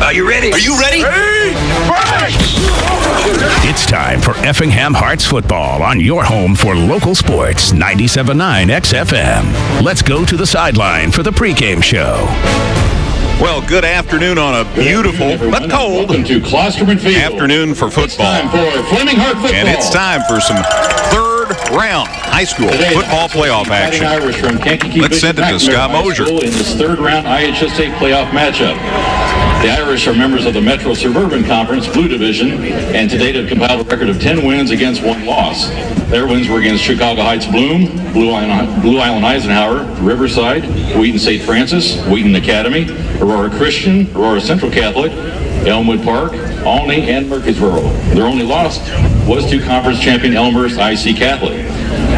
Are you ready? Are you ready? It's time for Effingham Hearts football on your home for local sports, 97.9 XFM. Let's go to the sideline for the pregame show. Well, good afternoon on a beautiful but cold afternoon for football. It's time for Fleming Heart football. And it's time for some third-round high school football playoff action. Irish from Kankakee Let's send it to Scott Mosier. In this third-round IHSA playoff matchup. The Irish are members of the Metro Suburban Conference Blue Division, and to date have compiled a record of 10 wins against 1 loss. Their wins were against Chicago Heights Bloom, Blue Island Eisenhower, Riverside, Wheaton St. Francis, Wheaton Academy, Aurora Christian, Aurora Central Catholic, Elmwood Park, Olney, and Murfreesboro. Their only loss was to conference champion Elmhurst IC Catholic.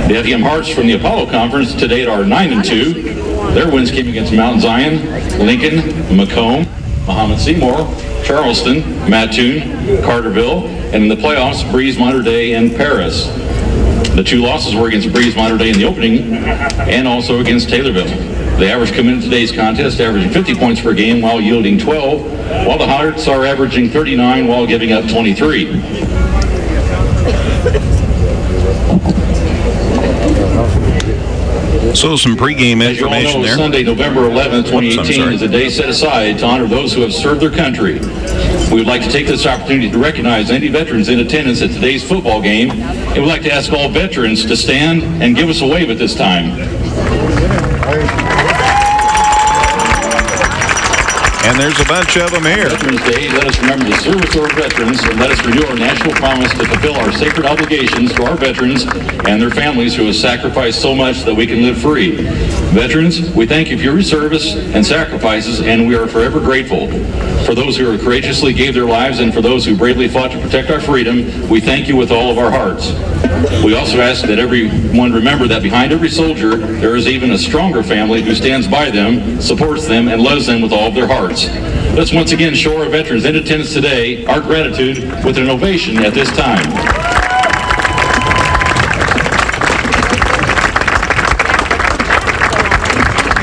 The Effingham Hearts from the Apollo Conference to date are 9-2. Their wins came against Mount Zion, Lincoln, Macomb, Muhammad Seymour, Charleston, Mattoon, Carterville, and in the playoffs, Breeze Mater Dei and Paris. The 2 losses were against Breeze Mater Dei in the opening and also against Taylorville. The average coming into today's contest averaging 50 points per game while yielding 12, while the Hearts are averaging 39 while giving up 23. So some pregame information there. Sunday, November 11th, 2018 is a day set aside to honor those who have served their country. We would like to take this opportunity to recognize any veterans in attendance at today's football game, and we'd like to ask all veterans to stand and give us a wave at this time. And there's a bunch of them here. Veterans Day, let us remember the service of our veterans, and let us renew our national promise to fulfill our sacred obligations to our veterans and their families who have sacrificed so much that we can live free. Veterans, we thank you for your service and sacrifices, and we are forever grateful. For those who courageously gave their lives and for those who bravely fought to protect our freedom, we thank you with all of our hearts. We also ask that everyone remember that behind every soldier, there is even a stronger family who stands by them, supports them, and loves them with all of their hearts. Let's once again show our veterans in attendance today our gratitude with an ovation at this time.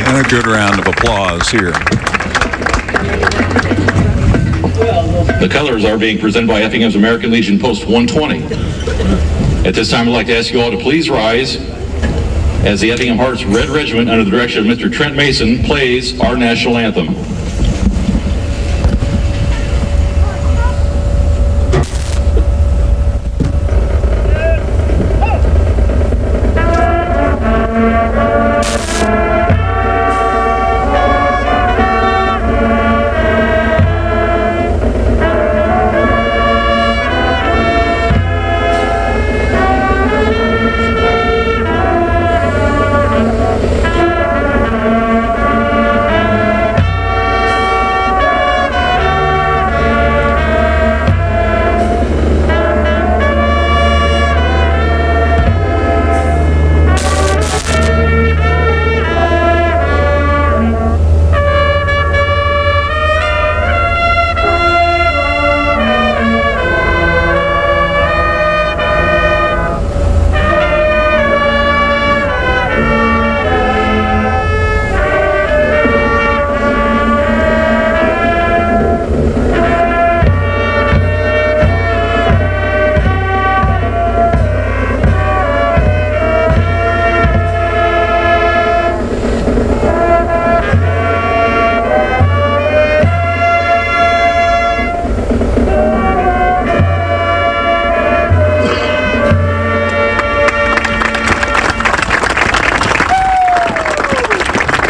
And a good round of applause here. The colors are being presented by Effingham's American Legion Post 120. At this time, I'd like to ask you all to please rise as the Effingham Hearts Red Regiment, under the direction of Mr. Trent Mason, plays our national anthem.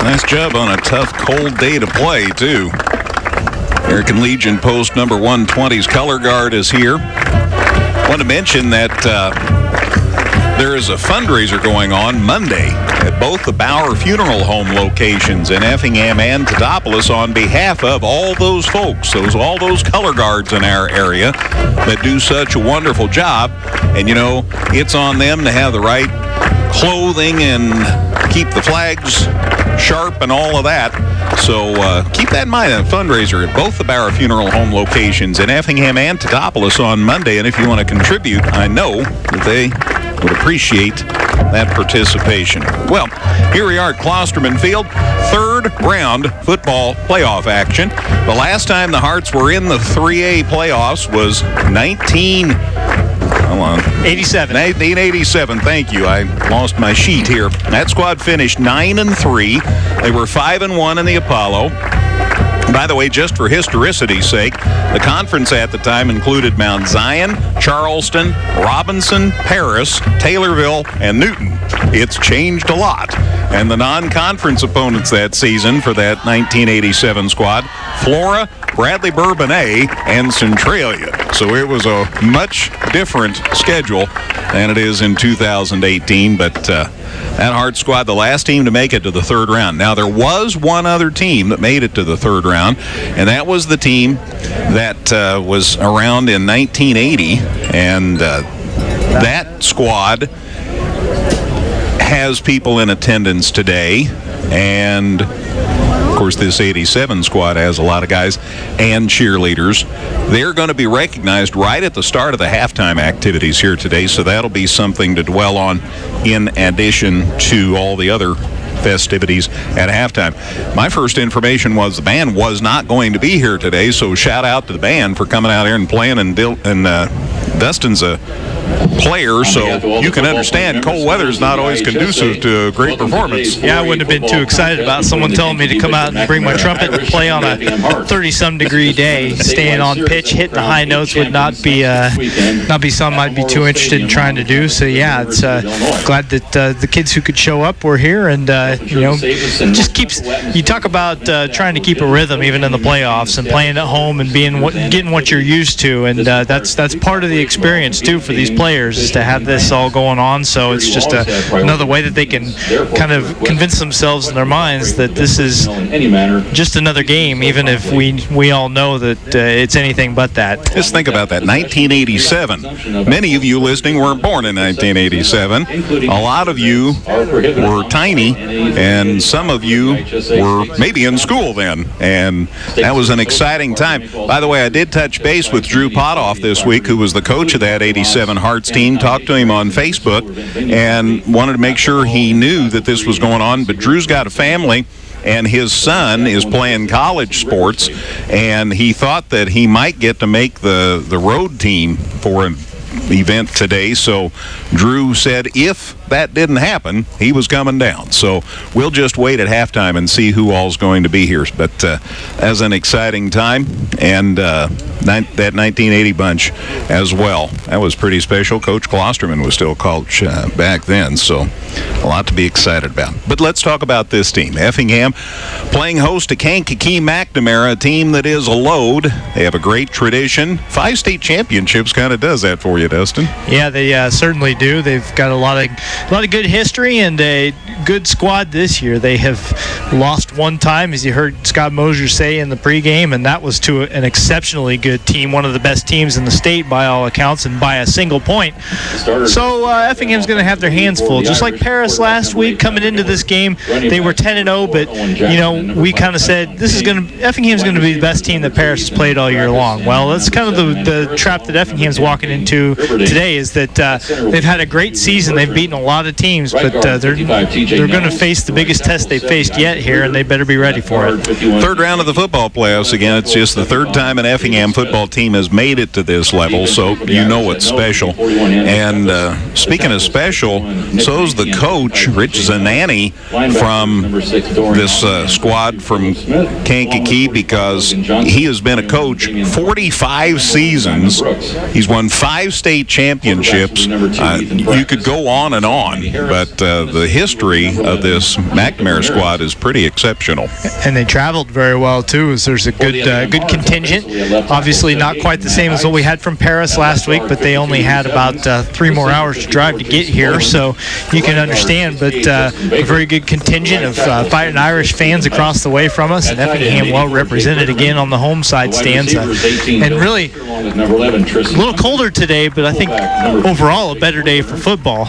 Nice job on a tough, cold day to play, too. American Legion Post number 120's color guard is here. I want to mention that there is a fundraiser going on Monday at both the Bauer Funeral Home locations in Effingham and Todopolis on behalf of all those folks, all those color guards in our area that do such a wonderful job. And, you know, it's on them to have the right clothing and keep the flags sharp and all of that. So keep that in mind. A fundraiser at both the Bauer Funeral Home locations in Effingham and Teutopolis on Monday. And if you want to contribute, I know that they would appreciate that participation. Well, here we are at Klosterman Field, third round football playoff action. The last time the Hearts were in the 3A playoffs was 1987. Thank you. I lost my sheet here. That squad finished 9-3. They were 5-1 in the Apollo. By the way, just for historicity's sake, the conference at the time included Mount Zion, Charleston, Robinson, Paris, Taylorville, and Newton. It's changed a lot. And the non-conference opponents that season for that 1987 squad, Flora, Bradley Bourbonnais, and Centralia. So it was a much different schedule than it is in 2018, but that Hearts squad, the last team to make it to the third round. Now, there was one other team that made it to the third round, and that was the team that was around in 1980, and that squad has people in attendance today, and of course this 87 squad has a lot of guys and cheerleaders. They're going to be recognized right at the start of the halftime activities here today, so that'll be something to dwell on in addition to all the other festivities at halftime. My first information was the band was not going to be here today, so shout out to the band for coming out here and playing, and Dustin's a player, so you can understand cold weather is not always conducive to a great performance. Yeah, I wouldn't have been too excited about someone telling me to come out and bring my trumpet and play on a 30-some degree day. Staying on pitch, hitting the high notes would not be something I'd be too interested in trying to do. So yeah, it's glad that the kids who could show up were here, and just keeps. You talk about trying to keep a rhythm even in the playoffs and playing at home and getting what you're used to, and that's part of the experience too for these players, is to have this all going on. So it's just another way that they can kind of convince themselves in their minds that this is just another game, even if we all know that it's anything but that. Just think about that. 1987. Many of you listening weren't born in 1987. A lot of you were tiny, and some of you were maybe in school then, and that was an exciting time. By the way, I did touch base with Drew Potoff this week, who was the coach of that 87 Hearts team. Talked to him on Facebook and wanted to make sure he knew that this was going on. But Drew's got a family, and his son is playing college sports, and he thought that he might get to make the road team for an event today. So Drew said if that didn't happen, he was coming down. So we'll just wait at halftime and see who all's going to be here. But as an exciting time, and that 1980 bunch as well. That was pretty special. Coach Klosterman was still coach back then, so a lot to be excited about. But let's talk about this team. Effingham playing host to Kankakee McNamara, a team that is a load. They have a great tradition. 5 state championships kind of does that for you, Dustin. Yeah, they certainly do. They've got a lot of good history and a good squad this year. They have lost one time, as you heard Scott Mosier say in the pregame, and that was to an exceptionally good team, one of the best teams in the state by all accounts, and by a single point. So Effingham's going to have their hands full. Just like Paris last week, coming into this game, they were 10-0, but we kind of said Effingham's going to be the best team that Paris has played all year long. Well, that's kind of the trap that Effingham's walking into today, is that they've had a great season. They've beaten a lot of teams, but they're going to face the biggest test they've faced yet here, and they better be ready for it. Third round of the football playoffs again. It's just the third time an Effingham football team has made it to this level, so you know it's special. And speaking of special, so's the coach, Rich Zanani, from this squad from Kankakee, because he has been a coach 45 seasons. He's won 5 state championships. You could go on and on, but the history of this McNamara squad is pretty exceptional. And they traveled very well too, as there's a good contingent. Obviously not quite the same as what we had from Paris last week, but they only had about 3 more hours to drive to get here, so you can understand. But a very good contingent of fighting Irish fans across the way from us, and Effingham well represented again on the home side stands. And really a little colder today, but I think overall a better day for football.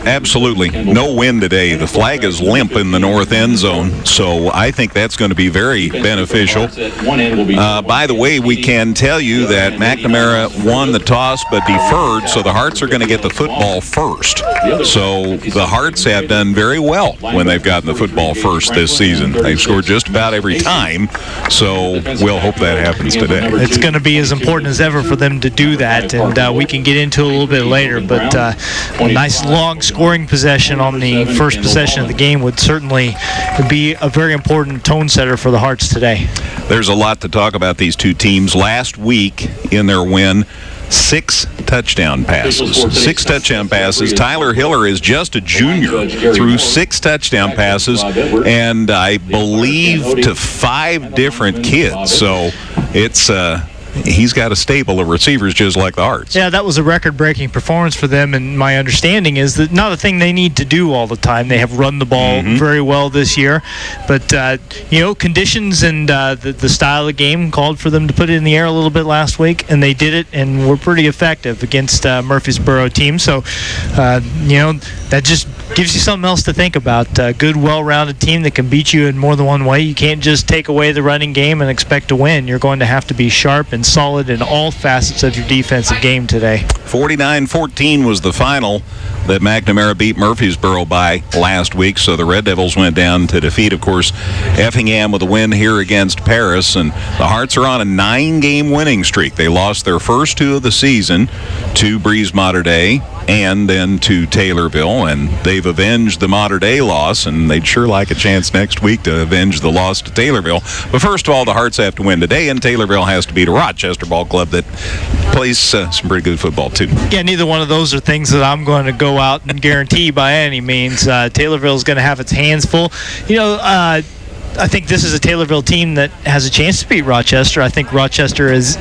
absolutely. No wind today. The flag is limp in the north end zone, so I think that's going to be very beneficial. By the way, we can tell you that McNamara won the toss but deferred, so the Hearts are going to get the football first. So the Hearts have done very well when they've gotten the football first this season. They've scored just about every time, so we'll hope that happens today. It's going to be as important as ever for them to do that, and we can get into it a little bit later, but a nice long scoring possession on the first possession of the game would certainly be a very important tone setter for the Hearts today. There's a lot to talk about these two teams. Last week in their win, 6 touchdown passes. 6 touchdown passes. Tyler Hiller is just a junior, threw 6 touchdown passes, and I believe to 5 different kids. So it's he's got a stable of receivers just like the Hearts. Yeah, that was a record-breaking performance for them, and my understanding is that not a thing they need to do all the time. They have run the ball very well this year, but conditions and the style of the game called for them to put it in the air a little bit last week, and they did it and were pretty effective against Murfreesboro team. So, that just gives you something else to think about. A good, well-rounded team that can beat you in more than one way. You can't just take away the running game and expect to win. You're going to have to be sharp and solid in all facets of your defensive game today. 49-14 was the final that McNamara beat Murfreesboro by last week, so the Red Devils went down to defeat, of course, Effingham with a win here against Paris, and the Hearts are on a 9-game winning streak. They lost their first 2 of the season to Breeze Mater Dei and then to Taylorville, and they've avenged the Mater Dei loss, and they'd sure like a chance next week to avenge the loss to Taylorville. But first of all, the Hearts have to win today, and Taylorville has to beat a Rochester ball club that plays some pretty good football too. Yeah, neither one of those are things that I'm going to go out and guarantee by any means. Taylorville's going to have its hands full. I think this is a Taylorville team that has a chance to beat Rochester. I think Rochester is,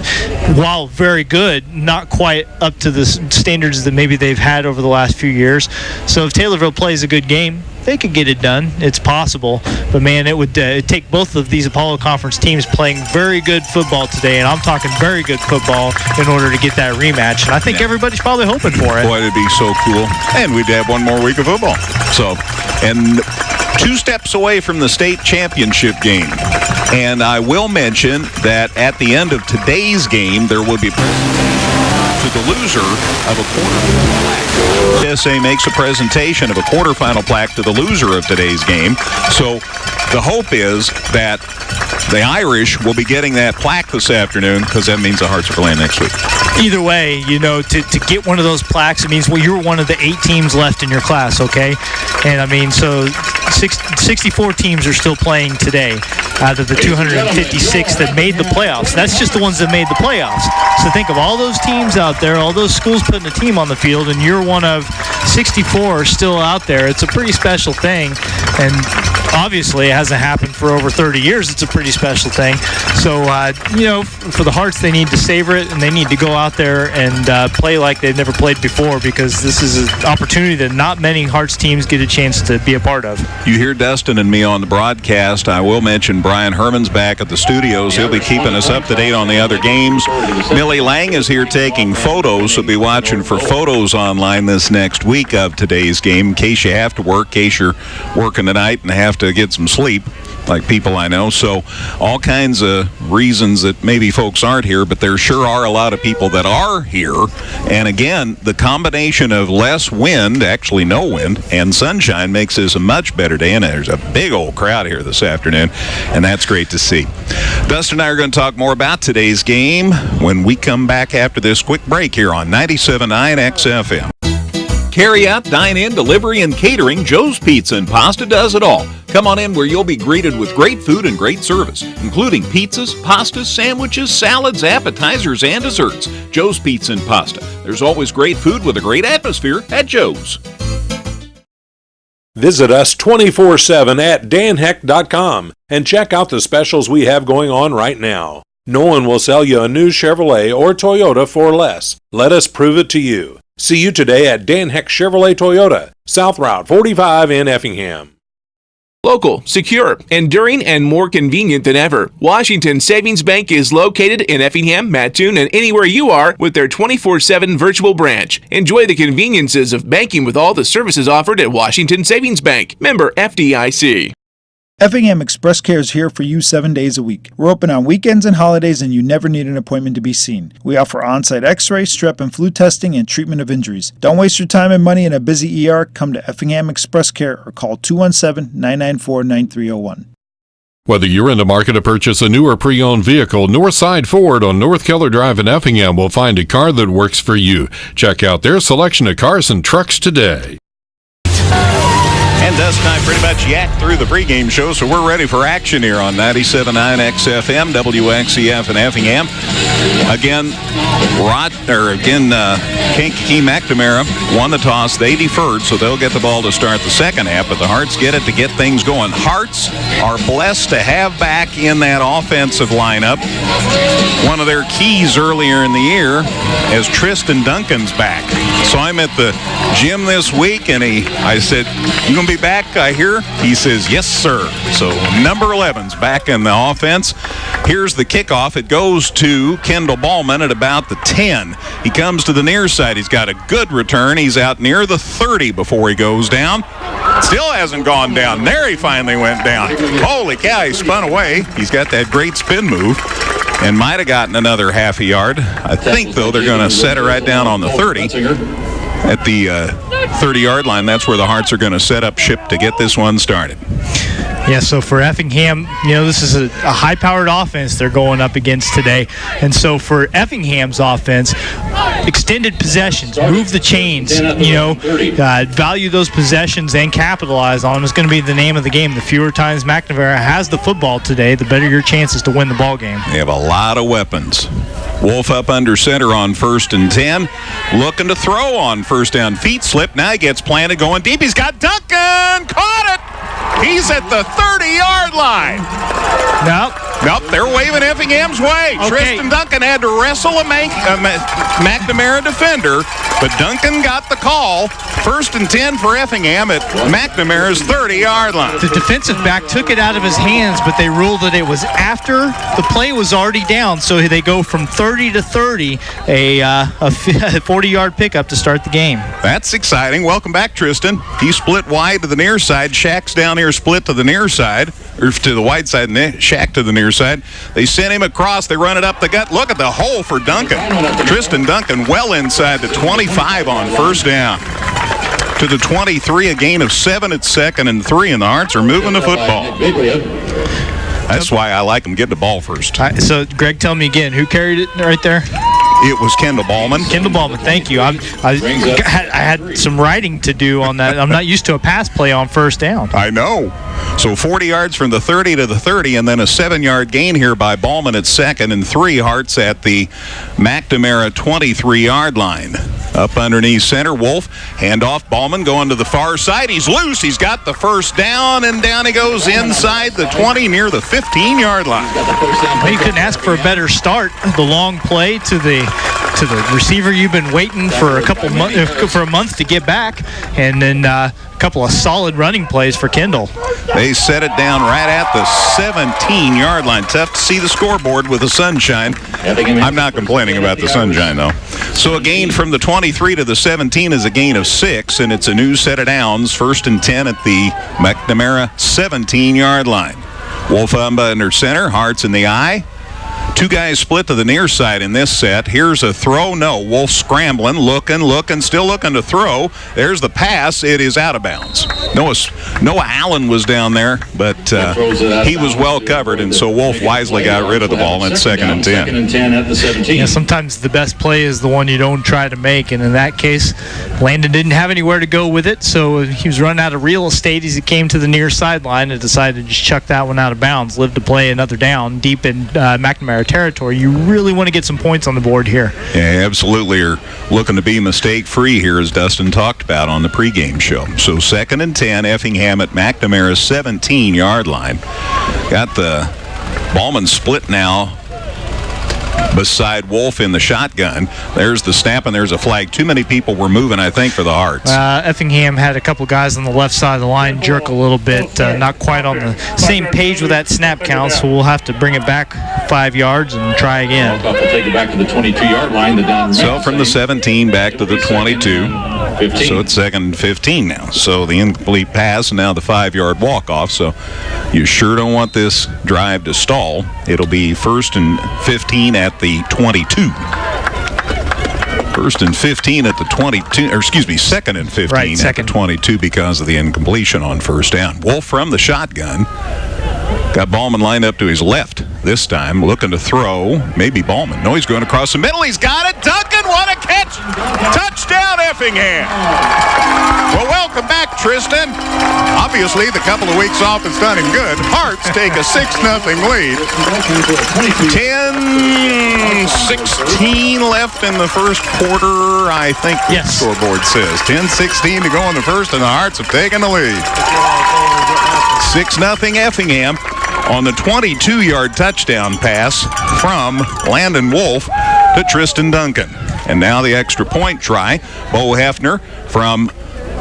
while very good, not quite up to the standards that maybe they've had over the last few years. So if Taylorville plays a good game, they could get it done. It's possible. But, man, it would take both of these Apollo Conference teams playing very good football today, and I'm talking very good football, in order to get that rematch. And I think everybody's probably hoping for it. Boy, it'd be so cool. And we'd have one more week of football. So, and 2 steps away from the state championship game. And I will mention that at the end of today's game, there will be to the loser of a quarterfinal plaque. EHS makes a presentation of a quarterfinal plaque to the loser of today's game. So the hope is that the Irish will be getting that plaque this afternoon, because that means the Hearts are playing next week. Either way, to get one of those plaques, it means, well, you're one of the 8 teams left in your class, okay? And, so 64 teams are still playing today out of the 256 that made the playoffs. That's just the ones that made the playoffs. So think of all those teams out there, all those schools putting a team on the field, and you're one of 64 still out there. It's a pretty special thing, and obviously it hasn't happened for over 30 years. It's a pretty special thing. So, for the Hearts, they need to savor it, and they need to go out there and play like they've never played before, because this is an opportunity that not many Hearts teams get a chance to be a part of. You hear Dustin and me on the broadcast. I will mention Brian Herman's back at the studios. He'll be keeping us up to date on the other games. Millie Lang is here taking photos, so be watching for photos online this next week of today's game, in case you have to work, in case you're working tonight and have to get some sleep, like people I know. So all kinds of reasons that maybe folks aren't here, but there sure are a lot of people that are here. And again, the combination of less wind, actually no wind, and sunshine makes this a much better day, and there's a big old crowd here this afternoon, and that's great to see. Dustin and I are going to talk more about today's game when we come back after this quick break here on 97.9 XFM. Carry out, dine in, delivery, and catering, Joe's Pizza and Pasta does it all. Come on in where you'll be greeted with great food and great service, including pizzas, pastas, sandwiches, salads, appetizers, and desserts. Joe's Pizza and Pasta. There's always great food with a great atmosphere at Joe's. Visit us 24/7 at danheck.com and check out the specials we have going on right now. No one will sell you a new Chevrolet or Toyota for less. Let us prove it to you. See you today at Dan Heck Chevrolet Toyota, South Route 45 in Effingham. Local, secure, enduring, and more convenient than ever. Washington Savings Bank is located in Effingham, Mattoon, and anywhere you are with their 24/7 virtual branch. Enjoy the conveniences of banking with all the services offered at Washington Savings Bank. Member FDIC. Effingham Express Care is here for you 7 days a week. We're open on weekends and holidays, and you never need an appointment to be seen. We offer on-site x-ray, strep and flu testing, and treatment of injuries. Don't waste your time and money in a busy ER. Come to Effingham Express Care or call 217-994-9301. Whether you're in the market to purchase a new or pre-owned vehicle, Northside Ford on North Keller Drive in Effingham will find a car that works for you. Check out their selection of cars and trucks today. And Dustin and I pretty much yacked through the pregame show, so we're ready for action here on 97.9 XFM, WXEF in Effingham. Again, Kankakee McNamara won the toss. They deferred, so they'll get the ball to start the second half, but the Hearts get it to get things going. Hearts are blessed to have back in that offensive lineup one of their keys earlier in the year as Tristan Duncan's back. Saw him at the gym this week, and I said, "You gonna be back, I hear?" He says, "Yes, sir." So number 11's back in the offense. Here's the kickoff. It goes to Kendall Ballman at about the 10. He comes to the near side. He's got a good return. He's out near the 30 before he goes down. Still hasn't gone down. There he finally went down. Holy cow, he spun away. He's got that great spin move and might have gotten another half a yard. I think, though, they're going to set it right down on the 30. At the 30-yard line, that's where the Hearts are going to set up ship to get this one started. Yeah, so for Effingham, this is a high-powered offense they're going up against today. And so for Effingham's offense, extended possessions, move the chains, value those possessions and capitalize on them is going to be the name of the game. The fewer times McNamara has the football today, the better your chances to win the ball game. They have a lot of weapons. Wolf up under center on 1st and 10. Looking to throw on first down. Feet slip. Now he gets planted going deep. He's got Duncan. Caught it. He's at the 30-yard line. Nope, they're waving Effingham's way. Okay. Tristan Duncan had to wrestle a McNamara defender, but Duncan got the call. 1st and 10 for Effingham at McNamara's 30-yard line. The defensive back took it out of his hands, but they ruled that it was after the play was already down, so they go from 30 to 30, a 40-yard pickup to start the game. That's exciting. Welcome back, Tristan. He split wide to the near side. Shaq's down here split to the near side, or to the wide side, and Shaq to the near side. They send him across. They run it up the gut. Look at the hole for Duncan. Tristan Duncan well inside the 25 on first down. To the 23, a gain of 7 at 2nd and 3, and the Hearts are moving the football. That's why I like them getting the ball first. So, Greg, tell me again, who carried it right there? It was Kendall Ballman. Kendall Ballman, thank you. I had some writing to do on that. I'm not used to a pass play on first down. I know. So 40 yards from the 30 to the 30, and then a 7-yard gain here by Ballman at 2nd and 3. Hearts at the McNamara 23-yard line. Up underneath center, Wolf, handoff, Ballman going to the far side. He's loose. He's got the first down, and down he goes inside the 20 near the 15-yard line. Well, you couldn't ask for a better start. The long play to the receiver you've been waiting for a month to get back, and then a couple of solid running plays for Kendall. They set it down right at the 17-yard line. Tough to see the scoreboard with the sunshine. I'm not complaining about the sunshine, though. So a gain from the 23 to the 17 is a gain of 6, and it's a new set of downs. 1st and 10 at the McNamara 17-yard line. Wolf under center, Hearts in the eye. Two guys split to the near side in this set. Here's a throw. No. Wolf scrambling, looking, still looking to throw. There's the pass. It is out of bounds. Noah Allen was down there, but he was well covered, and so Wolf wisely got rid of the ball at 2nd and 10. 2nd and 10 at the 17. Yeah, sometimes the best play is the one you don't try to make, and in that case, Landon didn't have anywhere to go with it, so he was running out of real estate as he came to the near sideline and decided to just chuck that one out of bounds, live to play another down deep in McNamara territory. You really want to get some points on the board here. Yeah, absolutely. You're looking to be mistake-free here, as Dustin talked about on the pregame show. So 2nd and 10, Effingham at McNamara's 17-yard line. Got the Ballman split now beside Wolf in the shotgun. There's the snap, and there's a flag. Too many people were moving, I think, for the Hearts. Effingham had a couple guys on the left side of the line jerk a little bit, not quite on the same page with that snap count, so we'll have to bring it back 5 yards and try again. We'll take it back to the 22-yard line. So from the 17 back to the 22. 15. So it's 2nd and 15 now. So the incomplete pass and now the 5-yard walk-off. So you sure don't want this drive to stall. It'll be 1st and 15 at the 22. 1st and 15 at the 22, or excuse me, 2nd and 15 at the 22 because of the incompletion on 1st down. Wolf from the shotgun. Got Ballman lined up to his left this time, looking to throw. Maybe Ballman. No, he's going across the middle. He's got it. Duncan, what a catch. Touchdown, Effingham. Well, welcome back, Tristan. Obviously, the couple of weeks off has done him good. Hearts take a 6-0 lead. 10-16 left in the first quarter, I think the scoreboard says. 10-16 to go in the first, and the Hearts have taken the lead. 6-0 Effingham on the 22-yard touchdown pass from Landon Wolf to Tristan Duncan. And now the extra point try. Bo Hefner from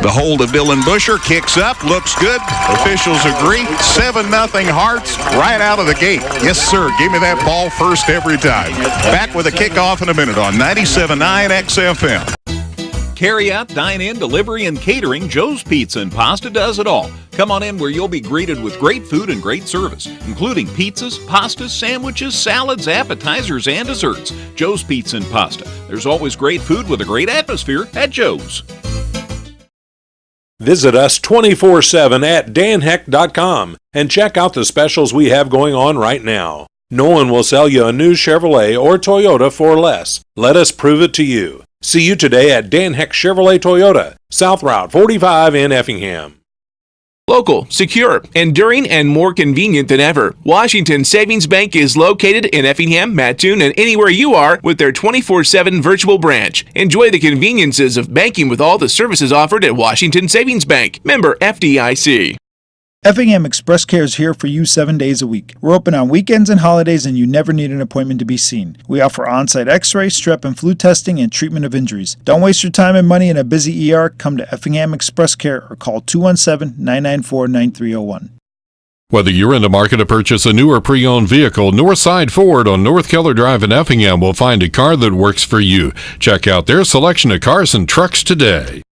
the hold of Dylan Busher kicks up, looks good. Officials agree. 7-0 Hearts right out of the gate. Yes, sir. Give me that ball first every time. Back with a kickoff in a minute on 97.9 XFM. Carry out, dine in, delivery, and catering, Joe's Pizza and Pasta does it all. Come on in where you'll be greeted with great food and great service, including pizzas, pastas, sandwiches, salads, appetizers, and desserts. Joe's Pizza and Pasta. There's always great food with a great atmosphere at Joe's. Visit us 24/7 at danheck.com and check out the specials we have going on right now. No one will sell you a new Chevrolet or Toyota for less. Let us prove it to you. See you today at Dan Heck Chevrolet Toyota, South Route 45 in Effingham. Local, secure, enduring, and more convenient than ever. Washington Savings Bank is located in Effingham, Mattoon, and anywhere you are with their 24/7 virtual branch. Enjoy the conveniences of banking with all the services offered at Washington Savings Bank. Member FDIC. Effingham Express Care is here for you 7 days a week. We're open on weekends and holidays, and you never need an appointment to be seen. We offer on-site x-ray, strep and flu testing, and treatment of injuries. Don't waste your time and money in a busy ER. Come to Effingham Express Care or call 217-994-9301. Whether you're in the market to purchase a new or pre-owned vehicle, Northside Ford on North Keller Drive in Effingham will find a car that works for you. Check out their selection of cars and trucks today.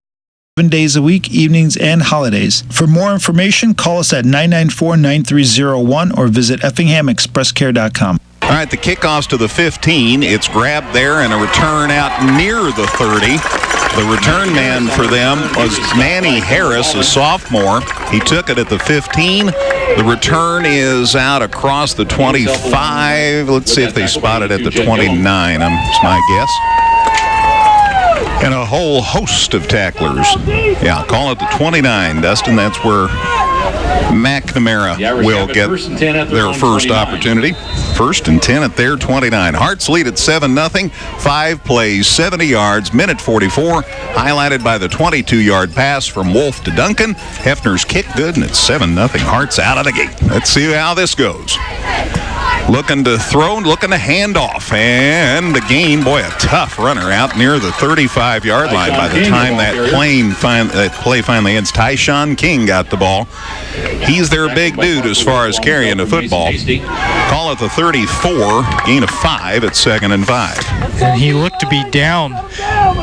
7 days a week, evenings and holidays. For more information, call us at 994-9301 or visit effinghamexpresscare.com. All right, the kickoff's to the 15. It's grabbed there and a return out near the 30. The return man for them was Manny Harris, a sophomore. He took it at the 15. The return is out across the 25. Let's see if they spot it at the 29. That's my guess. And a whole host of tacklers. Yeah, call it the 29, Dustin. That's where McNamara will get their first opportunity. 1st and 10 at their 29. Hearts lead at 7-0. 5 plays, 70 yards, minute 44. Highlighted by the 22-yard pass from Wolf to Duncan. Hefner's kick good, and it's 7-0. Hearts out of the gate. Let's see how this goes. Looking to throw, looking to hand off, and the gain. Boy, a tough runner out near the 35-yard line by the time that play finally ends. Tyshawn King got the ball. He's their big dude as far as carrying the football. Call it the 34, gain of 5 at 2nd and 5. And he looked to be down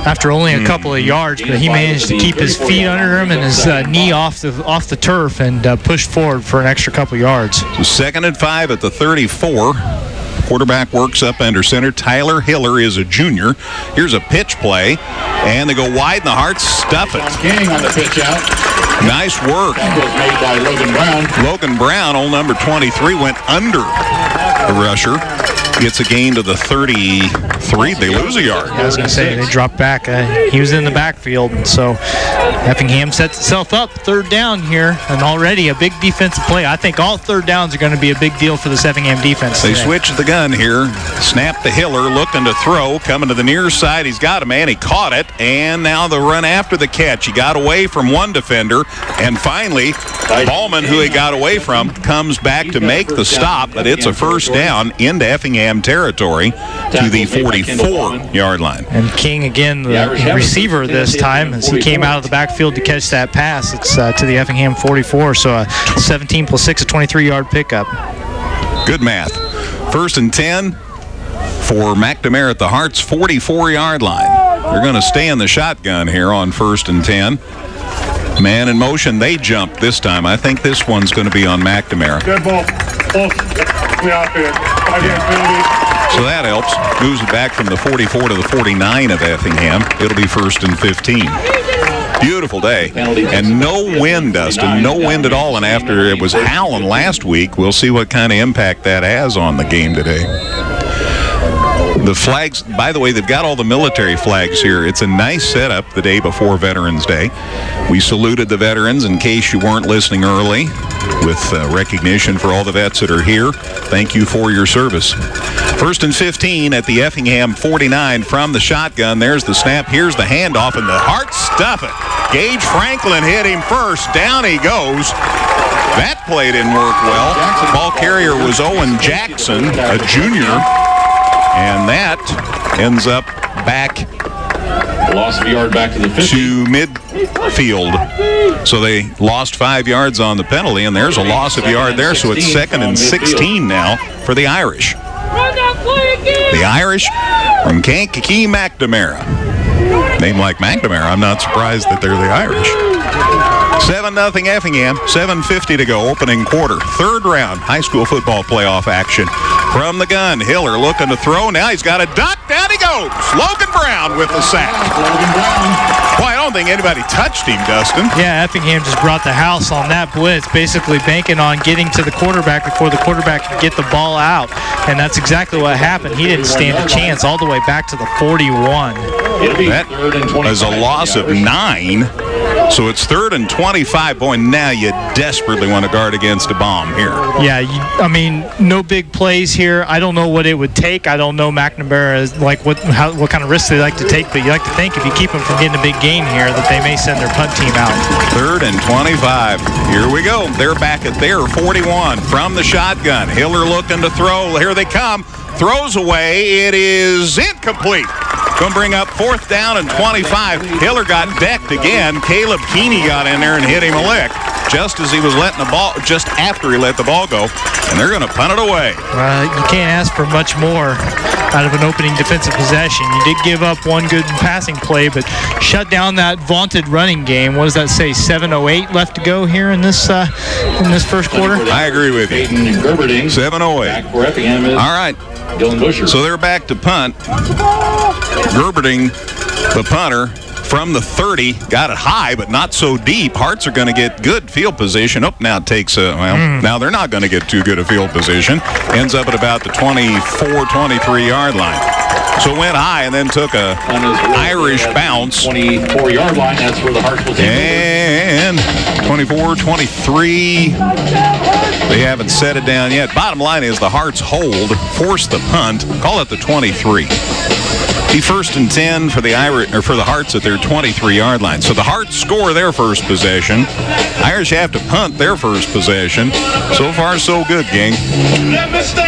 after only a couple of yards, but he managed to keep his feet under him and his knee off the turf and pushed forward for an extra couple yards. So 2nd and 5 at the 34. Quarterback works up under center. Tyler Hiller is a junior. Here's a pitch play, and they go wide, and the Hearts stuff it. King on the pitch out. Nice work. That was made by Logan Brown. Logan Brown, old number 23, went under the rusher. Gets a gain to the 33. They lose a yard. I was going to say, they dropped back. He was in the backfield, so Effingham sets itself up, third down here, and already a big defensive play. I think all third downs are going to be a big deal for this Effingham defense They today. switched the gun here. Snap to Hiller, looking to throw, coming to the near side. He's got a man. He caught it, and now the run after the catch. He got away from one defender, and finally, Ballman, who he got away from, comes back to make the stop, but it's a first down into Effingham territory to the 44-yard line. And King, again, the receiver this time, as he came out of the backfield to catch that pass. It's to the Effingham 44, so a 17 plus 6, a 23-yard pickup. Good math. First and 10 for McNamara at the Hearts' 44-yard line. They're going to stay in the shotgun here on first and 10. Man in motion, they jumped this time. I think this one's going to be on McNamara. Good ball. We out there. So that helps. Moves it back from the 44 to the 49 of Effingham. It'll be first and 15. Beautiful day. And no wind, Dustin. No wind at all. And after it was howling last week, we'll see what kind of impact that has on the game today. The flags, by the way, they've got all the military flags here. It's a nice setup the day before Veterans Day. We saluted the veterans in case you weren't listening early with recognition for all the vets that are here. Thank you for your service. First and 15 at the Effingham 49 from the shotgun. There's the snap. Here's the handoff, and the Hearts stuff it. Gage Franklin hit him first. Down he goes. That play didn't work well. Ball carrier was Owen Jackson, a junior. And that ends up back Loss of a yard back to the 50. to midfield. So they lost 5 yards on the penalty, and there's a loss of a yard there. So it's second and 16 now for the Irish. The Irish from Kankakee McNamara. Name like McNamara, I'm not surprised that they're the Irish. 7-0 Effingham, 7:50 to go, opening quarter. Third round high school football playoff action. From the gun, Hiller looking to throw. Now he's got a duck. Down he goes. Logan Brown with the sack. Boy, I don't think anybody touched him, Dustin. Yeah, Effingham just brought the house on that blitz, basically banking on getting to the quarterback before the quarterback could get the ball out. And that's exactly what happened. He didn't stand a chance all the way back to the 41. That is a loss of 9. So it's 3rd and 25. Boy, now you desperately want to guard against a bomb here. Yeah, I mean, no big plays here. I don't know what it would take. I don't know McNamara is like what kind of risks they like to take, but you like to think if you keep them from getting a big gain here that they may send their punt team out. 3rd and 25. Here we go. They're back at their 41 from the shotgun. Hiller looking to throw. Here they come. Throws away. It is incomplete. Going to bring up 4th down and 25. Hiller got decked again. Caleb Keeney got in there and hit him a lick just as he was letting the ball, just after he let the ball go. And they're going to punt it away. You can't ask for much more out of an opening defensive possession. You did give up one good passing play, but shut down that vaunted running game. What does that say? 7:08 left to go here in this first quarter. I agree with you. 7:08. All right. So they're back to punt. Gerberding, the punter, from the 30, got it high, but not so deep. Hearts are going to get good field position. Oh, now it takes now they're not going to get too good a field position. Ends up at about the 24, 23-yard line. So it went high and then took a Irish bounce. 24-yard line, that's where the Hearts will take and 24, 23. They haven't set it down yet. Bottom line is the Hearts hold, force the punt, call it the 23. Be 1st and 10 for the Irish, or for the Hearts at their 23-yard line. So the Hearts score their first possession. Irish have to punt their first possession. So far, so good, gang.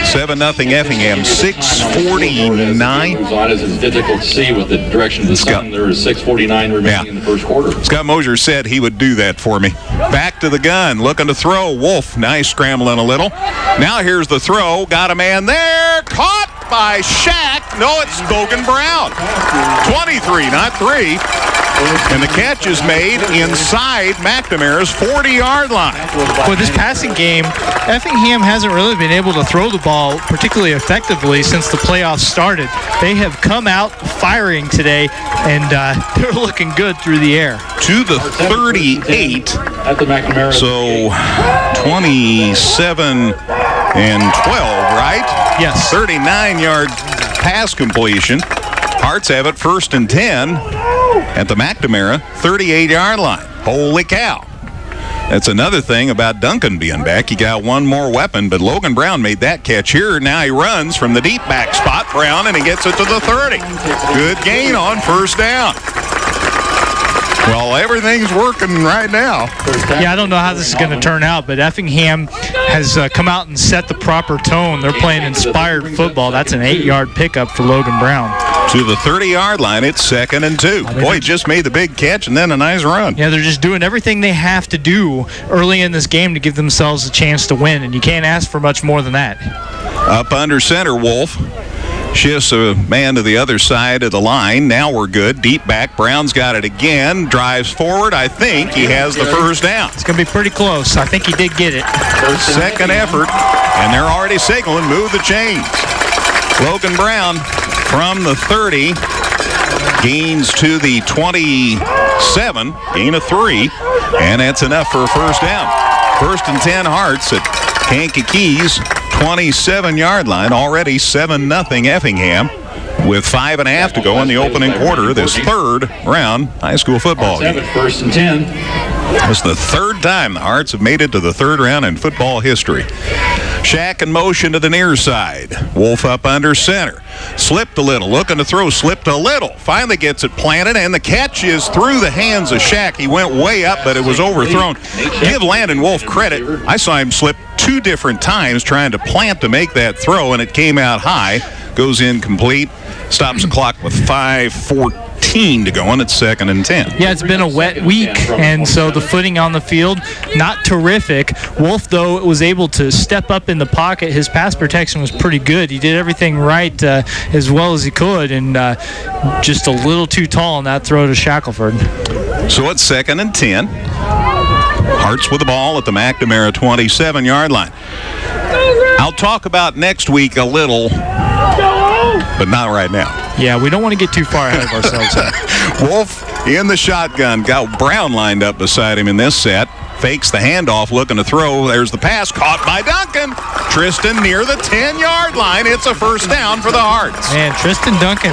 7-0 Effingham, 6:49. It's difficult to see with the direction of the sun. There is 6:49 remaining in the first quarter. Scott Mosier said he would do that for me. Back to the gun, looking to throw. Wolf, nice scrambling a little. Now here's the throw. Got a man there. Caught by Shack. No, it's Logan Brown. 23, not 3. And the catch is made inside McNamara's 40-yard line. Well, this passing game, Effingham hasn't really been able to throw the ball particularly effectively since the playoffs started. They have come out firing today, and they're looking good through the air. To the 38. At the McNamara. So 27 and 12, right? Yes. 39-yard pass completion. Hearts have it 1st and 10 at the McNamara 38-yard line. Holy cow. That's another thing about Duncan being back. He got one more weapon, but Logan Brown made that catch here. Now he runs from the deep back spot, Brown, and he gets it to the 30. Good gain on first down. Well, everything's working right now. Yeah, I don't know how this is going to turn out, but Effingham has come out and set the proper tone. They're playing inspired football. That's an 8-yard pickup for Logan Brown. To the 30-yard line, it's 2nd and 2. Boy, he just made the big catch and then a nice run. Yeah, they're just doing everything they have to do early in this game to give themselves a chance to win, and you can't ask for much more than that. Up under center, Wolf. Shifts a man to the other side of the line. Now we're good. Deep back. Brown's got it again. Drives forward. I think he has the first down. It's going to be pretty close. I think he did get it. Second effort, and they're already signaling move the chains. Logan Brown from the 30 gains to the 27, gain of 3, and that's enough for a first down. 1st and 10 Hearts at Kankakee's 27-yard line. Already 7-0 Effingham with 5.5 to go in the opening quarter of this third round high school football game. 1st and 10. It's the third time the Hearts have made it to the third round in football history. Shack in motion to the near side. Wolf up under center. Slipped a little. Looking to throw. Slipped a little. Finally gets it planted, and the catch is through the hands of Shack. He went way up, but it was overthrown. Give Landon Wolf credit. I saw him slip 2 different times trying to plant to make that throw, and it came out high. Goes incomplete. Stops the clock with 5:14 to go, and it's 2nd and 10. Yeah, it's been a wet week, and so the footing on the field, not terrific. Wolf, though, was able to step up in the pocket. His pass protection was pretty good. He did everything right as well as he could, and just a little too tall on that throw to Shackelford. So it's 2nd and 10. Hearts with the ball at the McNamara 27-yard line. I'll talk about next week a little, but not right now. Yeah, we don't want to get too far ahead of ourselves. Wolf in the shotgun. Got Brown lined up beside him in this set. Fakes the handoff, looking to throw. There's the pass caught by Duncan. Tristan near the 10-yard line. It's a first down for the Hearts. Man, Tristan Duncan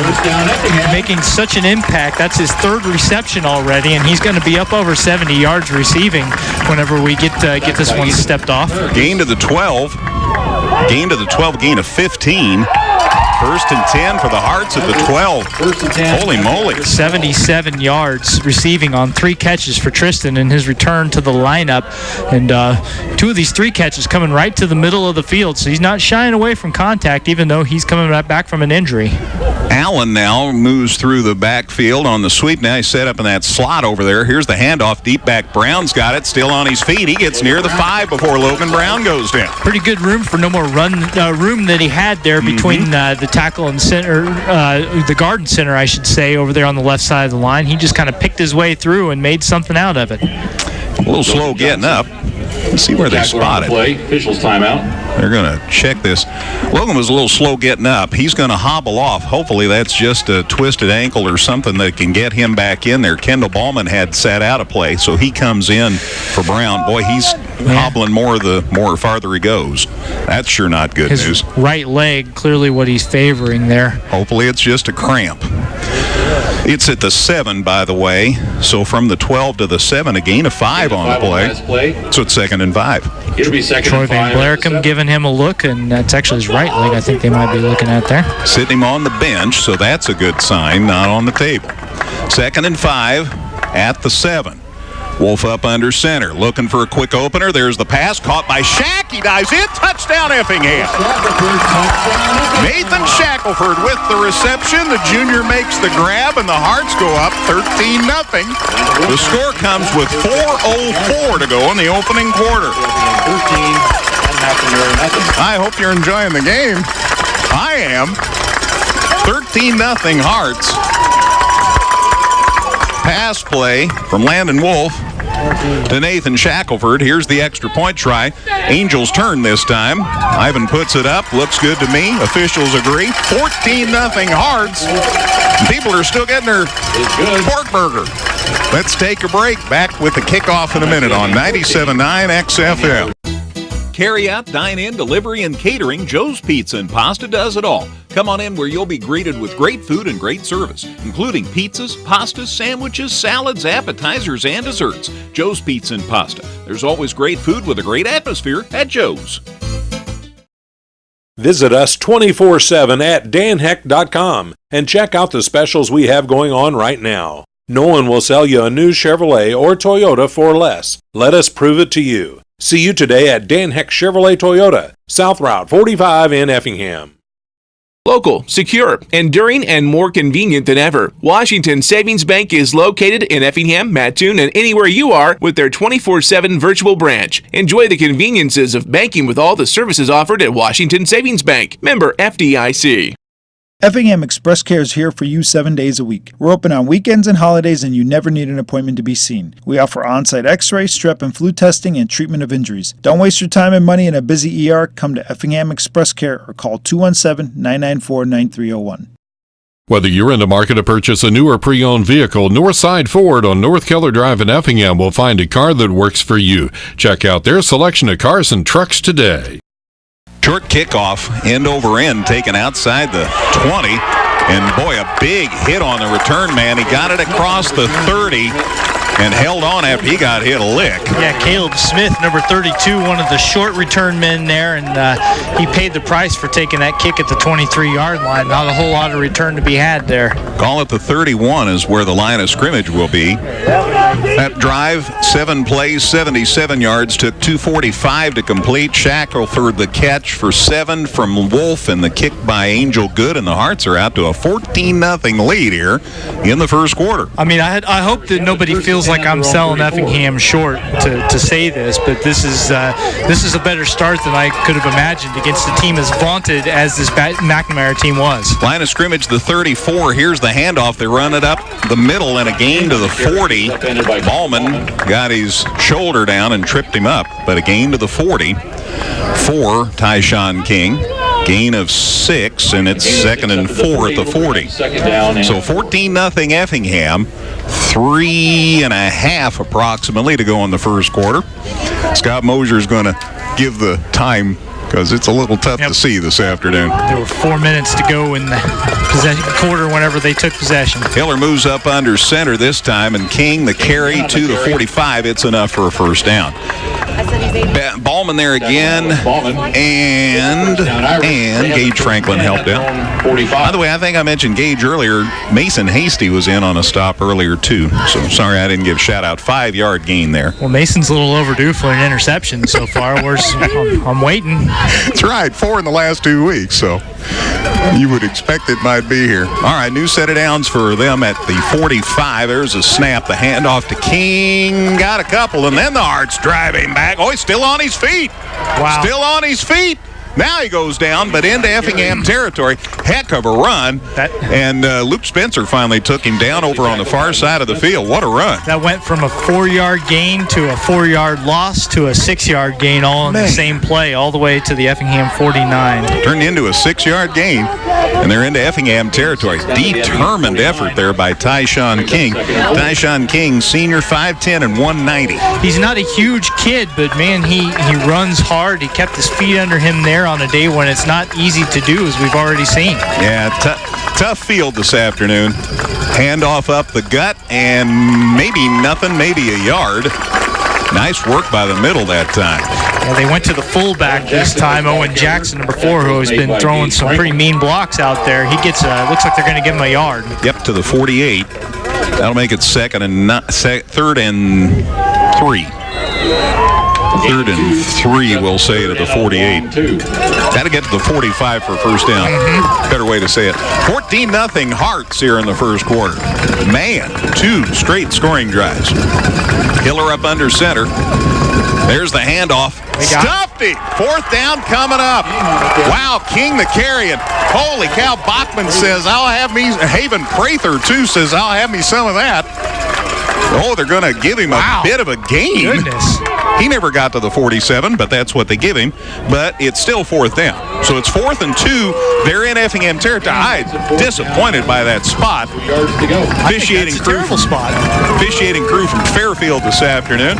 making such an impact. That's his 3rd reception already, and he's going to be up over 70 yards receiving whenever we get this one stepped off. Gain to the 12. Gain to the 12, gain of 15. 1st and 10 for the Hearts at the 12. Holy moly. 77 yards receiving on 3 catches for Tristan in his return to the lineup. And 2 of these 3 catches coming right to the middle of the field. So he's not shying away from contact, even though he's coming right back from an injury. Allen now moves through the backfield on the sweep. Now he's set up in that slot over there. Here's the handoff. Deep back. Brown's got it. Still on his feet. He gets near the 5 before Logan Brown goes down. Pretty good room for no more room that he had there between the tackle and center, the guard and center, I should say, over there on the left side of the line. He just kind of picked his way through and made something out of it. A little slow getting up. Let's see where they spot it. Play. Officials timeout. They're going to check this. Logan was a little slow getting up. He's going to hobble off. Hopefully that's just a twisted ankle or something that can get him back in there. Kendall Ballman had sat out of play, so he comes in for Brown. Boy, he's hobbling more the farther he goes. That's sure not good news. His right leg, clearly what he's favoring there. Hopefully it's just a cramp. It's at the 7, by the way. So from the 12 to the 7, a gain of 5 on the play. So it's 2nd and 5. It'll be 2nd Troy and 5. Van Blaricum giving him a look, and that's actually his right leg I think they might be looking at there. Sitting him on the bench, so that's a good sign, not on the table. 2nd and 5 at the 7. Wolf up under center, looking for a quick opener. There's the pass, caught by Shack. He dives in, touchdown Effingham. Nathan Shackelford with the reception. The junior makes the grab, and the Hearts go up 13-0. The score comes with 4:04 to go in the opening quarter. I hope you're enjoying the game. I am. 13-0 Hearts. Pass play from Landon Wolf to Nathan Shackelford. Here's the extra point try. Angels turn this time. Ivan puts it up. Looks good to me. Officials agree. 14-0 Hearts. People are still getting their pork burger. Let's take a break. Back with the kickoff in a minute on 97.9 XFM. Carry-out, dine-in, delivery, and catering, Joe's Pizza and Pasta does it all. Come on in where you'll be greeted with great food and great service, including pizzas, pastas, sandwiches, salads, appetizers, and desserts. Joe's Pizza and Pasta. There's always great food with a great atmosphere at Joe's. Visit us 24/7 at danheck.com and check out the specials we have going on right now. No one will sell you a new Chevrolet or Toyota for less. Let us prove it to you. See you today at Dan Heck Chevrolet Toyota, South Route 45 in Effingham. Local, secure, enduring, and more convenient than ever. Washington Savings Bank is located in Effingham, Mattoon, and anywhere you are with their 24/7 virtual branch. Enjoy the conveniences of banking with all the services offered at Washington Savings Bank. Member FDIC. Effingham Express Care is here for you 7 days a week. We're open on weekends and holidays, and you never need an appointment to be seen. We offer on-site x-ray, strep and flu testing, and treatment of injuries. Don't waste your time and money in a busy ER. Come to Effingham Express Care or call 217-994-9301. Whether you're in the market to purchase a new or pre-owned vehicle, Northside Ford on North Keller Drive in Effingham will find a car that works for you. Check out their selection of cars and trucks today. Short kickoff, end over end, taken outside the 20. And boy, a big hit on the return man. He got it across the 30 and held on after he got hit a lick. Yeah, Caleb Smith, number 32, one of the short return men there, and he paid the price for taking that kick at the 23-yard line. Not a whole lot of return to be had there. Call it the 31 is where the line of scrimmage will be. That drive, 7 plays, 77 yards, took 2:45 to complete. Shackelford the catch for 7 from Wolf, and the kick by Angel Good, and the Hearts are out to a 14-0 lead here in the first quarter. I mean, I hope that nobody feels like I'm selling Effingham short to say this, but this is a better start than I could have imagined against a team as vaunted as this McNamara team was. Line of scrimmage, the 34. Here's the handoff. They run it up the middle and a gain to the 40. Ballman got his shoulder down and tripped him up, but a gain to the 40 for Tyshawn King. Gain of 6, and it's 2nd and 4 at the 40. So 14-0 Effingham. 3.5 approximately to go in the first quarter. Scott Mosier is going to give the time because it's a little tough to see this afternoon. There were 4 minutes to go in the quarter whenever they took possession. Hiller moves up under center this time, and King the carry to the 45. It's enough for a first down. Ballman there again, and Gage Franklin helped out. By the way, I think I mentioned Gage earlier. Mason Hasty was in on a stop earlier too, so sorry I didn't give shout out. 5-yard gain there. Well, Mason's a little overdue for an interception so far. I'm waiting. That's right, 4 in the last 2 weeks, so you would expect it might be here. All right, new set of downs for them at the 45. There's a snap, the handoff to King. Got a couple, and then the Hearts driving back. Oh, he's still on his feet. Wow. Still on his feet. Now he goes down, but into Effingham territory. Heck of a run. And Luke Spencer finally took him down over on the far side of the field. What a run. That went from a 4-yard gain to a 4-yard loss to a 6-yard gain all in the same play, all the way to the Effingham 49. Turned into a 6-yard gain, and they're into Effingham territory. Determined effort there by Tyshawn King. Tyshawn King, senior, 5'10" and 190. He's not a huge kid, but, man, he runs hard. He kept his feet under him there on a day when it's not easy to do, as we've already seen. Yeah, tough field this afternoon. Handoff up the gut, and maybe nothing, maybe a yard. Nice work by the middle that time. Yeah, they went to the fullback this time, Owen Jackson, number 4, who has been throwing some pretty mean blocks out there. He gets looks like they're going to give him a yard. Yep, to the 48. That'll make it 3rd and 3. 3rd and 3, we'll say, to the 48. Got to get to the 45 for a first down. Better way to say it. 14-0 Hearts here in the first quarter. Man, 2 straight scoring drives. Hiller up under center. There's the handoff. Stuffed it. 4th down coming up. Wow, King the carrying. Holy cow, Bachman says, I'll have me, Haven Prather too says, I'll have me some of that. Oh, they're going to give him a bit of a gain. Goodness. He never got to the 47, but that's what they give him. But it's still 4th down. So it's 4th and 2. They're in Effingham territory. I'm disappointed by that spot. Officiating crew from Fairfield this afternoon.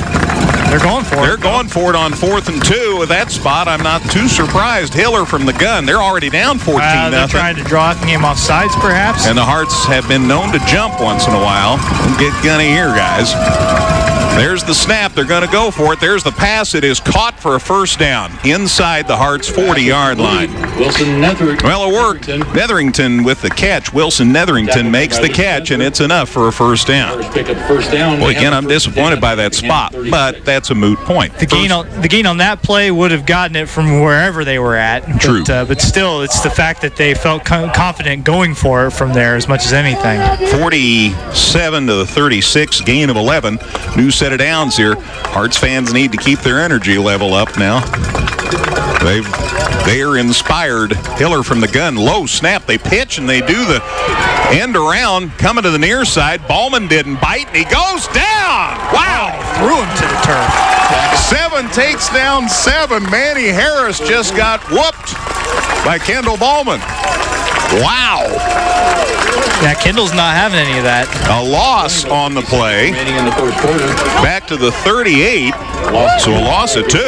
They're going for it. They're going for it on 4th and 2. With that spot, I'm not too surprised. Hiller from the gun. They're already down 14-0. They're trying to draw Effingham off sides, perhaps. And the Hearts have been known to jump once in a while. Don't get gunny here, guys. There's the snap. They're going to go for it. There's the pass. It is caught for a first down inside the Hearts' 40-yard line. Wilson Netherington. Well, it worked. Netherington with the catch. Wilson Netherington makes the catch, and it's enough for a first down. Boy, again, I'm disappointed by that spot, but that's a moot point. The gain on that play would have gotten it from wherever they were at. True. But still, it's the fact that they felt confident going for it from there as much as anything. 47 to 36, gain of 11. New set of downs here. Hearts fans need to keep their energy level up now. They are inspired. Hiller from the gun, low snap. They pitch and they do the end around, coming to the near side. Ballman didn't bite, and he goes down. Wow! Threw him to the turf. 7 takes down 7. Manny Harris just got whooped by Kendall Ballman. Wow. Yeah, Kendall's not having any of that. A loss on the play. Back to the 38. So a loss of 2.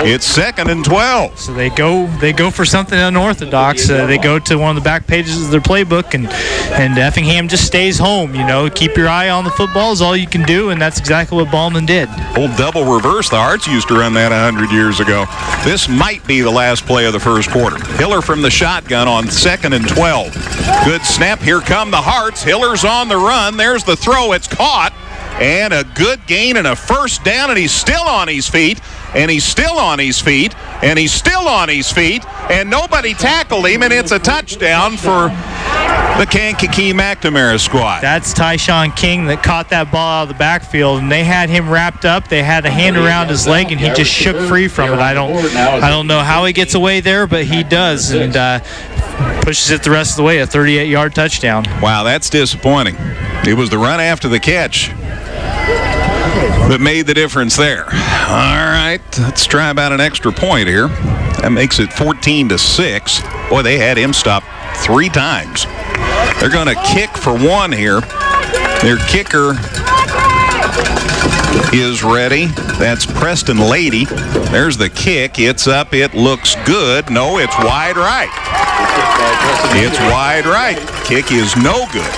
It's 2nd and 12. So they go for something unorthodox. They go to one of the back pages of their playbook, and Effingham just stays home. Keep your eye on the football is all you can do, and that's exactly what Ballman did. Old double reverse. The Hearts used to run that 100 years ago. This might be the last play of the first quarter. Hiller from the shotgun on 2nd and 12. Good snap. Here come the Hearts. Hiller's on the run. There's the throw. It's caught. And a good gain and a first down, and he's still on his feet, and he's still on his feet, and he's still on his feet, and nobody tackled him, and it's a touchdown for the Kankakee McNamara squad. That's Tyshawn King that caught that ball out of the backfield, and they had him wrapped up. They had a hand around his leg, and he just shook free from it. I don't know how he gets away there, but he does, and pushes it the rest of the way, a 38-yard touchdown. Wow, that's disappointing. It was the run after the catch that made the difference there. All right, let's try about an extra point here. That makes it 14-6. Boy, they had him stopped 3 times. They're going to kick for 1 here. Their kicker is ready. That's Preston Lady. There's the kick. It's up. It looks good. No, it's wide right. It's wide right. Kick is no good.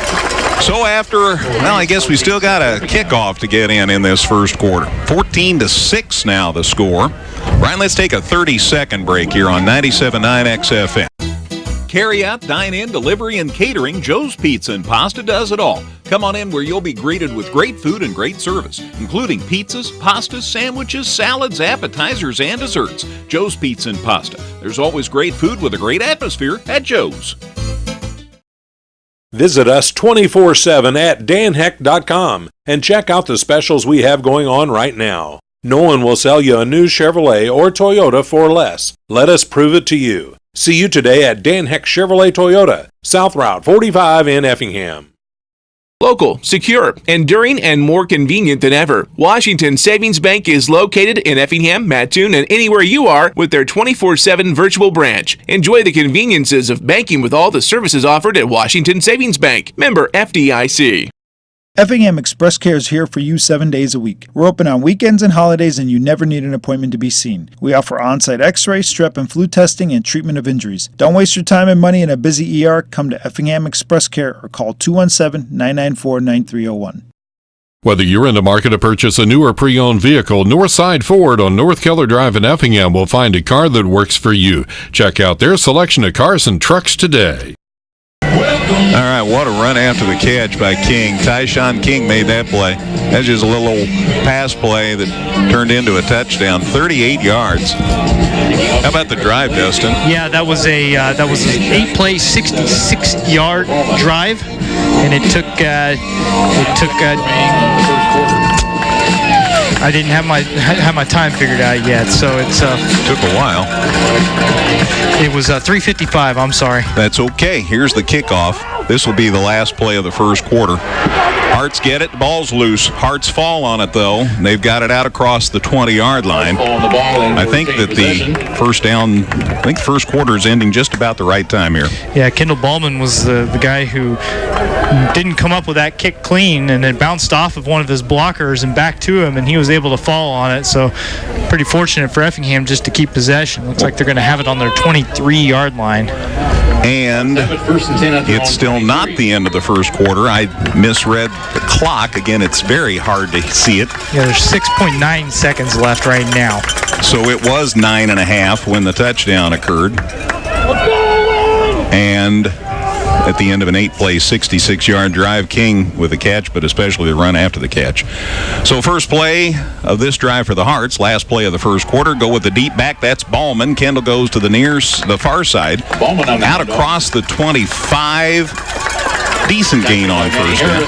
So I guess we still got a kickoff to get in this first quarter. 14-6 now the score. Brian, let's take a 30-second break here on 97.9 XFM. Carry out, dine in, delivery, and catering, Joe's Pizza and Pasta does it all. Come on in where you'll be greeted with great food and great service, including pizzas, pastas, sandwiches, salads, appetizers, and desserts. Joe's Pizza and Pasta. There's always great food with a great atmosphere at Joe's. Visit us 24/7 at danheck.com and check out the specials we have going on right now. No one will sell you a new Chevrolet or Toyota for less. Let us prove it to you. See you today at Dan Heck Chevrolet Toyota, South Route 45 in Effingham. Local, secure, enduring, and more convenient than ever. Washington Savings Bank is located in Effingham, Mattoon, and anywhere you are with their 24/7 virtual branch. Enjoy the conveniences of banking with all the services offered at Washington Savings Bank. Member FDIC. Effingham Express Care is here for you 7 days a week. We're open on weekends and holidays, and you never need an appointment to be seen. We offer on-site x-ray, strep and flu testing, and treatment of injuries. Don't waste your time and money in a busy ER. Come to Effingham Express Care or call 217-994-9301. Whether you're in the market to purchase a new or pre-owned vehicle, Northside Ford on North Keller Drive in Effingham will find a car that works for you. Check out their selection of cars and trucks today. All right, what a run after the catch by King. Tyshawn King made that play. That's just a little old pass play that turned into a touchdown, 38 yards. How about the drive, Dustin? Yeah, that was an 8-play, 66-yard drive, and it took. I didn't have my time figured out yet, so it's took a while. It was 3:55. I'm sorry. That's okay. Here's the kickoff. This will be the last play of the first quarter. Hearts get it. The ball's loose. Hearts fall on it, though. They've got it out across the 20-yard line. I think that the first quarter is ending just about the right time here. Yeah, Kendall Ballman was the guy who didn't come up with that kick clean, and it bounced off of one of his blockers and back to him, and he was able to fall on it. So pretty fortunate for Effingham just to keep possession. Looks like they're going to have it on their 23-yard line. And it's still not the end of the first quarter. I misread the clock. Again, it's very hard to see it. Yeah, there's 6.9 seconds left right now. So it was 9.5 when the touchdown occurred. And at the end of an 8-play, 66-yard drive, King with the catch, but especially the run after the catch. So first play of this drive for the Hearts, last play of the first quarter, go with the deep back. That's Ballman. Kendall goes to the far side. Out across the 25. Decent gain on first down.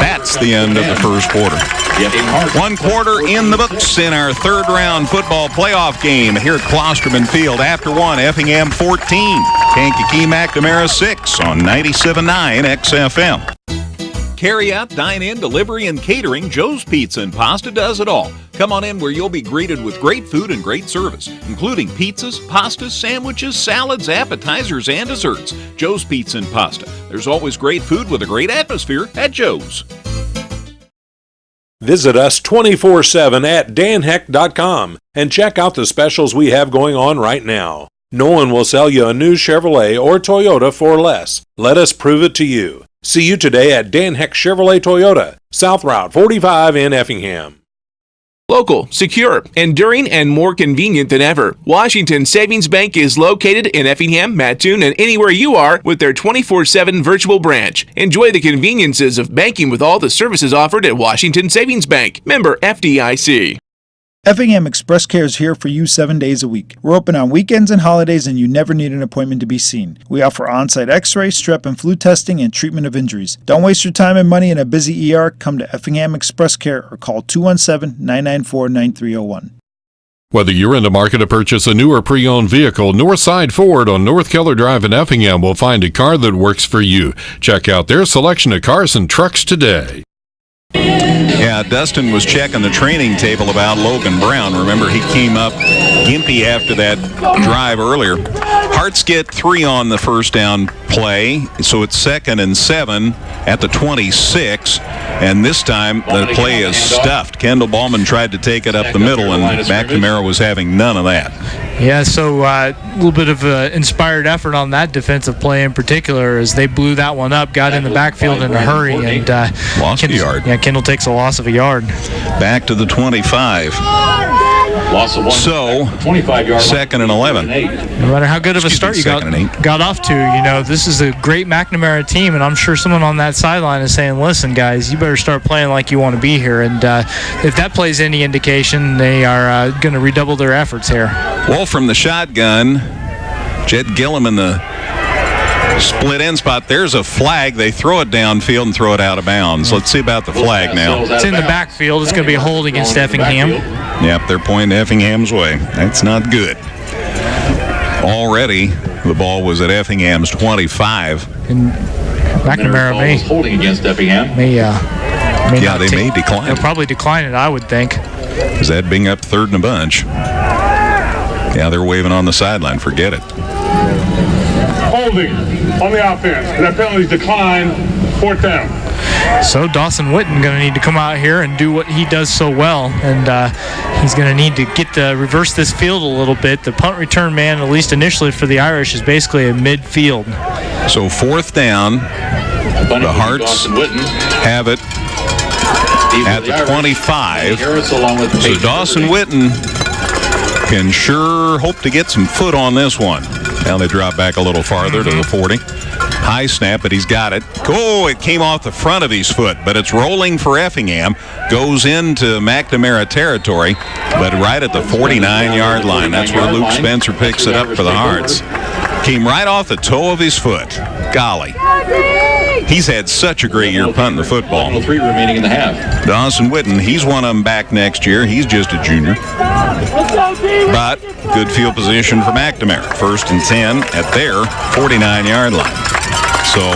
That's the end of the first quarter. 1 quarter in the books in our third-round football playoff game here at Klosterman Field. After 1, Effingham 14, Kankakee McNamara 6 on 97.9 XFM. Carry out, dine in, delivery, and catering, Joe's Pizza and Pasta does it all. Come on in where you'll be greeted with great food and great service, including pizzas, pastas, sandwiches, salads, appetizers, and desserts. Joe's Pizza and Pasta. There's always great food with a great atmosphere at Joe's. Visit us 24/7 at danheck.com and check out the specials we have going on right now. No one will sell you a new Chevrolet or Toyota for less. Let us prove it to you. See you today at Dan Heck Chevrolet Toyota, South Route 45 in Effingham. Local, secure, enduring, and more convenient than ever. Washington Savings Bank is located in Effingham, Mattoon, and anywhere you are with their 24/7 virtual branch. Enjoy the conveniences of banking with all the services offered at Washington Savings Bank. Member FDIC. Effingham Express Care is here for you 7 days a week. We're open on weekends and holidays, and you never need an appointment to be seen. We offer on-site x-ray, strep and flu testing, and treatment of injuries. Don't waste your time and money in a busy ER. Come to Effingham Express Care or call 217-994-9301. Whether you're in the market to purchase a new or pre-owned vehicle, Northside Ford on North Keller Drive in Effingham will find a car that works for you. Check out their selection of cars and trucks today. Yeah, Dustin was checking the training table about Logan Brown. Remember, he came up gimpy after that drive earlier. Hearts get 3 on the first down play, so it's 2nd and 7 at the 26. And this time, the play is stuffed. Kendall Ballman tried to take it up the middle, and McNamara was having none of that. Yeah, so a little bit of inspired effort on that defensive play in particular as they blew that one up, got in the backfield in a hurry, and lost a yard. Yeah, Kendall takes a loss of a yard. Back to the 25. Loss of 1. So, 25-yard 2nd and 11. No matter how good of a start you got off to, you know, this is a great McNamara team, and I'm sure someone on that sideline is saying, listen, guys, you better start playing like you want to be here. And if that plays any indication, they are going to redouble their efforts here. Well, from the shotgun, Jed Gillum in the split end spot. There's a flag. They throw it downfield and throw it out of bounds. Let's see about the flag now. It's in the backfield. It's going to be a hold against Effingham. Yep, they're pointing Effingham's way. That's not good. Already, the ball was at Effingham's 25. And McNamara may holding against Effingham. May decline. They'll probably decline it, I would think. Is that being up 3rd and a bunch? Yeah, they're waving on the sideline. Forget it. Holding on the offense. And that penalty's declined. 4th down. So Dawson Witten going to need to come out here and do what he does so well, and he's going to need to reverse this field a little bit. The punt return man, at least initially for the Irish, is basically a midfield. So 4th down. The Hearts have it at the 25. So Dawson Witten can sure hope to get some foot on this one. Now they drop back a little farther to the 40. High snap, but he's got it. Oh, it came off the front of his foot, but it's rolling for Effingham. Goes into McNamara territory, but right at the 49-yard line. That's where Luke Spencer picks it up for the Hearts. Came right off the toe of his foot. Golly. He's had such a great year punting the football. 3 remaining in the half. Dawson Witten, he's one of them back next year. He's just a junior. But good field position for McNamara. 1st and 10 at their 49-yard line. So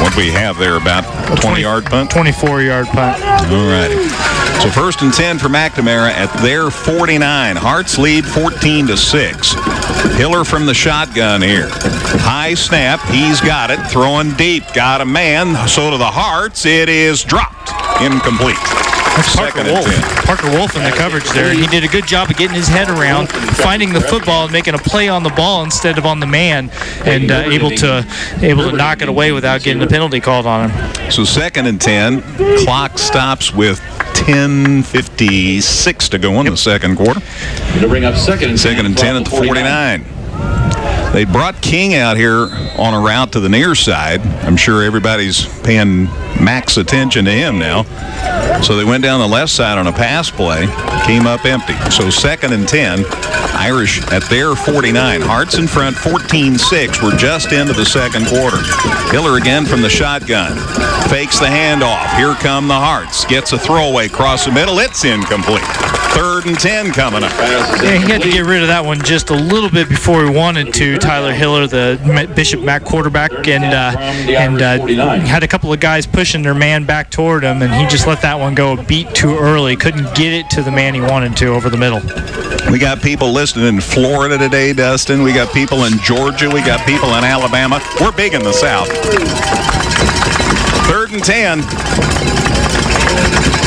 what do we have there, about a 20-yard punt? 24-yard punt. All righty. So 1st and 10 for McNamara at their 49. Hearts lead 14-6. Hiller from the shotgun here. High snap. He's got it. Throwing deep. Got a man. So to the Hearts. It is dropped. Incomplete. That's Parker Wolf. Parker Wolf in the coverage there. He did a good job of getting his head around, finding the football and making a play on the ball instead of on the man, and able to knock it away without getting a penalty called on him. So 2nd and 10. Clock stops with 10:56 to go in the second quarter. Going to bring up 2nd and 10 at the 49. They brought King out here on a route to the near side. I'm sure everybody's paying max attention to him now. So they went down the left side on a pass play, came up empty. So 2nd and 10, Irish at their 49. Hearts in front, 14-6. We're just into the second quarter. Hiller again from the shotgun. Fakes the handoff. Here come the Hearts. Gets a throwaway across the middle. It's incomplete. 3rd and 10 coming up. Yeah, he had to get rid of that one just a little bit before he wanted to. Tyler Hiller, the Bishop Mac quarterback, and had a couple of guys pushing their man back toward him, and he just let that one go a beat too early. Couldn't get it to the man he wanted to over the middle. We got people listening in Florida today, Dustin. We got people in Georgia. We got people in Alabama. We're big in the South. 3rd and 10.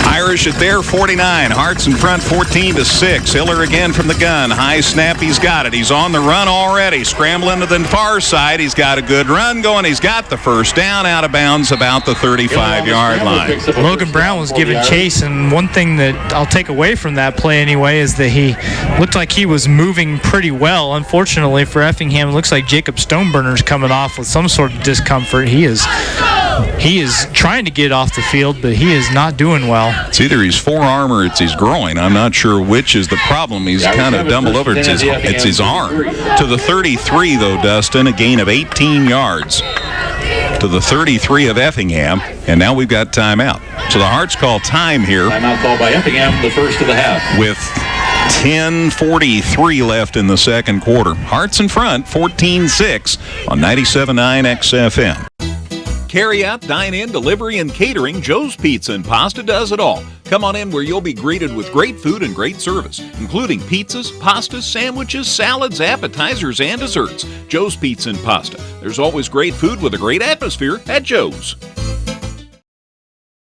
Irish at their 49. Hearts in front, 14-6. Hiller again from the gun. High snap. He's got it. He's on the run already. Scrambling to the far side. He's got a good run going. He's got the first down, out of bounds about the 35-yard line. Logan Brown was giving chase, and one thing that I'll take away from that play anyway is that he looked like he was moving pretty well. Unfortunately for Effingham, it looks like Jacob Stoneburner's coming off with some sort of discomfort. He is trying to get off the field, but he is not doing well. It's either his forearm or it's his groin. I'm not sure which is the problem. He's kind of doubled over. It's his arm. To the 33, though, Dustin, a gain of 18 yards. To the 33 of Effingham, and now we've got timeout. So the Hearts call time here. Timeout called by Effingham, the first of the half. With 10:43 left in the second quarter. Hearts in front, 14-6 on 97.9 XFM. Carry out, dine in, delivery, and catering, Joe's Pizza and Pasta does it all. Come on in where you'll be greeted with great food and great service, including pizzas, pastas, sandwiches, salads, appetizers, and desserts. Joe's Pizza and Pasta. There's always great food with a great atmosphere at Joe's.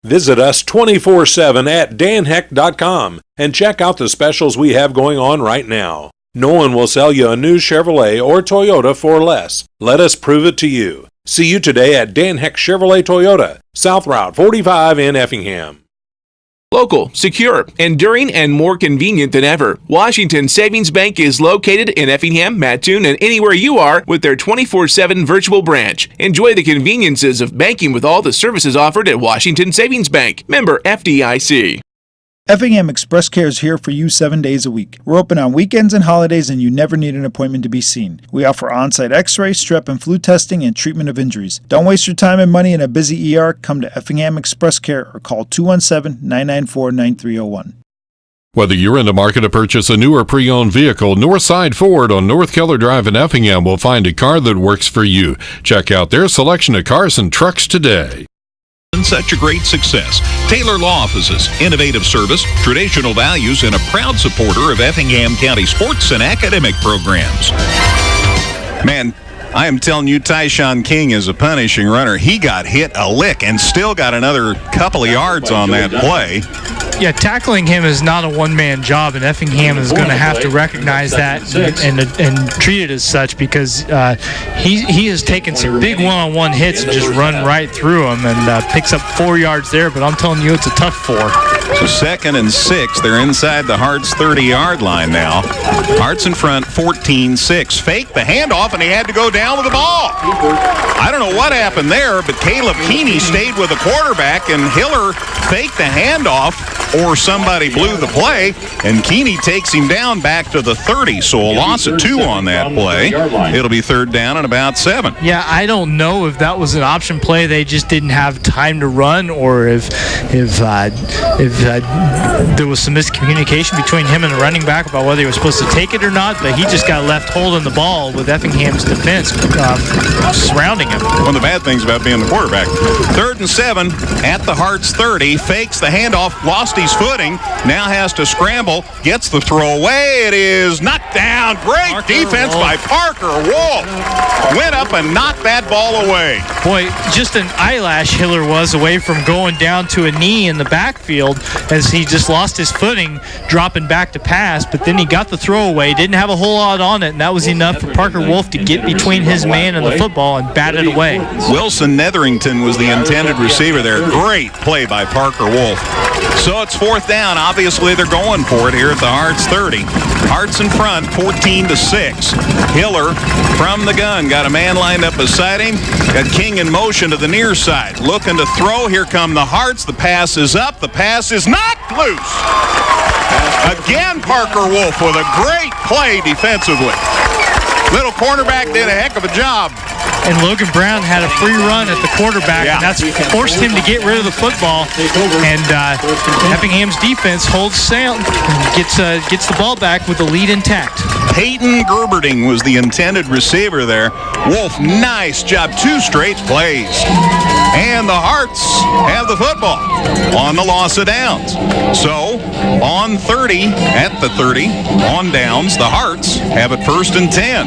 Visit us 24/7 at danheck.com and check out the specials we have going on right now. No one will sell you a new Chevrolet or Toyota for less. Let us prove it to you. See you today at Dan Heck Chevrolet Toyota, South Route 45 in Effingham. Local, secure, enduring, and more convenient than ever. Washington Savings Bank is located in Effingham, Mattoon, and anywhere you are with their 24/7 virtual branch. Enjoy the conveniences of banking with all the services offered at Washington Savings Bank. Member FDIC. Effingham Express Care is here for you 7 days a week. We're open on weekends and holidays, and you never need an appointment to be seen. We offer on-site x-ray, strep and flu testing, and treatment of injuries. Don't waste your time and money in a busy ER. Come to Effingham Express Care or call 217-994-9301. Whether you're in the market to purchase a new or pre-owned vehicle, Northside Ford on North Keller Drive in Effingham will find a car that works for you. Check out their selection of cars and trucks today. Such a great success. Taylor Law Offices, innovative service, traditional values, and a proud supporter of Effingham County sports and academic programs. Man, I am telling you, Tyshawn King is a punishing runner. He got hit a lick and still got another couple of yards on that play. Yeah, tackling him is not a one-man job, and Effingham is going to have to recognize that and treat it as such, because he has taken some big one-on-one hits and just run right through them, and picks up 4 yards there, but I'm telling you, it's a tough 4. So 2nd and 6, they're inside the Hearts 30-yard line now. Hearts in front, 14-6. Faked the handoff, and he had to go down with the ball. I don't know what happened there, but Caleb Keeney stayed with the quarterback, and Hiller faked the handoff, or somebody blew the play, and Keeney takes him down back to the 30, so a loss of 2 on that play. It'll be 3rd down and about 7. Yeah, I don't know if that was an option play they just didn't have time to run, or if there was some miscommunication between him and the running back about whether he was supposed to take it or not, but he just got left holding the ball with Effingham's defense surrounding him. One of the bad things about being the quarterback. 3rd and 7 at the Hearts 30. Fakes the handoff, lost his footing, now has to scramble, gets the throw away. It is knocked down. Great defense by Parker Wolf. Went up and knocked that ball away. Boy, just an eyelash Hiller was away from going down to a knee in the backfield as he just lost his footing, dropping back to pass, but then he got the throw away, didn't have a whole lot on it, and that was enough for Parker Wolf to get between his man and the football and bat it away. Wilson Netherington was the intended receiver there. Great play by Parker Wolf. So it's 4th down. Obviously, they're going for it here at the Hearts 30. Hearts in front, 14-6. Hiller from the gun. Got a man lined up beside him. Got King in motion to the near side. Looking to throw. Here come the Hearts. The pass is up. The pass is knocked loose. Again, Parker Wolf with a great play defensively. Little cornerback did a heck of a job. And Logan Brown had a free run at the quarterback, and that's forced him to get rid of the football. And Effingham's defense holds sound and gets the ball back with the lead intact. Peyton Gerberding was the intended receiver there. Wolf, nice job. 2 straight plays. And the Hearts have the football on the loss of downs. So, on 30, at the 30, on downs, the Hearts have it 1st and 10.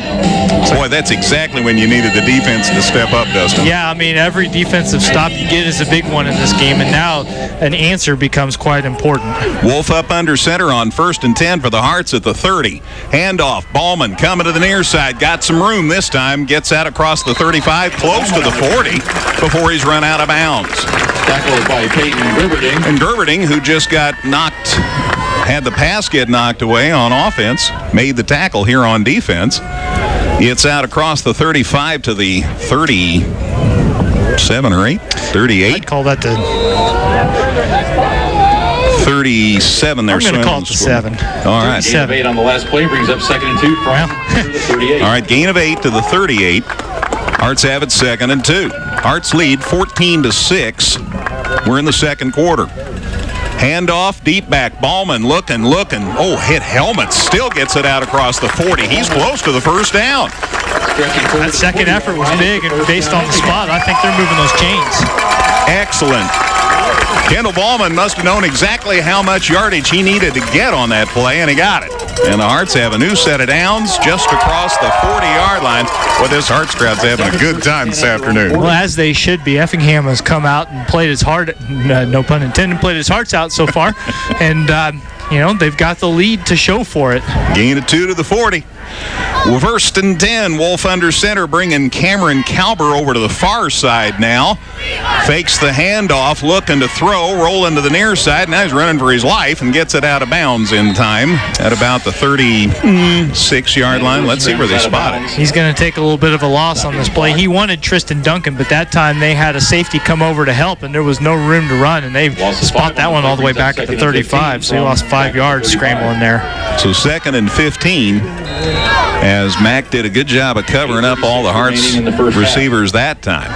Boy, that's exactly when you needed the defense to step up, Dustin. Yeah, I mean, every defensive stop you get is a big one in this game, and now an answer becomes quite important. Wolf up under center on 1st and 10 for the Hearts at the 30. Handoff, Ballman coming to the near side. Got some room this time. Gets out across the 35, close to the 40 before he's run out of bounds. Tackled by Peyton Gerberding. And Gerberding, who just got had the pass get knocked away on offense, made the tackle here on defense. It's out across the 35 to the 37 or 8, 38. I'd call that the 37. I'm going to call it the 7. All right. Gain of 8 on the last play brings up 2nd and 2 from the 38. All right, gain of 8 to the 38. Hearts have it 2nd and 2. Hearts lead 14-6. We're in the 2nd quarter. Handoff, deep back. Ballman looking. Oh, hit helmet. Still gets it out across the 40. He's close to the 1st down. That second effort was big, and based on the spot, I think they're moving those chains. Excellent. Kendall Ballman must have known exactly how much yardage he needed to get on that play, and he got it. And the Hearts have a new set of downs just across the 40-yard line. Well, this Hearts crowd's having a good time this afternoon. Well, as they should be. Effingham has come out and played his heart, no pun intended, played his hearts out so far. And, they've got the lead to show for it. Gain of 2 to the 40. 1st and 10. Wolf under center, bringing Cameron Kalber over to the far side now. Fakes the handoff, looking to throw, roll into the near side. Now he's running for his life and gets it out of bounds in time at about the 36-yard line. Let's see where they spot it. He's going to take a little bit of a loss on this play. He wanted Tristan Duncan, but that time they had a safety come over to help, and there was no room to run, and they spot that one all the way back at the 35, so he lost 5 yards scrambling there. So 2nd and 15, as Mack did a good job of covering up all the Hearts receivers that time.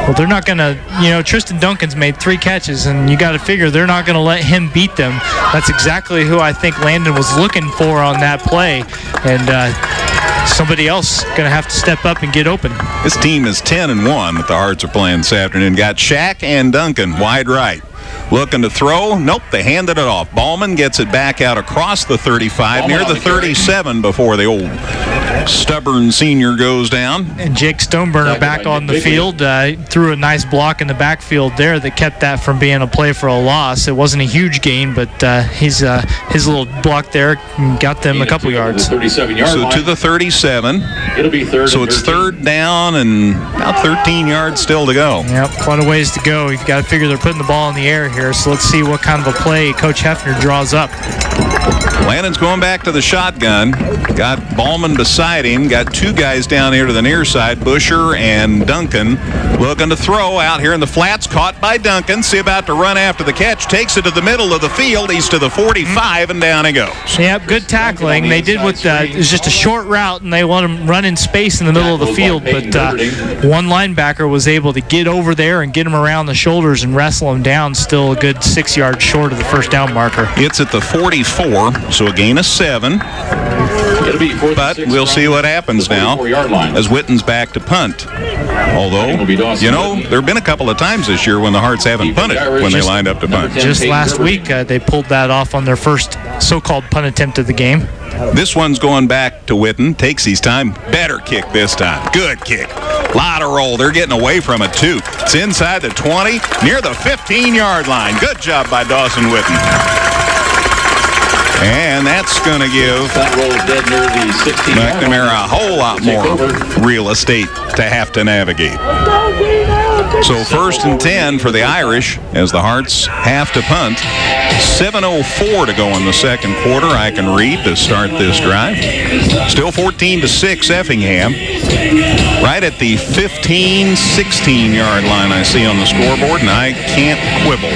Well, they're not going to, Tristan Duncan's made 3 catches, and you got to figure they're not going to let him beat them. That's exactly who I think Landon was looking for on that play, and somebody else going to have to step up and get open. This team is 10-1 that the Hearts are playing this afternoon. Got Shaq and Duncan wide right. Looking to throw. Nope, they handed it off. Ballman gets it back out across the 35, near the 37 before the old stubborn senior goes down. And Jake Stoneburner back on the field. Threw a nice block in the backfield there that kept that from being a play for a loss. It wasn't a huge gain, but his little block there got them a couple yards. So to the 37. It'll be 3rd. So it's 3rd down and about 13 yards still to go. Yep, quite a ways to go. You've got to figure they're putting the ball in the air here, so let's see what kind of a play Coach Hefner draws up. Lannon's going back to the shotgun. Got Ballman beside him. Got two guys down here to the near side, Busher and Duncan. Looking to throw out here in the flats. Caught by Duncan. See about to run after the catch. Takes it to the middle of the field. He's to the 45, and down he goes. Yep, good tackling. They did what it was just a short route, and they let him run in space in the middle of the field. But one linebacker was able to get over there and get him around the shoulders and wrestle him down. Still a good 6 yards short of the first down marker. It's at the 44, so a gain of 7. But we'll see what happens now as Witten's back to punt. Although, you know, there have been a couple of times this year when the Hearts haven't punted when they lined up to punt. Just last week, they pulled that off on their first so-called punt attempt of the game. This one's going back to Witten. Takes his time. Better kick this time. Good kick. Lot of roll. They're getting away from it, too. It's inside the 20, near the 15-yard line. Good job by Dawson Witten. And that's going to give McNamara a whole lot more real estate to have to navigate. So 1st and 10 for the Irish as the Hearts have to punt. 7:04 to go in the second quarter, I can read, to start this drive. Still 14-6 Effingham. Right at the 15, 16-yard line I see on the scoreboard, and I can't quibble.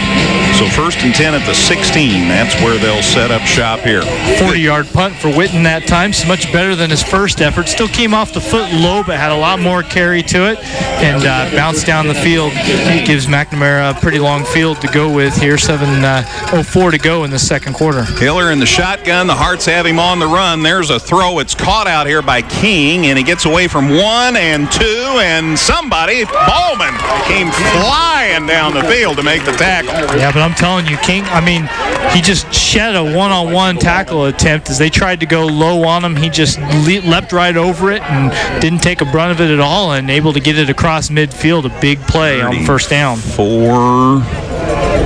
So 1st and 10 at the 16. That's where they'll set up shop here. 40-yard punt for Witten that time. So much better than his first effort. Still came off the foot low, but had a lot more carry to it and bounced down the field. It gives McNamara a pretty long field to go with here. 7:04 to go in the second quarter. Hiller in the shotgun. The Hearts have him on the run. There's a throw. It's caught out here by King, and he gets away from 1 and 2, and somebody, Ballman, came flying down the field to make the tackle. Yeah, but I'm telling you, King, I mean, he just shed a one-on-one tackle attempt as they tried to go low on him. He just leapt right over it and didn't take a brunt of it at all, and able to get it across midfield. A big play on first down.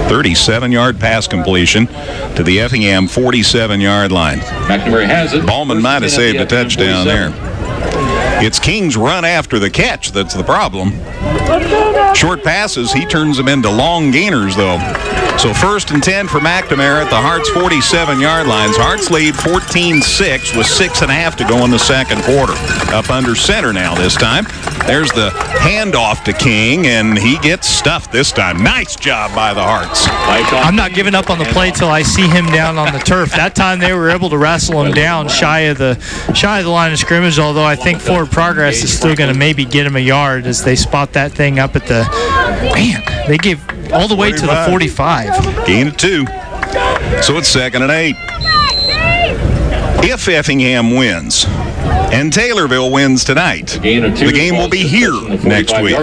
37-yard pass completion to the Effingham 47-yard line. McNamara has it. Ballman might have saved a touchdown there. It's King's run after the catch that's the problem. Short passes, he turns them into long gainers, though. So 1st and 10 for McNamara at the Hearts 47-yard lines. Hearts lead 14-6 with 6.5 to go in the second quarter. Up under center now this time. There's the handoff to King, and he gets stuffed this time. Nice job by the Hearts. I'm not giving up on the play till I see him down on the turf. That time they were able to wrestle him down shy of the line of scrimmage, although I think forward progress is still going to maybe get him a yard as they spot that thing up at the, man, they give all the way to the 45. Gain of 2. So it's 2nd and 8. If Effingham wins and Taylorville wins tonight, the game will be here next week.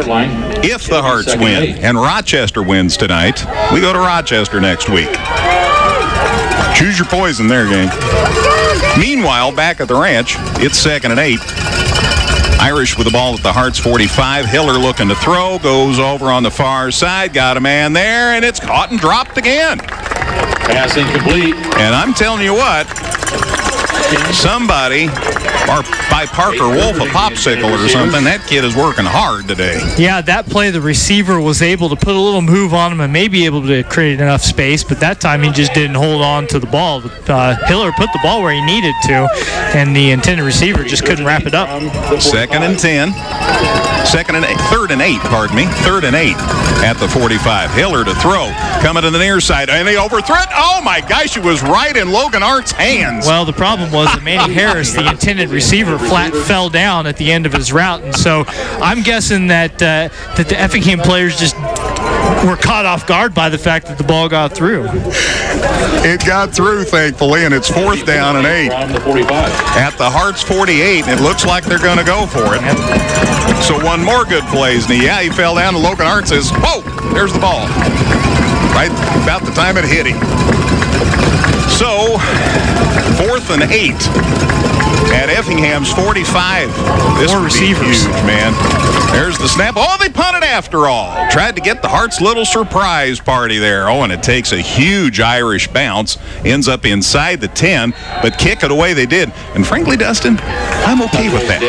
If the Hearts win and Rochester wins tonight, we go to Rochester next week. Choose your poison there, gang. Meanwhile, back at the ranch, it's 2nd and 8. Irish with the ball at the Hearts 45. Hiller looking to throw. Goes over on the far side. Got a man there, and it's caught and dropped again. Pass incomplete. And I'm telling you what, somebody, or by Parker Wolf, a popsicle or something, that kid is working hard today. Yeah, that play, the receiver was able to put a little move on him and maybe able to create enough space, but that time he just didn't hold on to the ball. Hiller put the ball where he needed to, and the intended receiver just couldn't wrap it up. 2nd and 10. 3rd and 8, pardon me. 3rd and 8 at the 45. Hiller to throw. Coming to the near side. And they overthrew it. Oh, my gosh, it was right in Logan Art's hands. Well, the problem was that Manny Harris, the intended receiver, flat fell down at the end of his route. And so I'm guessing that the Effingham players just were caught off guard by the fact that the ball got through. It got through, thankfully, and it's 4th down and 8. At the Hearts 48, and it looks like they're going to go for it. So one more good play. And he fell down, and Logan Hart says, whoa, there's the ball. Right about the time it hit him. So, 4th and 8 at Effingham's 45. This would be huge, man. There's the snap. Oh, they punted after all. Tried to get the Hearts' little surprise party there. Oh, and it takes a huge Irish bounce. Ends up inside the 10, but kick it away they did. And frankly, Dustin, I'm okay with that.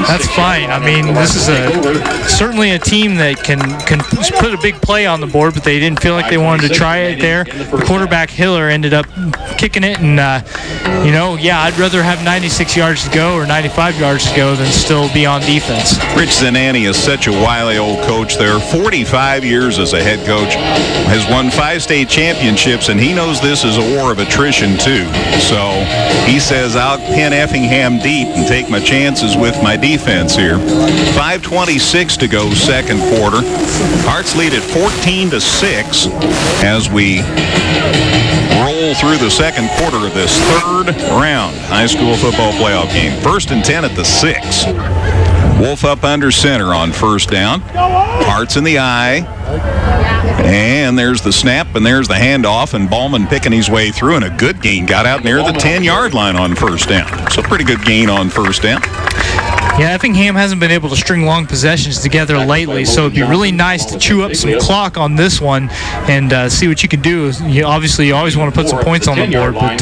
That's fine. I mean, this is certainly a team that can put a big play on the board, but they didn't feel like they wanted to try it there. The quarterback Hiller ended up kicking it, and I'd rather have 96 yards to go or 95 yards to go than still be on defense. Rich Zanani is such a wily old coach there. 45 years as a head coach, has won 5 state championships, and he knows this is a war of attrition too. So he says, I'll pin Effingham deep and take my chances with my defense here. 5:26 to go, second quarter. Hearts lead at 14-6 as we roll through the second quarter of this third round high school football playoff game. 1st and 10 at the 6. Wolf up under center on first down. Hearts in the eye. And there's the snap, and there's the handoff, and Ballman picking his way through, and a good gain. Got out near the 10-yard line on first down. So pretty good gain on first down. Yeah, Effingham hasn't been able to string long possessions together lately, so it'd be really nice to chew up some clock on this one and see what you can do. You always want to put some points on the board, but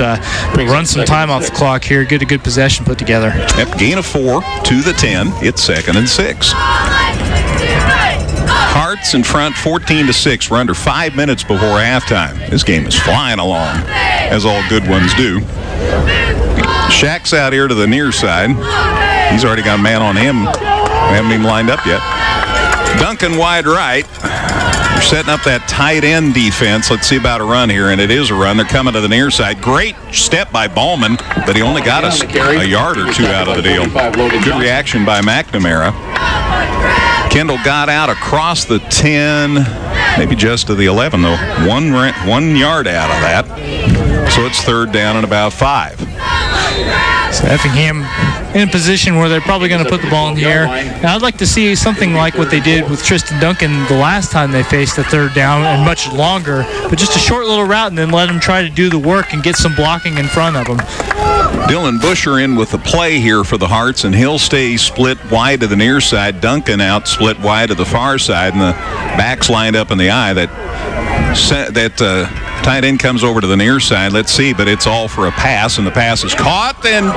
run some time off the clock here. Get a good possession put together. Yep, gain of 4 to the 10. It's 2nd and 6. Hearts in front 14-6. We're under 5 minutes before halftime. This game is flying along, as all good ones do. Shack's out here to the near side. He's already got a man on him. We haven't even lined up yet. Duncan wide right. They're setting up that tight end defense. Let's see about a run here, and it is a run. They're coming to the near side. Great step by Ballman, but he only got a yard or 2 out of the deal. Good reaction by McNamara. Kendall got out across the 10, maybe just to the 11, though. 1 yard out of that. So it's 3rd down and about 5. So Effingham in a position where they're probably going to put the ball in the air. Now, I'd like to see something like what they did with Tristan Duncan the last time they faced a 3rd down and much longer, but just a short little route and then let them try to do the work and get some blocking in front of them. Dylan Busher in with the play here for the Hearts, and he'll stay split wide to the near side. Duncan out split wide to the far side, and the backs lined up in the eye. That tight end comes over to the near side. Let's see, but it's all for a pass, and the pass is caught and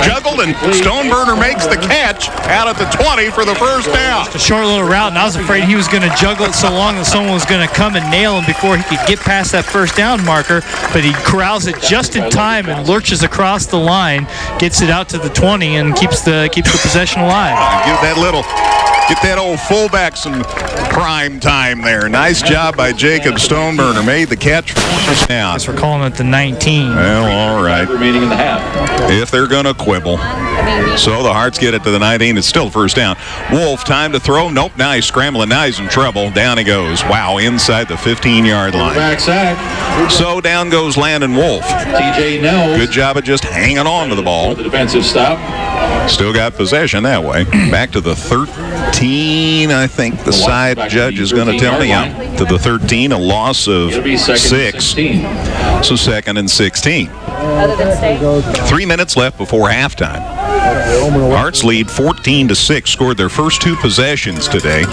juggled, and Stoneburner makes the catch out at the 20 for the first down. Just a short little route, and I was afraid he was going to juggle it so long that someone was going to come and nail him before he could get past that first down marker, but he corrals it just in time and lurches across the line, gets it out to the 20, and keeps the possession alive. Get that old fullback some prime time there. Nice job by Jacob Stoneburner. Made the catch for first down. Guess we're calling it the 19. Well, all right. Remaining in the half. If they're going to quibble. So the Hearts get it to the 19. It's still first down. Wolf, time to throw. Nope, now he's scrambling. Now he's in trouble. Down he goes. Wow, inside the 15-yard line. Backside. So down goes Landon Wolf. TJ Nels. Good job of just hanging on to the ball. The defensive stop. Still got possession that way. Back to the 13, I think the side judge is going to tell me. Yeah, to the 13, a loss of 6. So 2nd and 16. 3 minutes left before halftime. Hearts lead 14-6. Scored their first 2 possessions today.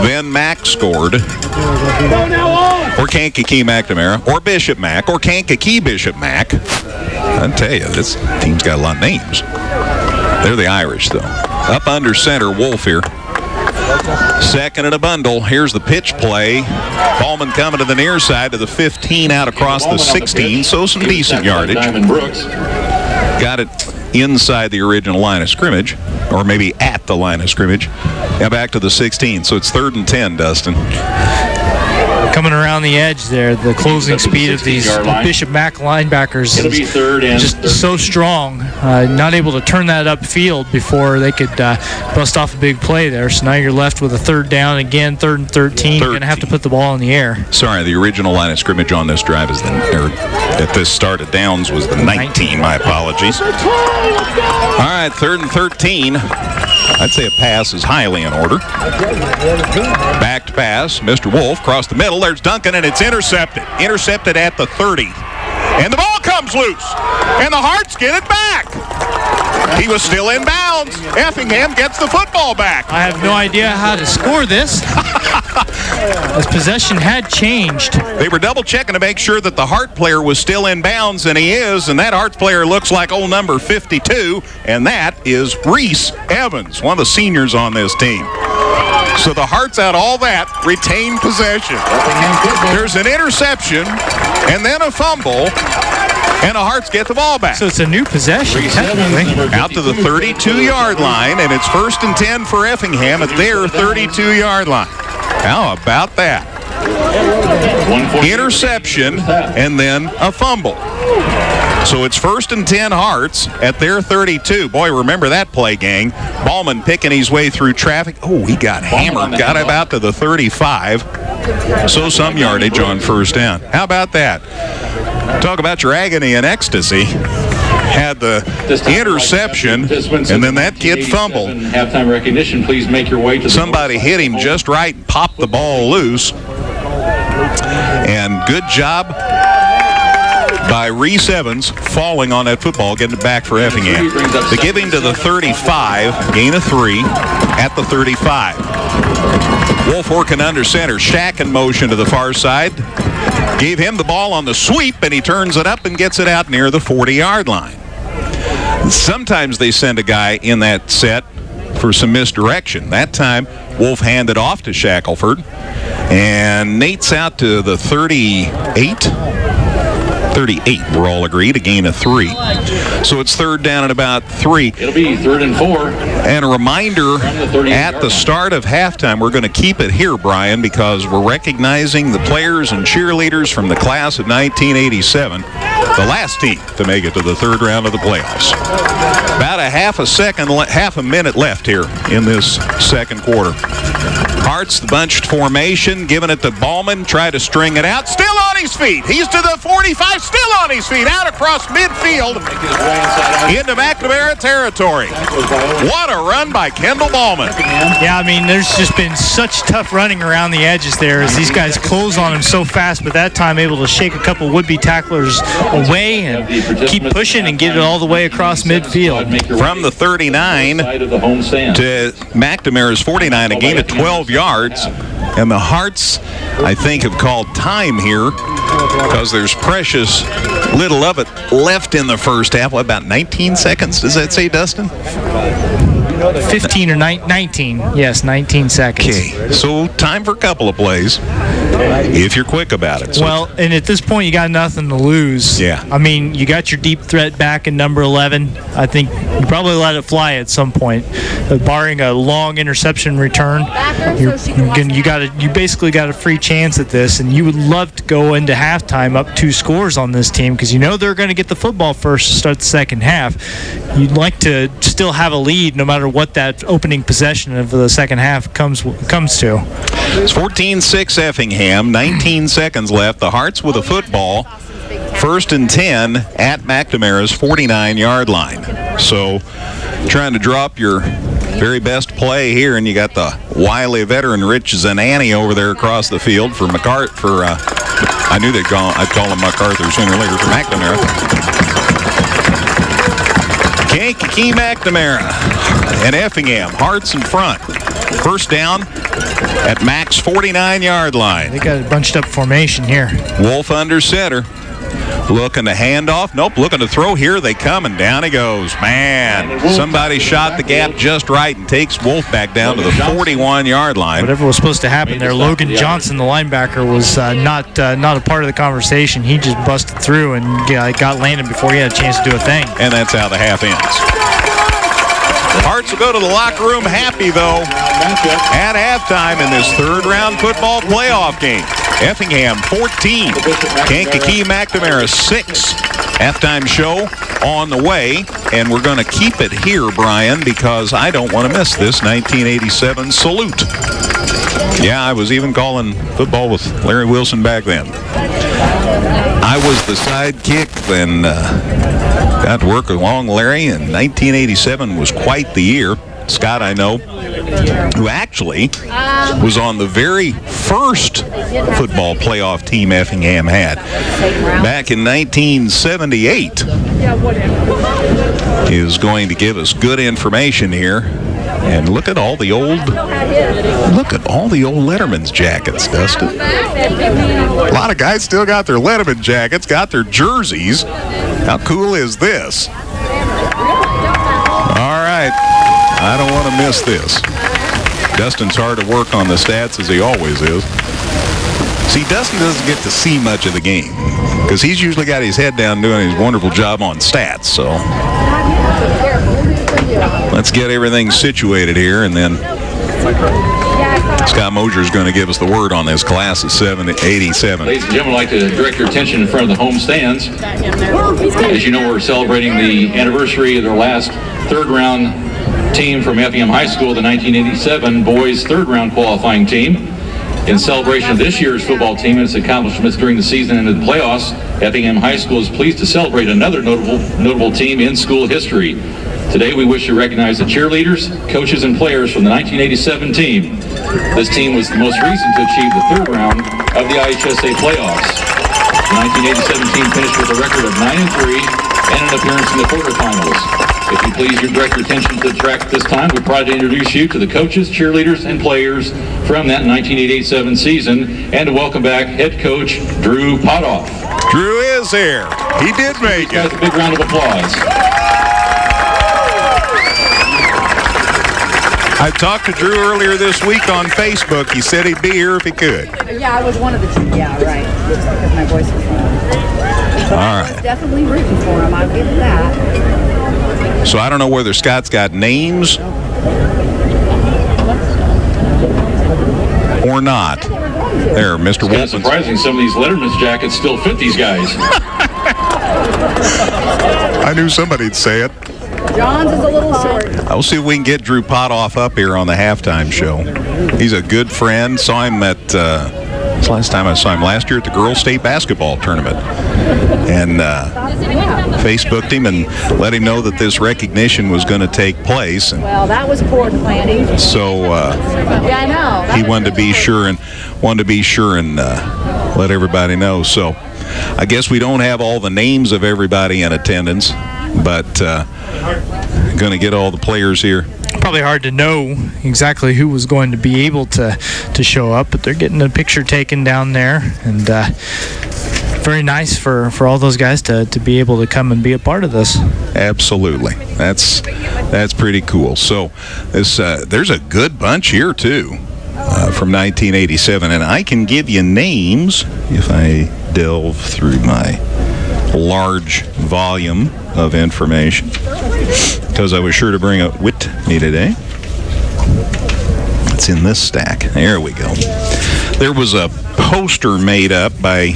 Then Mack scored. Or Kankakee McNamara. Or Bishop Mack. Or Kankakee Bishop Mack. I tell you, this team's got a lot of names. They're the Irish, though. Up under center, Wolf here. 2nd and a bundle. Here's the pitch play. Ballman coming to the near side to the 15 out across the 16, so some decent yardage. Got it inside the original line of scrimmage, or maybe at the line of scrimmage. Now back to the 16, so it's 3rd and 10, Dustin. Coming around the edge there, the closing speed of these Bishop Mack linebackers is just so strong. Not able to turn that upfield before they could bust off a big play there. So now you're left with a 3rd down again, 3rd and 13. You're going to have to put the ball in the air. Sorry, the original line of scrimmage on this drive is at this start of downs was the 19. My apologies. All right, 3rd and 13. I'd say a pass is highly in order. Back to pass. Mr. Wolf across the middle. There's Duncan, and it's intercepted. Intercepted at the 30. And the ball comes loose. And the Hearts get it back. He was still in bounds. bounds. Effingham gets the football back. I have no idea how to score this. As possession had changed. They were double checking to make sure that the Hart player was still in bounds, and he is, and that Hart player looks like old number 52, and that is Reese Evans, one of the seniors on this team. So the Harts out all that, retain possession. There's an interception, and then a fumble, and the Harts get the ball back. So it's a new possession, technically. Out to the 32-yard line, and it's 1st and 10 for Effingham at their 32-yard line. How about that? Interception, and then a fumble. So it's 1st and 10 Harts at their 32. Boy, remember that play, gang. Ballman picking his way through traffic. Oh, he got hammered. Got him out to the 35. So some yardage on 1st down. How about that? Talk about your agony and ecstasy. Had the interception, and then that kid fumbled. Halftime recognition, please make your way to somebody hit him just right and popped the ball loose. And good job by Reese Evans falling on that football, getting it back for Effingham. They give him to the 35, gain of 3 at the 35. Wolf working under center, Shack in motion to the far side. Gave him the ball on the sweep, and he turns it up and gets it out near the 40-yard line. Sometimes they send a guy in that set for some misdirection. That time, Wolf handed off to Shackelford, and Nate's out to the 38. We're all agreed, a gain of 3. So it's 3rd down at about 3. It'll be 3rd and 4. And a reminder, at the start of halftime, we're going to keep it here, Brian, because we're recognizing the players and cheerleaders from the class of 1987, the last team to make it to the 3rd round of the playoffs. About a half a minute left here in this second quarter. Harts, the bunched formation, giving it to Ballman, try to string it out. Still on his feet. He's to the 45, still on his feet, out across midfield into McNamara territory. What a run by Kendall Ballman. Yeah, I mean, there's just been such tough running around the edges there as these guys close on him so fast, but that time able to shake a couple would-be tacklers away and keep pushing and get it all the way across midfield. From the 39 to McNamara's 49, a gain of 12 yards. And the Harts, I think, have called time here because there's precious little of it left in the first half. What, about 19 seconds, does that say, Dustin? 15 or 19. Yes, 19 seconds. Okay, so time for a couple of plays if you're quick about it. So well, and at this point, you got nothing to lose. Yeah. I mean, you got your deep threat back in number 11. I think you probably let it fly at some point. Barring a long interception return, you basically got a free chance at this, and you would love to go into halftime up 2 scores on this team because you know they're going to get the football first to start the second half. You'd like to still have a lead no matter what that opening possession of the second half comes to. It's 14-6 Effingham, 19 seconds left. The Harts with a football, 1st and 10 at McNamara's 49-yard line. So trying to drop your very best play here, and you got the wily veteran Rich Zanani over there across the field for I knew I'd call him MacArthur sooner or later, for McNamara. Kankakee McNamara and Effingham, Harts in front. 1st down at Mac's 49-yard line. They got a bunched up formation here. Wolf under center. Looking to hand off. Nope, looking to throw. Here they come, and down he goes. Man, somebody shot the gap just right and takes Wolf back down to the 41-yard line. Whatever was supposed to happen there, Logan Johnson, the linebacker, was not a part of the conversation. He just busted through and got landed before he had a chance to do a thing. And that's how the half ends. Harts will go to the locker room happy, though, at halftime in this 3rd round football playoff game. Effingham 14, Kankakee McNamara 6. Halftime show on the way, and we're going to keep it here, Brian, because I don't want to miss this 1987 salute. Yeah, I was even calling football with Larry Wilson back then. I was the sidekick and got to work along Larry, and 1987 was quite the year. Scott, I know, who actually was on the very first football playoff team Effingham had back in 1978, is going to give us good information here. And look at all the old Letterman's jackets, Dustin. A lot of guys still got their Letterman jackets, got their jerseys. How cool is this? All right, I don't want to miss this. Dustin's hard to work on the stats, as he always is. See, Dustin doesn't get to see much of the game because he's usually got his head down doing his wonderful job on stats. So let's get everything situated here, and then Scott Mosier is going to give us the word on this class of 87. Ladies and gentlemen, I'd like to direct your attention in front of the home stands. As you know, we're celebrating the anniversary of their last third-round team from Effingham High School, the 1987 boys third-round qualifying team. In celebration of this year's football team and its accomplishments during the season and the playoffs, Effingham High School is pleased to celebrate another notable team in school history. Today we wish to recognize the cheerleaders, coaches, and players from the 1987 team. This team was the most recent to achieve the third round of the EHS playoffs. The 1987 team finished with a record of 9-3 and an appearance in the quarterfinals. If you please direct your attention to the track at this time, we're proud to introduce you to the coaches, cheerleaders, and players from that 1987 season, and to welcome back head coach Drew Potoff. Drew is here. He did make it. Guys, a big round of applause. I talked to Drew earlier this week on Facebook. He said he'd be here if he could. Yeah, I was one of the two. Yeah, right. Just because my voice was wrong. But I was definitely rooting for him. I'll give it that. So I don't know whether Scott's got names or not. There, Mr. Wolf. It's surprising some of these Letterman's jackets still fit these guys. I knew somebody'd say it. John's is a little short. I'll see if we can get Drew Potoff up here on the halftime show. He's a good friend. Saw him at, last time I saw him last year at the girls' state basketball tournament. And Facebooked him and let him know that this recognition was going to take place. And well, that was poor planning. so yeah, I know. He wanted to be sure and let everybody know. So I guess we don't have all the names of everybody in attendance, but going to get all the players here. Probably hard to know exactly who was going to be able to show up, but they're getting a picture taken down there, and very nice for all those guys to be able to come and be a part of this. Absolutely. That's pretty cool. So this there's a good bunch here too from 1987, and I can give you names if I delve through my large volume of information, because I was sure to bring it with me today. It's in this stack. There we go. There was a poster made up by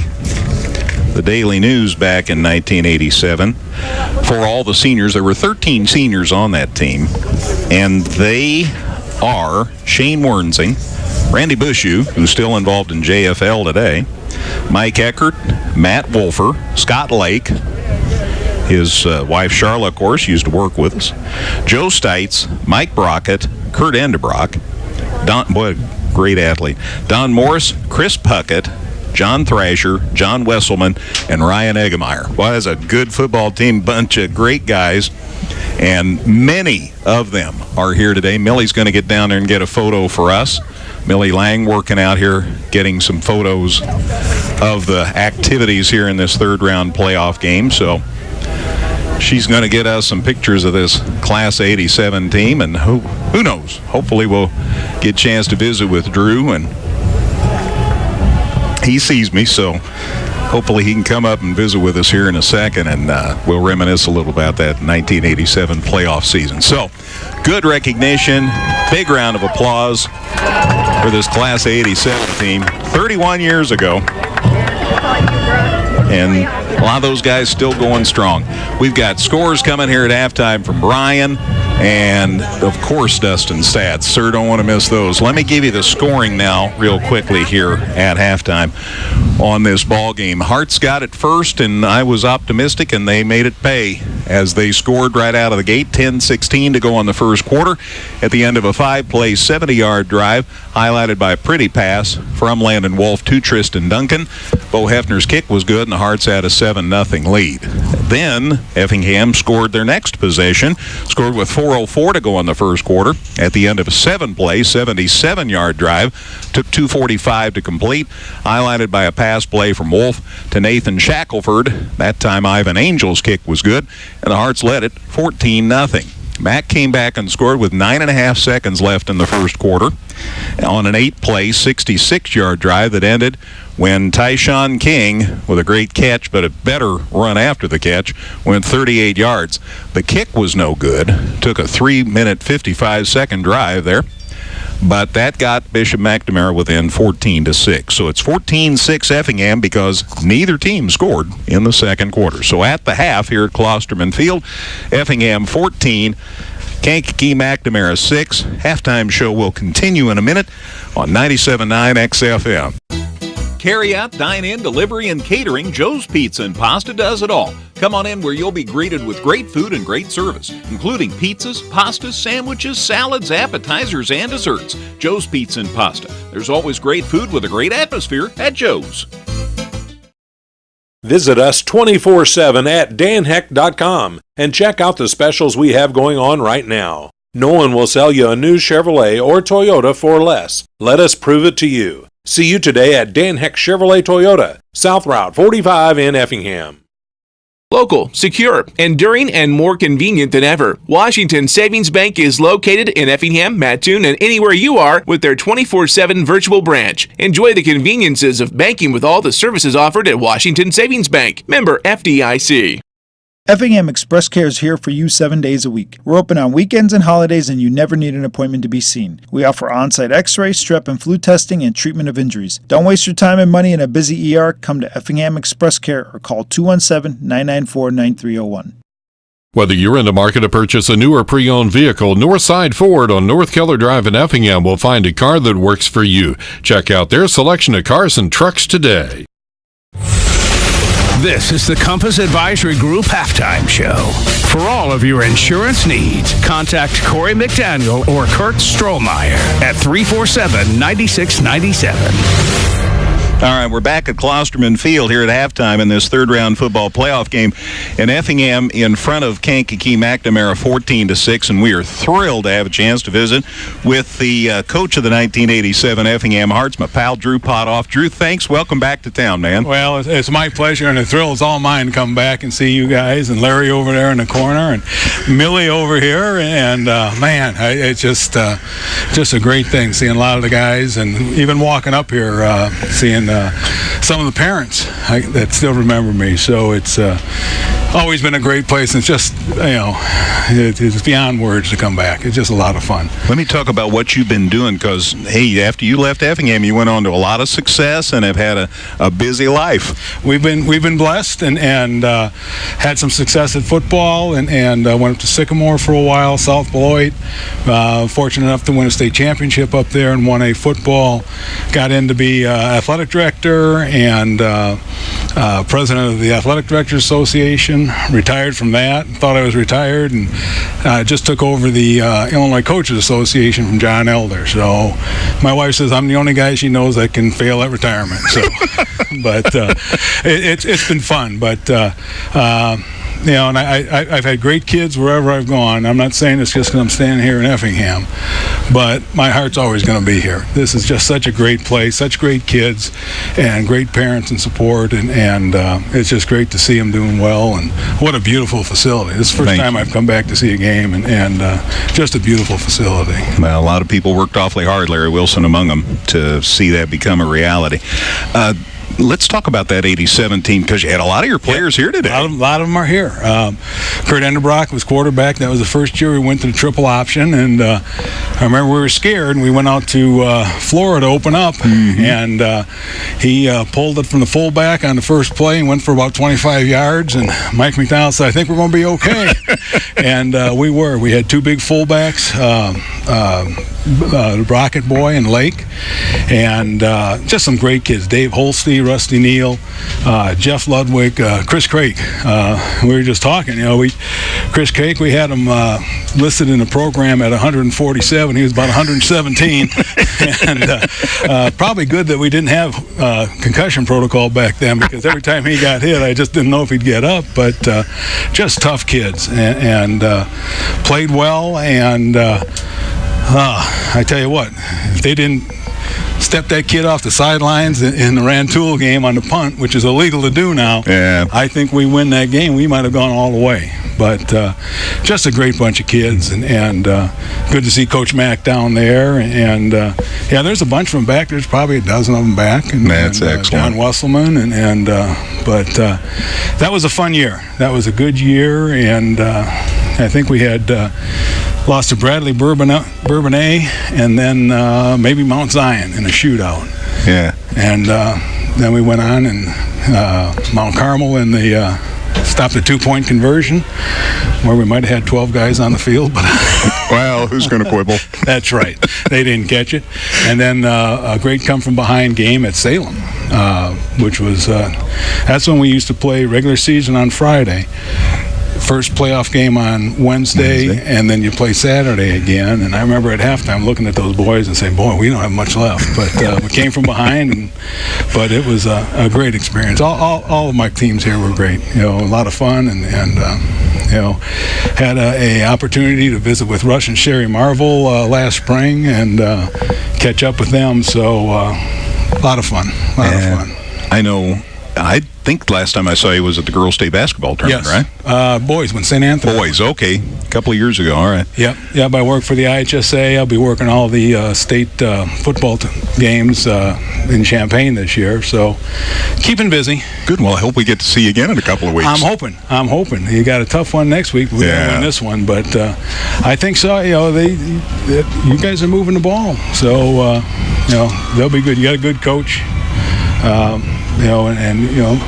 the Daily News back in 1987 for all the seniors. There were 13 seniors on that team, and they are Shane Wernsing, Randy Bushu, who's still involved in JFL today, Mike Eckert, Matt Wolfer, Scott Lake, his wife Charlotte, of course, used to work with us, Joe Stites, Mike Brockett, Kurt Endebrock, great athlete, Don Morris, Chris Puckett, John Thrasher, John Wesselman, and Ryan Eggemeyer. Well, that's a good football team, bunch of great guys, and many of them are here today. Millie's going to get down there and get a photo for us. Millie Lang working out here, getting some photos of the activities here in this third-round playoff game. So she's going to get us some pictures of this Class 87 team, and who knows? Hopefully we'll get a chance to visit with Drew, and he sees me, so hopefully he can come up and visit with us here in a second, and we'll reminisce a little about that 1987 playoff season. So, good recognition, big round of applause for this Class 87 team 31 years ago. And a lot of those guys still going strong. We've got scores coming here at halftime from Brian and, of course, Dustin stats. Sir, don't want to miss those. Let me give you the scoring now real quickly here at halftime on this ball game. Hearts got it first, and I was optimistic, and they made it pay as they scored right out of the gate. 10-16 to go on the first quarter at the end of a 5-play, 70-yard drive, highlighted by a pretty pass from Landon Wolf to Tristan Duncan. Bo Hefner's kick was good, and the Hearts had a 7-0 lead. Then Effingham scored their next possession, scored with 4:04 to go on the first quarter at the end of a 7-play, 77-yard drive. Took 2:45 to complete, highlighted by a pass play from Wolf to Nathan Shackelford. That time Ivan Angel's kick was good, and the Hearts led it 14-0. Mack came back and scored with 9.5 seconds left in the first quarter on an 8-play, 66-yard drive that ended when Tyshawn King, with a great catch but a better run after the catch, went 38 yards. The kick was no good. Took a 3-minute, 55-second drive there. But that got Bishop McNamara within 14-6. So it's 14-6 Effingham because neither team scored in the second quarter. So at the half here at Klosterman Field, Effingham 14, Kankakee McNamara 6. Halftime show will continue in a minute on 97.9 XFM. Carry out, dine in, delivery, and catering, Joe's Pizza and Pasta does it all. Come on in where you'll be greeted with great food and great service, including pizzas, pastas, sandwiches, salads, appetizers, and desserts. Joe's Pizza and Pasta. There's always great food with a great atmosphere at Joe's. Visit us 24/7 at danheck.com and check out the specials we have going on right now. No one will sell you a new Chevrolet or Toyota for less. Let us prove it to you. See you today at Dan Heck Chevrolet Toyota, South Route 45 in Effingham. Local, secure, enduring, and more convenient than ever. Washington Savings Bank is located in Effingham, Mattoon, and anywhere you are with their 24/7 virtual branch. Enjoy the conveniences of banking with all the services offered at Washington Savings Bank. Member FDIC. Effingham Express Care is here for you 7 days a week. We're open on weekends and holidays, and you never need an appointment to be seen. We offer on-site x-ray, strep and flu testing, and treatment of injuries. Don't waste your time and money in a busy ER. Come to Effingham Express Care or call 217-994-9301. Whether you're in the market to purchase a new or pre-owned vehicle, Northside Ford on North Keller Drive in Effingham will find a car that works for you. Check out their selection of cars and trucks today. This is the Compass Advisory Group Halftime Show. For all of your insurance needs, contact Corey McDaniel or Kurt Strohmeyer at 347-9697. All right, we're back at Klosterman Field here at halftime in this third-round football playoff game. And Effingham in front of Kankakee McNamara 14-6, and we are thrilled to have a chance to visit with the coach of the 1987 Effingham Hearts, my pal Drew Potoff. Drew, thanks. Welcome back to town, man. Well, it's my pleasure, and the thrill is all mine to come back and see you guys, and Larry over there in the corner, and Millie over here. And, man, it's just a great thing, seeing a lot of the guys, and even walking up here, seeing some of the parents that still remember me. So it's always been a great place, and it's just, it's beyond words to come back. It's just a lot of fun. Let me talk about what you've been doing, because, hey, after you left Effingham, you went on to a lot of success and have had a busy life. We've been blessed and had some success at football, and went up to Sycamore for a while, South Beloit. Fortunate enough to win a state championship up there and won a football. Got in to be athletic director and president of the Athletic Directors Association. Retired from that. Thought I was retired, and just took over the Illinois Coaches Association from John Elder. So my wife says I'm the only guy she knows that can fail at retirement. So, but it's been fun. But and I've had great kids wherever I've gone. I'm not saying it's just because I'm standing here in Effingham, but my heart's always going to be here. This is just such a great place, such great kids, and great parents and support, and it's just great to see them doing well. And what a beautiful facility. This is the first time I've come back to see a game, and just a beautiful facility. Well, a lot of people worked awfully hard, Larry Wilson among them, to see that become a reality. Let's talk about that 87 team, because you had a lot of your players here today. A lot of them are here. Kurt Enderbrock was quarterback. That was the first year we went to the triple option, and I remember we were scared, and we went out to Florida to open up, and he pulled it from the fullback on the first play and went for about 25 yards, and Mike McDonald said, I think we're going to be okay. And we were. We had two big fullbacks, Rocket Boy and Lake, and just some great kids. Dave Holste Rusty Neal, Jeff Ludwig, Chris Craig. We were just talking, Chris Craig, we had him listed in the program at 147. He was about 117. And probably good that we didn't have concussion protocol back then, because every time he got hit, I just didn't know if he'd get up. But just tough kids, and played well. And I tell you what, if they didn't step that kid off the sidelines in the Rantoul game on the punt, which is illegal to do now, I think we win that game. We might have gone all the way. But just a great bunch of kids, and good to see Coach Mack down there. And there's a bunch of them back. There's probably a dozen of them back. And that's excellent. John Wesselman, but that was a fun year. That was a good year, and I think we had lost to Bradley Bourbonnais, and then maybe Mount Zion in a shootout. Yeah. And then we went on, and Mount Carmel in the stopped a 2-point conversion, where we might have had 12 guys on the field. But well, who's going to quibble? That's right. They didn't catch it. And then a great come-from-behind game at Salem, which was that's when we used to play regular season on Friday. First playoff game on Wednesday, and then you play Saturday again. And I remember at halftime looking at those boys and saying, boy, we don't have much left. But we came from behind, but it was a great experience. All of my teams here were great. A lot of fun, and had a opportunity to visit with Rush and Sherry Marvel last spring and catch up with them. So a lot of fun. I know. I think last time I saw you was at the Girls State Basketball Tournament, right? Boys, when St. Anthony. Boys, okay. A couple of years ago, all right. Yep. I work for the IHSA. I'll be working all the state football games in Champaign this year, so keeping busy. Good. Well, I hope we get to see you again in a couple of weeks. I'm hoping. You got a tough one next week. We're going to win this one, but I think so. You guys are moving the ball, so they'll be good. You got a good coach.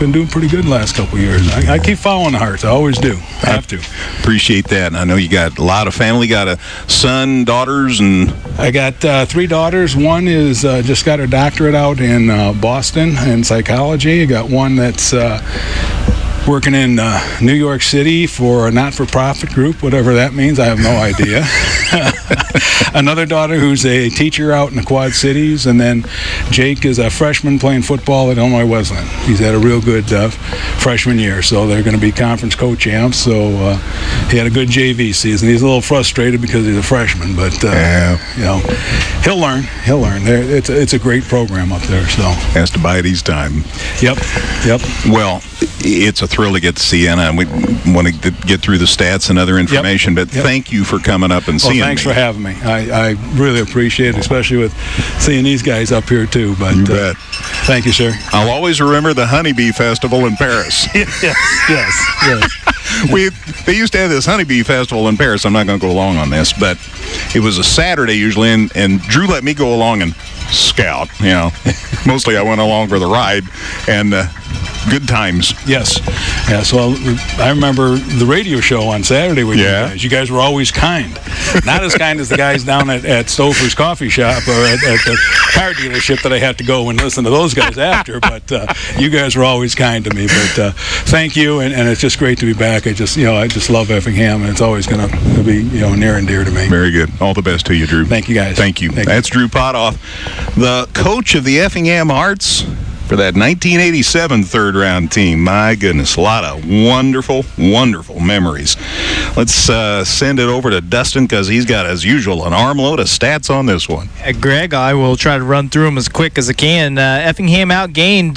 Been doing pretty good the last couple of years. I keep following the Hearts. I always do. I have to. Appreciate that. And I know you got a lot of family. Got a son, daughters, and I got 3 daughters. One is just got her doctorate out in Boston in psychology. I got one that's working in New York City for a not-for-profit group, whatever that means. I have no idea. Another daughter who's a teacher out in the Quad Cities, and then Jake is a freshman playing football at Illinois Wesleyan. He's had a real good freshman year, so they're going to be conference co-champs. So he had a good JV season. He's a little frustrated because he's a freshman, but he'll learn. It's a great program up there. So has to bide his time. Yep. Well, it's a thrill to get to see you, and we want to get through the stats and other information, but thank you for coming up and seeing me. Thanks for having me. I really appreciate it, especially with seeing these guys up here, too. But, you bet. Thank you, sir. I'll always remember the Honeybee Festival in Paris. Yes. They used to have this Honeybee Festival in Paris. I'm not going to go along on this, but it was a Saturday usually, and Drew let me go along and scout. Mostly I went along for the ride, and good times. Yes. Well, I remember the radio show on Saturday with you guys. You guys were always kind. Not as kind as the guys down at Stouffer's Coffee Shop or at the car dealership that I had to go and listen to those guys after, but you guys were always kind to me. But thank you, and it's just great to be back. I just love Effingham, and it's always going to be near and dear to me. Very good. All the best to you, Drew. Thank you, guys. Thank you. That's Drew Potoff, the coach of the Effingham Hearts for that 1987 third-round team. My goodness, a lot of wonderful, wonderful memories. Let's send it over to Dustin because he's got, as usual, an armload of stats on this one. Greg, I will try to run through them as quick as I can. Effingham outgained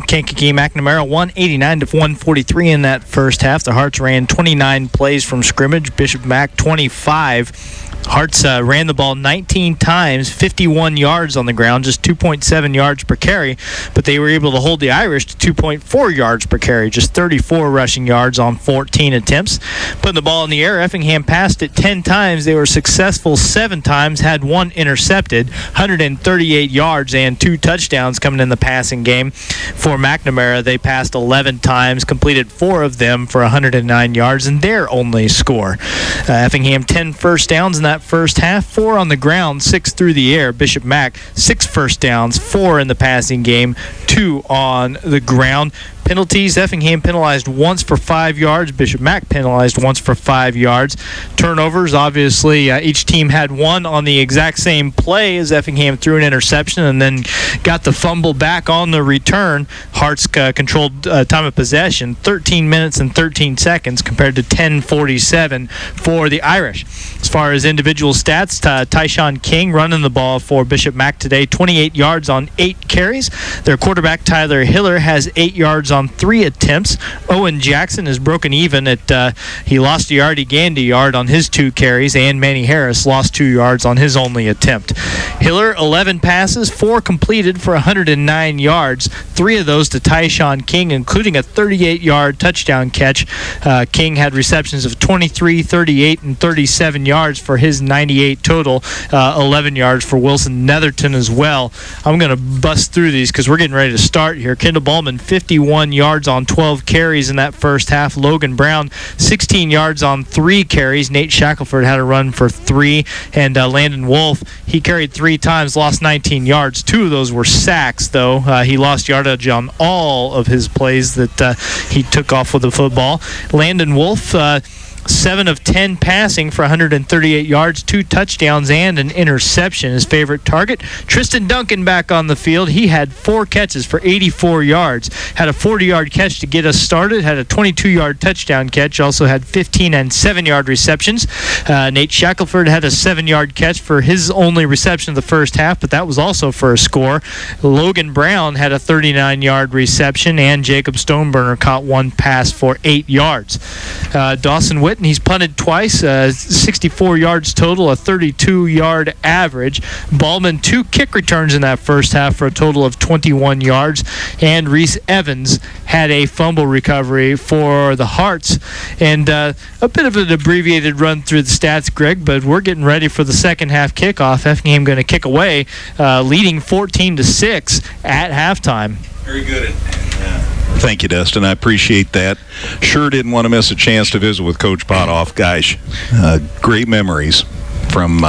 Kankakee McNamara 189-143 in that first half. The Hearts ran 29 plays from scrimmage. Bishop Mack 25. Hearts ran the ball 19 times, 51 yards on the ground, just 2.7 yards per carry, but they were able to hold the Irish to 2.4 yards per carry, just 34 rushing yards on 14 attempts. Putting the ball in the air, Effingham passed it 10 times. They were successful 7 times, had 1 intercepted, 138 yards and 2 touchdowns coming in the passing game. For McNamara, they passed 11 times, completed 4 of them for 109 yards, and their only score. Effingham 10 first downs in that that first half, 4 on the ground, 6 through the air. Bishop Mack, 6 first downs, 4 in the passing game, 2 on the ground. Penalties, Effingham penalized once for 5 yards. Bishop Mack penalized once for 5 yards. Turnovers, obviously, each team had one on the exact same play as Effingham threw an interception and then got the fumble back on the return. Hearts controlled time of possession, 13 minutes and 13 seconds compared to 10:47 for the Irish. As far as individual stats, Tyshawn King running the ball for Bishop Mack today, 28 yards on 8 carries. Their quarterback, Tyler Hiller, has 8 yards on 3 attempts. Owen Jackson is broken even at he lost a yard, he gained a yard on his 2 carries, and Manny Harris lost 2 yards on his only attempt. Hiller, 11 passes, 4 completed for 109 yards, 3 of those to Tyshawn King, including a 38-yard touchdown catch. King had receptions of 23, 38, and 37 yards for his 98 total, 11 yards for Wilson Netherton as well. I'm going to bust through these because we're getting ready to start here. Kendall Ballman, 51 yards on 12 carries in that first half. Logan Brown, 16 yards on 3 carries. Nate Shackelford had a run for 3. And Landon Wolf, he carried 3 times, lost 19 yards. 2 of those were sacks, though. He lost yardage on all of his plays that he took off with the football. Landon Wolf, 7 of 10 passing for 138 yards, 2 touchdowns, and an interception. His favorite target, Tristan Duncan, back on the field. He had 4 catches for 84 yards. Had a 40-yard catch to get us started. Had a 22-yard touchdown catch. Also had 15 and 7-yard receptions. Nate Shackelford had a 7-yard catch for his only reception of the first half, but that was also for a score. Logan Brown had a 39-yard reception, and Jacob Stoneburner caught 1 pass for 8 yards. Dawson Whitten, he's punted twice, 64 yards total, a 32-yard average. Ballman, 2 kick returns in that first half for a total of 21 yards. And Reese Evans had a fumble recovery for the Hearts. And a bit of an abbreviated run through the stats, Greg, but we're getting ready for the second half kickoff. Effingham going to kick away, leading 14-6 at halftime. Very good. Thank you, Dustin. I appreciate that. Sure didn't want to miss a chance to visit with Coach Potoff. Gosh, great memories from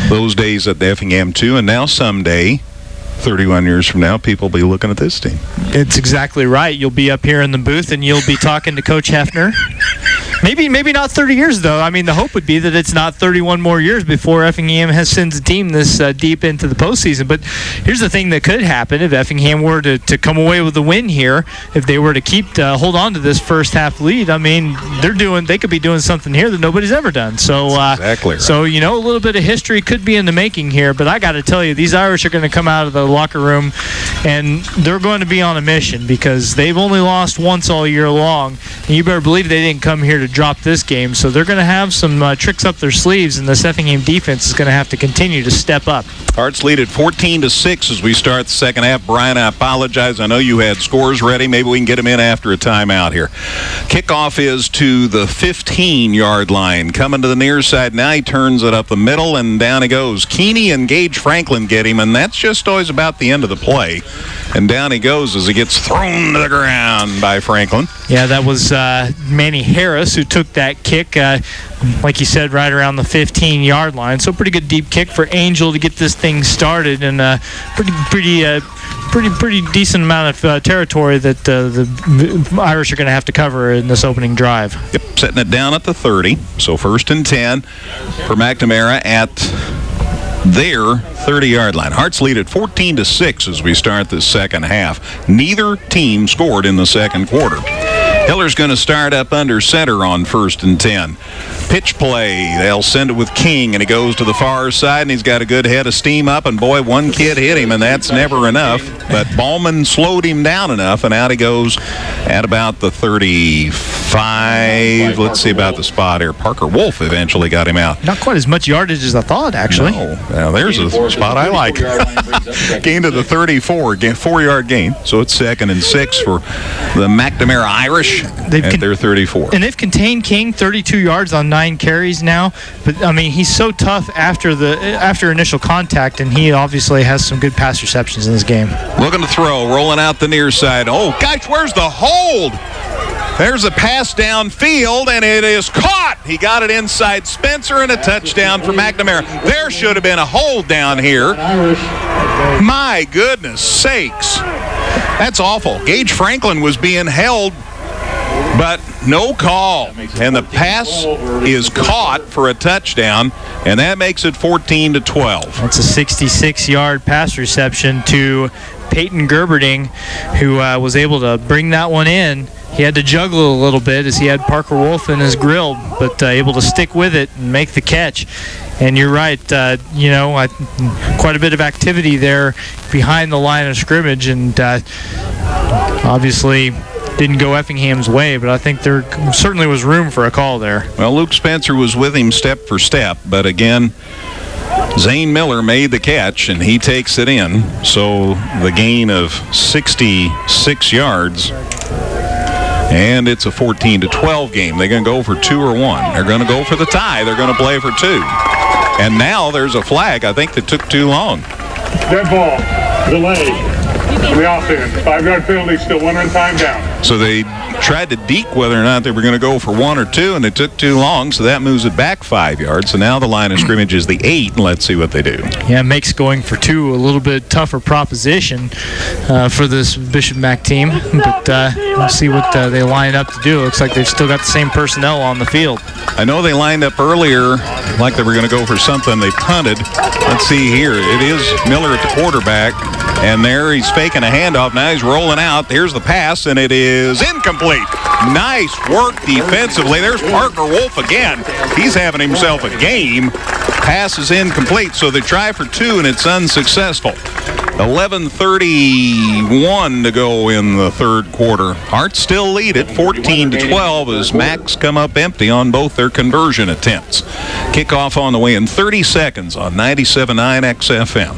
those days at the Effingham 2, and now someday, 31 years from now, people will be looking at this team. It's exactly right. You'll be up here in the booth, and you'll be talking to Coach Hefner. Maybe not 30 years, though. I mean, the hope would be that it's not 31 more years before Effingham sends a team this deep into the postseason. But here's the thing that could happen if Effingham were to come away with a win here. If they were to hold on to this first half lead, I mean, they could be doing something here that nobody's ever done. So, exactly right. So a little bit of history could be in the making here. But I got to tell you, these Irish are going to come out of the locker room, and they're going to be on a mission because they've only lost once all year long. And you better believe they didn't come here to drop this game, so they're going to have some tricks up their sleeves, and this Effingham defense is going to have to continue to step up. Hearts lead at 14-6 as we start the second half. Brian, I apologize. I know you had scores ready. Maybe we can get them in after a timeout here. Kickoff is to the 15-yard line. Coming to the near side now. He turns it up the middle, and down he goes. Keeney and Gage Franklin get him, and that's just always about the end of the play. And down he goes as he gets thrown to the ground by Franklin. Yeah, that was Manny Harris who took that kick, like you said, right around the 15-yard line. So pretty good deep kick for Angel to get this thing started, and pretty decent amount of territory that the Irish are going to have to cover in this opening drive. Yep, setting it down at the 30. So 1st and 10 for McNamara at their 30-yard line. Hearts lead at 14-6 as we start the second half. Neither team scored in the second quarter. Hiller's going to start up under center on 1st and 10. Pitch play. They'll send it with King, and he goes to the far side, and he's got a good head of steam up, and boy, one kid hit him, and that's never enough. But Ballman slowed him down enough, and out he goes at about the 35. Let's see about the spot here. Parker Wolf eventually got him out. Not quite as much yardage as I thought, actually. No. Now, there's a spot I like. Gain to the 34, 4-yard gain. So it's 2nd and 6 for the McNamara Irish at their 34. And they've contained King 32 yards on 9 carries now. But, I mean, he's so tough after initial contact, and he obviously has some good pass receptions in this game. Looking to throw, rolling out the near side. Oh, gosh, where's the hold? There's a pass downfield, and it is caught. He got it inside Spencer, and a touchdown for McNamara. There should have been a hold down here. My goodness sakes. That's awful. Gage Franklin was being held, but no call. And the pass is caught for a touchdown, and that makes it 14-12. That's a 66-yard pass reception to Peyton Gerberding, who was able to bring that one in. He had to juggle a little bit as he had Parker Wolf in his grill, but able to stick with it and make the catch. And you're right, quite a bit of activity there behind the line of scrimmage, and obviously didn't go Effingham's way, but I think there certainly was room for a call there. Well, Luke Spencer was with him step for step, but again, Zane Miller made the catch, and he takes it in. So the gain of 66 yards, and it's a 14-12 game. They're going to go for 2 or 1. They're going to go for the tie. They're going to play for 2. And now there's a flag. I think that took too long. Dead ball, delay. The offense, 5-yard penalty, still 1 time down. So they tried to deke whether or not they were going to go for 1 or 2, and it took too long, so that moves it back 5 yards. So now the line of scrimmage is the 8, and let's see what they do. Yeah, it makes going for 2 a little bit tougher proposition for this Bishop Mac team, but we'll see what they line up to do. It looks like they've still got the same personnel on the field. I know they lined up earlier like they were going to go for something. They punted. Let's see here. It is Miller at the quarterback, and there he's faking a handoff. Now he's rolling out. Here's the pass, and it is incomplete. Nice work defensively. There's Parker Wolf again. He's having himself a game. Pass is incomplete, so they try for 2, and it's unsuccessful. 11:31 to go in the third quarter. Hearts still lead it 14-12 as Macs come up empty on both their conversion attempts. Kickoff on the way in 30 seconds on 97.9 XFM.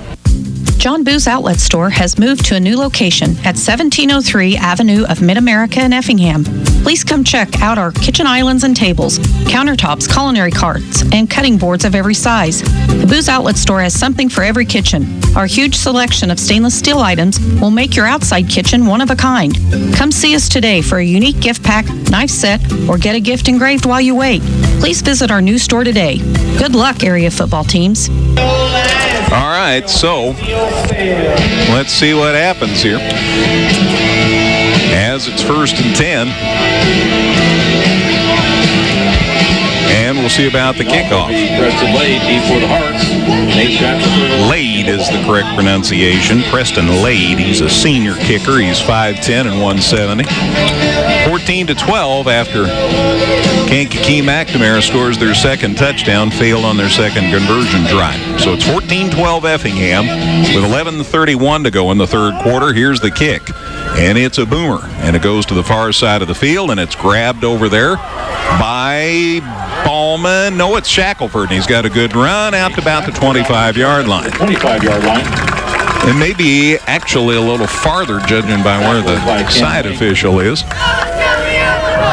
John Boo's Outlet Store has moved to a new location at 1703 Avenue of Mid-America in Effingham. Please come check out our kitchen islands and tables, countertops, culinary carts, and cutting boards of every size. The Boo's Outlet Store has something for every kitchen. Our huge selection of stainless steel items will make your outside kitchen one of a kind. Come see us today for a unique gift pack, knife set, or get a gift engraved while you wait. Please visit our new store today. Good luck, area football teams. All right, so let's see what happens here. As it's 1st and 10. And we'll see about the kickoff. Preston Lade, deep for the Hearts. Lade is the correct pronunciation. Preston Lade, he's a senior kicker. He's 5'10 and 170. 14-12 after Kankakee McNamara scores their second touchdown, failed on their second conversion drive. So it's 14-12 Effingham with 11:31 to go in the third quarter. Here's the kick, and it's a boomer, and it goes to the far side of the field, and it's grabbed over there by Ballman. No, it's Shackelford, and he's got a good run out to about the 25-yard line. 25-yard line. And maybe actually a little farther, judging by where the side official is.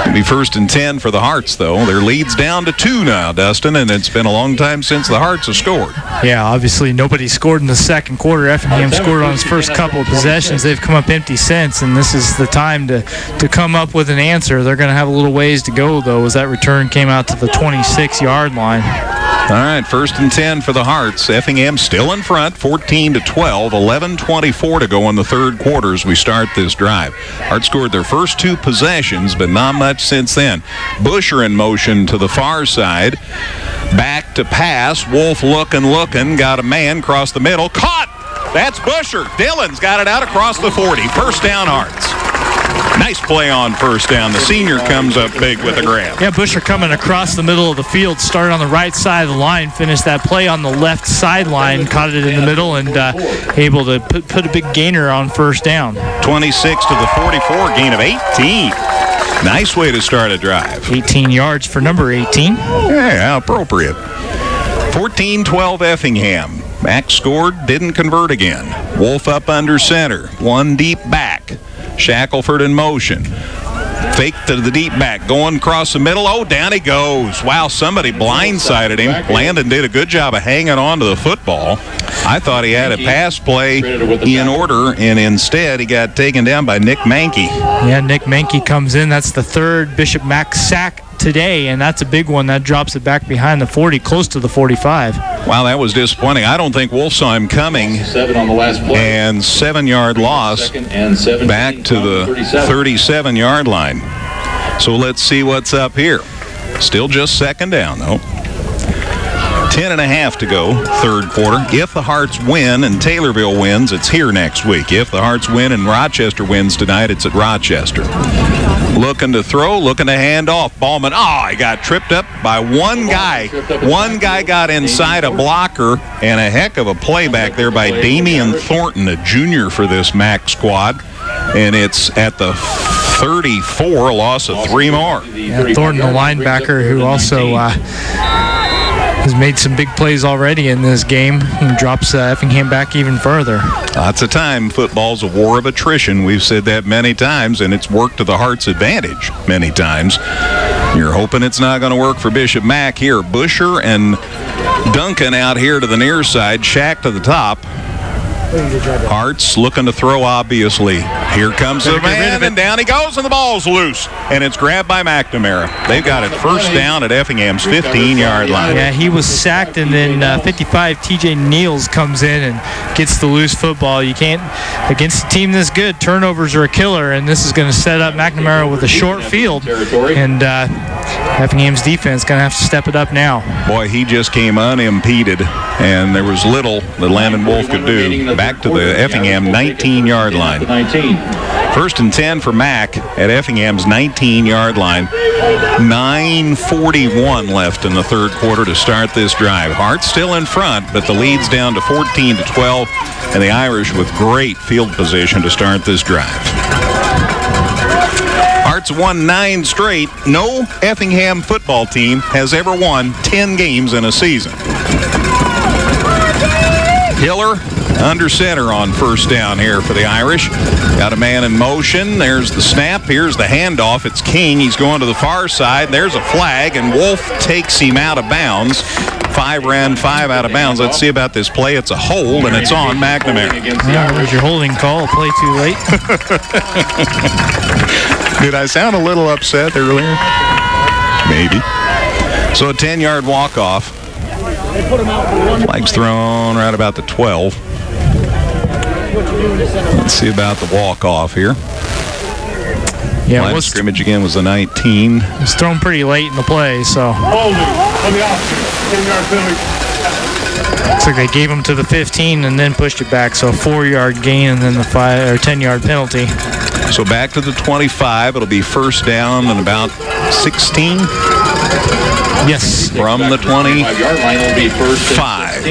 It'll be 1st and 10 for the Hearts, though. Their lead's down to 2 now, Dustin, and it's been a long time since the Hearts have scored. Yeah, obviously nobody scored in the second quarter. Effingham scored on his first couple of possessions. They've come up empty since, and this is the time to come up with an answer. They're going to have a little ways to go, though, as that return came out to the 26-yard line. All right, 1st and 10 for the Hearts. Effingham still in front, 14-12, 11:24 to go in the third quarter as we start this drive. Hearts scored their first 2 possessions, but not much since then. Busher in motion to the far side. Back to pass. Wolf looking, got a man across the middle. Caught! That's Busher. Dillon's got it out across the 40. First down, Hearts. Nice play on first down. The senior comes up big with a grab. Yeah, Busher coming across the middle of the field, started on the right side of the line, finished that play on the left sideline, caught it in the middle, and able to put a big gainer on first down. 26 to the 44, gain of 18. Nice way to start a drive. 18 yards for number 18. Yeah, appropriate. 14-12 Effingham. Max scored, didn't convert again. Wolf up under center, one deep back. Shackelford in motion. Fake to the deep back, going across the middle. Oh, down he goes. Wow, somebody blindsided him. Landon did a good job of hanging on to the football. I thought he had a pass play in order, and instead he got taken down by Nick Mankey. Yeah, Nick Mankey comes in. That's the third Bishop Mack sack today, and that's a big one. That drops it back behind the 40, close to the 45. Wow, that was disappointing. I don't think Wolf saw him coming. 7 on the last play. And 7-yard loss back to the 37-yard line. So let's see what's up here. Still just second down, though. 10.5 to go, third quarter. If the Hearts win and Taylorville wins, it's here next week. If the Hearts win and Rochester wins tonight, it's at Rochester. Looking to throw, looking to hand off. Ballman, he got tripped up by one guy. One guy got inside a blocker, and a heck of a play back there by Damian Thornton, a junior for this MAC squad. And it's at the 34, a loss of 3 more. Yeah, Thornton, the linebacker, who also has made some big plays already in this game, and drops Effingham back even further. Lots of time. Football's a war of attrition. We've said that many times, and it's worked to the Hearts' advantage many times. You're hoping it's not going to work for Bishop Mack here. Busher and Duncan out here to the near side. Shack to the top. Hearts looking to throw, obviously. Here comes the man, and down he goes, and the ball's loose. And it's grabbed by McNamara. They've got it first down at Effingham's 15-yard line. Yeah, he was sacked, and then 55, T.J. Niels comes in and gets the loose football. You can't, against a team this good, turnovers are a killer, and this is going to set up McNamara with a short field. And Effingham's defense going to have to step it up now. Boy, he just came unimpeded, and there was little that Landon Wolf could do. Back to the Effingham 19-yard line. 1st and 10 for Mack at Effingham's 19-yard line. 9:41 left in the third quarter to start this drive. Hearts still in front, but the lead's down to 14-12, and the Irish with great field position to start this drive. Hearts won 9 straight. No Effingham football team has ever won 10 games in a season. Hiller under center on first down here for the Irish. Got a man in motion. There's the snap. Here's the handoff. It's King. He's going to the far side. There's a flag, and Wolf takes him out of bounds. 5 ran 5 out of bounds. Let's see about this play. It's a hold, and it's on McNamara. Yeah, there's your holding call. Play too late. Did I sound a little upset earlier? Maybe. So a 10-yard walk-off. Flag's thrown right about the 12. Let's see about the walk-off here. Yeah, line of scrimmage again was the 19. It was thrown pretty late in the play, so. Holding on the offense. 10-yard penalty. Looks like they gave him to the 15 and then pushed it back, so a 4-yard gain and then the 10-yard penalty. So back to the 25. It'll be first down and about 16. Yes. From the 25.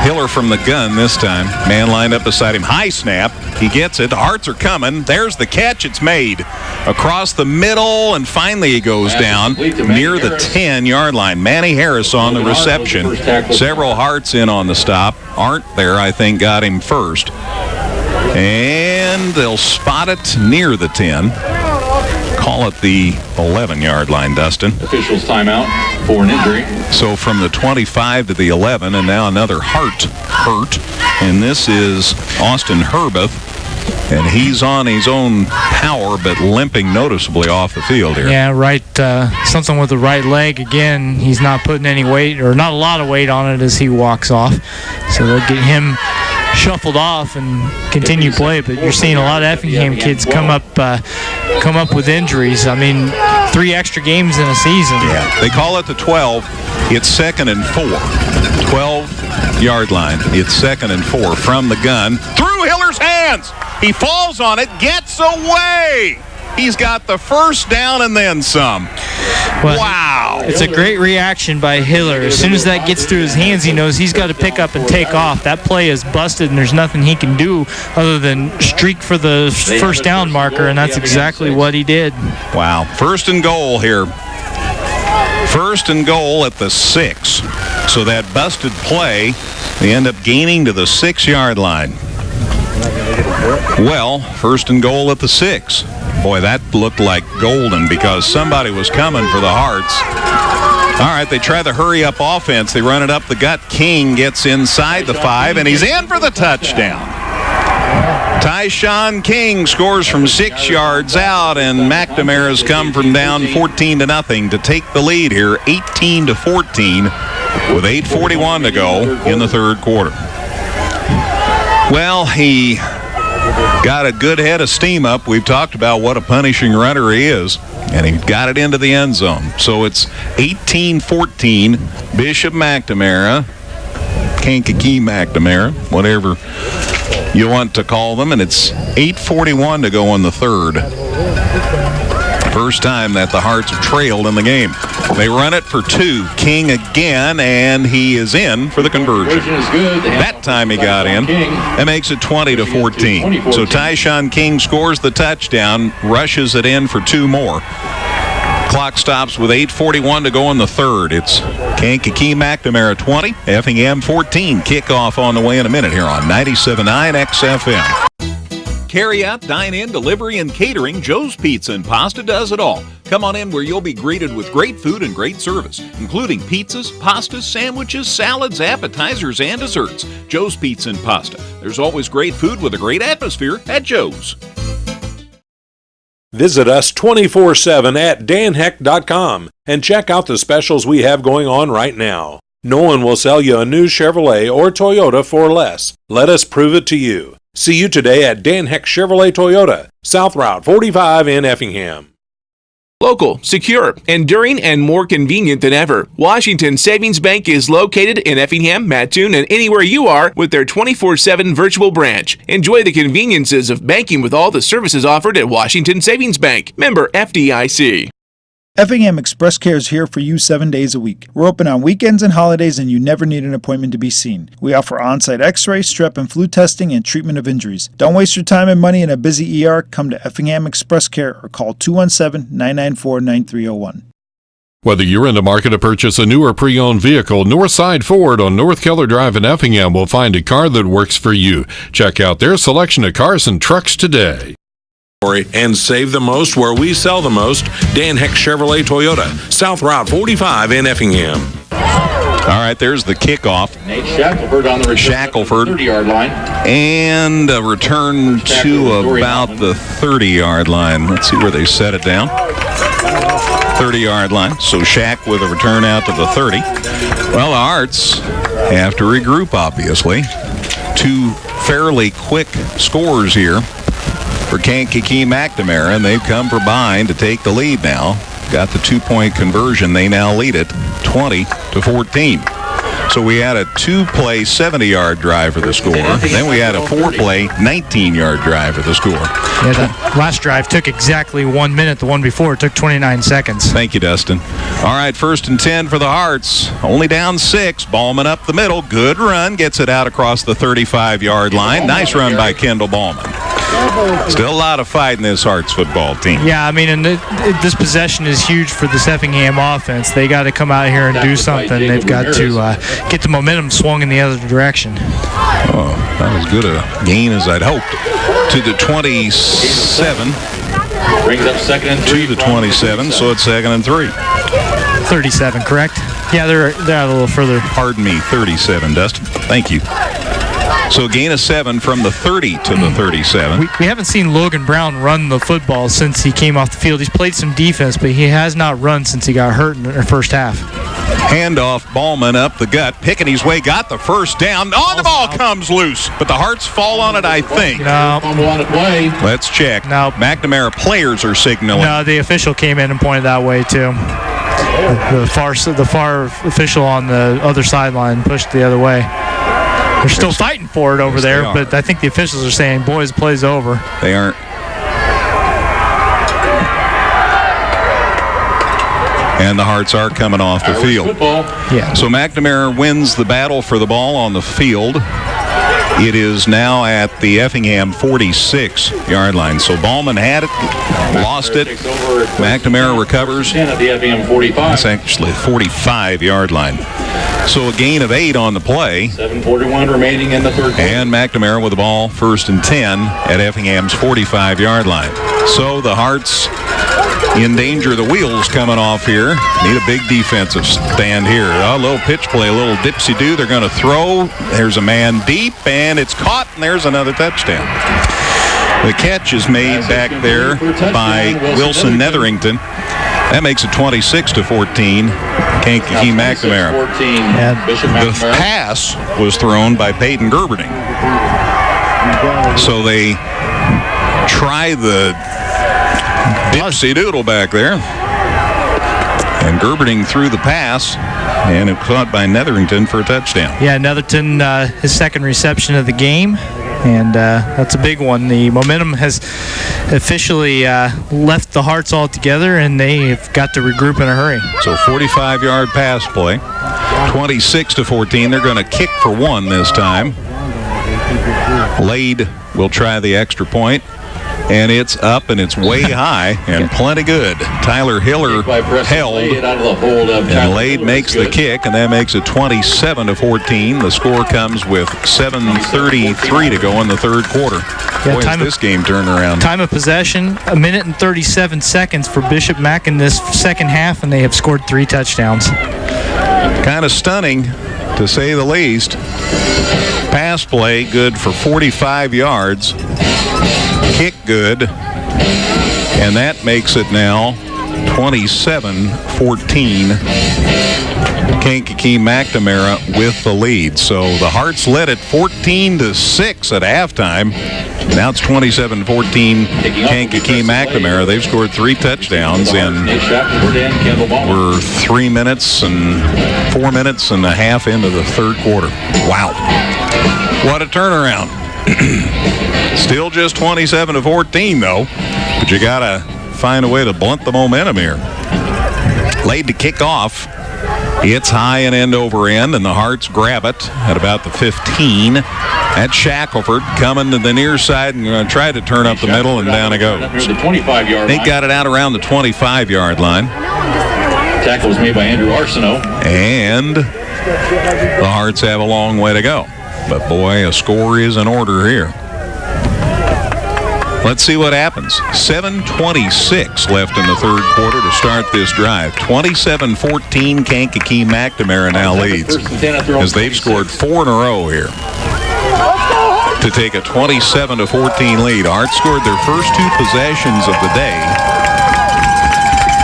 Hiller from the gun this time. Man lined up beside him. High snap. He gets it. The Hearts are coming. There's the catch. It's made. Across the middle, and finally he goes down near the 10-yard line. Manny Harris on the reception. Several Hearts in on the stop. Aren't there, I think, got him first. And they'll spot it near the 10. Call it the 11-yard line, Dustin. Officials timeout for an injury. So from the 25 to the 11, and now another Hart hurt. And this is Austin Herbeth. And he's on his own power, but limping noticeably off the field here. Yeah, right. Something with the right leg. Again, he's not putting any weight, or not a lot of weight on it as he walks off. So they'll get him shuffled off and continue play. But you're seeing a lot of Effingham kids come up with injuries. I mean, 3 extra games in a season. Yeah, they call it the 12. It's 2nd and 4. 12-yard line. It's 2nd and 4 from the gun. Through Hiller's hands. He falls on it, gets away. He's got the first down and then some. Well, wow. It's a great reaction by Hiller. As soon as that gets through his hands, he knows he's got to pick up and take off. That play is busted, and there's nothing he can do other than streak for the first down marker, and that's exactly what he did. Wow. First and goal here. First and goal at the 6. So that busted play, they end up gaining to the 6-yard line. Well, first and goal at the 6. Boy, that looked like golden because somebody was coming for the Hearts. All right, they try the hurry-up offense. They run it up the gut. King gets inside the 5, and he's in for the touchdown. Tyshawn King scores from 6 yards out, and McNamara's come from down 14-0 to take the lead here, 18-14, with 8:41 to go in the third quarter. Well, he got a good head of steam up. We've talked about what a punishing runner he is, and he got it into the end zone. So it's 18-14, Bishop McNamara, Kankakee McNamara, whatever you want to call them, and it's 8:41 to go in the third. First time that the Hearts have trailed in the game. They run it for 2. King again, and he is in for the conversion. That time he got in. That makes it 20-14. So Tyshawn King scores the touchdown, rushes it in for 2 more. Clock stops with 8:41 to go in the third. It's Kankakee McNamara 20, Effingham 14. Kickoff on the way in a minute here on 97.9 XFM. Carry out, dine in, delivery, and catering, Joe's Pizza and Pasta does it all. Come on in where you'll be greeted with great food and great service, including pizzas, pastas, sandwiches, salads, appetizers, and desserts. Joe's Pizza and Pasta. There's always great food with a great atmosphere at Joe's. Visit us 24/7 at danheck.com and check out the specials we have going on right now. No one will sell you a new Chevrolet or Toyota for less. Let us prove it to you. See you today at Dan Heck Chevrolet Toyota, South Route 45 in Effingham. Local, secure, enduring, and more convenient than ever. Washington Savings Bank is located in Effingham, Mattoon, and anywhere you are with their 24/7 virtual branch. Enjoy the conveniences of banking with all the services offered at Washington Savings Bank. Member FDIC. Effingham Express Care is here for you 7 days a week. We're open on weekends and holidays, and you never need an appointment to be seen. We offer on-site x-ray, strep and flu testing, and treatment of injuries. Don't waste your time and money in a busy ER. Come to Effingham Express Care or call 217-994-9301. Whether you're in the market to purchase a new or pre-owned vehicle, Northside Ford on North Keller Drive in Effingham will find a car that works for you. Check out their selection of cars and trucks today. And save the most where we sell the most. Dan Heck Chevrolet Toyota, South Route 45 in Effingham. All right, there's the kickoff. Nate Shackelford on the return 30-yard line. And a return to about the 30-yard line. Let's see where they set it down. 30-yard line. So Shack with a return out to the 30. Well, the Hearts have to regroup, obviously. 2 fairly quick scores here for Kankakee McNamara, and they've come from behind to take the lead now. Got the 2-point conversion. They now lead it 20-14. So we had a 2-play 70-yard drive for the score. Then we had a 4-play 19-yard drive for the score. Yeah, that last drive took exactly 1 minute. The one before it took 29 seconds. Thank you, Dustin. All right, 1st and 10 for the Hearts. Only down 6. Ballman up the middle. Good run. Gets it out across the 35-yard line. Nice run by Kendall Ballman. Still a lot of fight in this Hearts football team. Yeah, I mean, and this possession is huge for the Effingham offense. They got to come out here and do something. They've got to get the momentum swung in the other direction. Oh, that was good a gain as I'd hoped. To the 27. Brings up 2nd and 3. To the 27, so it's 2nd and 3. 37, correct? Yeah, they're out a little further. Pardon me, 37, Dustin. Thank you. So gain of 7 from the 30 to the 37. We haven't seen Logan Brown run the football since he came off the field. He's played some defense, but he has not run since he got hurt in the first half. Handoff, Ballman up the gut, picking his way, got the first down. Oh, the ball comes loose, but the Hearts fall on it, I think. No. Let's check. No. McNamara players are signaling. No, the official came in and pointed that way, too. The far official on the other sideline pushed the other way. They're still fighting for it over there, but I think the officials are saying, boys, play's over. They aren't. And the Hearts are coming off the field. Yeah. So McNamara wins the battle for the ball on the field. It is now at the Effingham 46-yard line. So Ballman had it, lost it. McNamara recovers. At the Effingham 45. It's actually 45-yard line. So a gain of 8 on the play. 7:41 remaining in the third quarter. And McNamara with the ball, 1st and 10 at Effingham's 45-yard line. So the Hearts in danger. The wheels coming off here. Need a big defensive stand here. A little pitch play, a little dipsy-do. They're going to throw. There's a man deep, and it's caught, and there's another touchdown. The catch is made back there by Wilson Netherington. That makes it 26-14. Kankakee McNamara. The pass was thrown by Peyton Gerberding. So they try the dipsy-doodle back there. And Gerberding threw the pass, and it was caught by Netherington for a touchdown. Yeah, Netherton, his second reception of the game. And that's a big one. The momentum has officially left the Hearts altogether, and they have got to regroup in a hurry. So 45-yard pass play. 26-14. They're going to kick for 1 this time. Lade will try the extra point. And it's up, and it's way high, and plenty good. Tyler Hiller held, and Lade makes the kick, and that makes it 27-14. The score comes with 7:33 to go in the third quarter. Boy, is this game turned around. Time of possession, 1 minute and 37 seconds for Bishop Mac in this second half, and they have scored 3 touchdowns. Kind of stunning, to say the least. Pass play good for 45 yards. Kick good, and that makes it now 27-14. Kankakee McNamara with the lead. So the Hearts led it 14-6 at halftime. Now it's 27-14 Kankakee McNamara. They've scored 3 touchdowns in we're 3 minutes and 4 minutes and a half into the third quarter. Wow. What a turnaround. Still just 27-14 though, but you gotta find a way to blunt the momentum here. Laid to kick off. It's high and end over end, and the Hearts grab it at about the 15. That's Shackelford coming to the near side and going to try to turn up the middle, and down it goes. They got it out around the 25-yard line. Tackle was made by Andrew Arsenault. And the Hearts have a long way to go. But boy, a score is in order here. Let's see what happens. 7:26 left in the third quarter to start this drive. 27-14, Kankakee McNamara now leads, as they've scored 4 in a row here to take a 27-14 lead. Hearts scored their first 2 possessions of the day,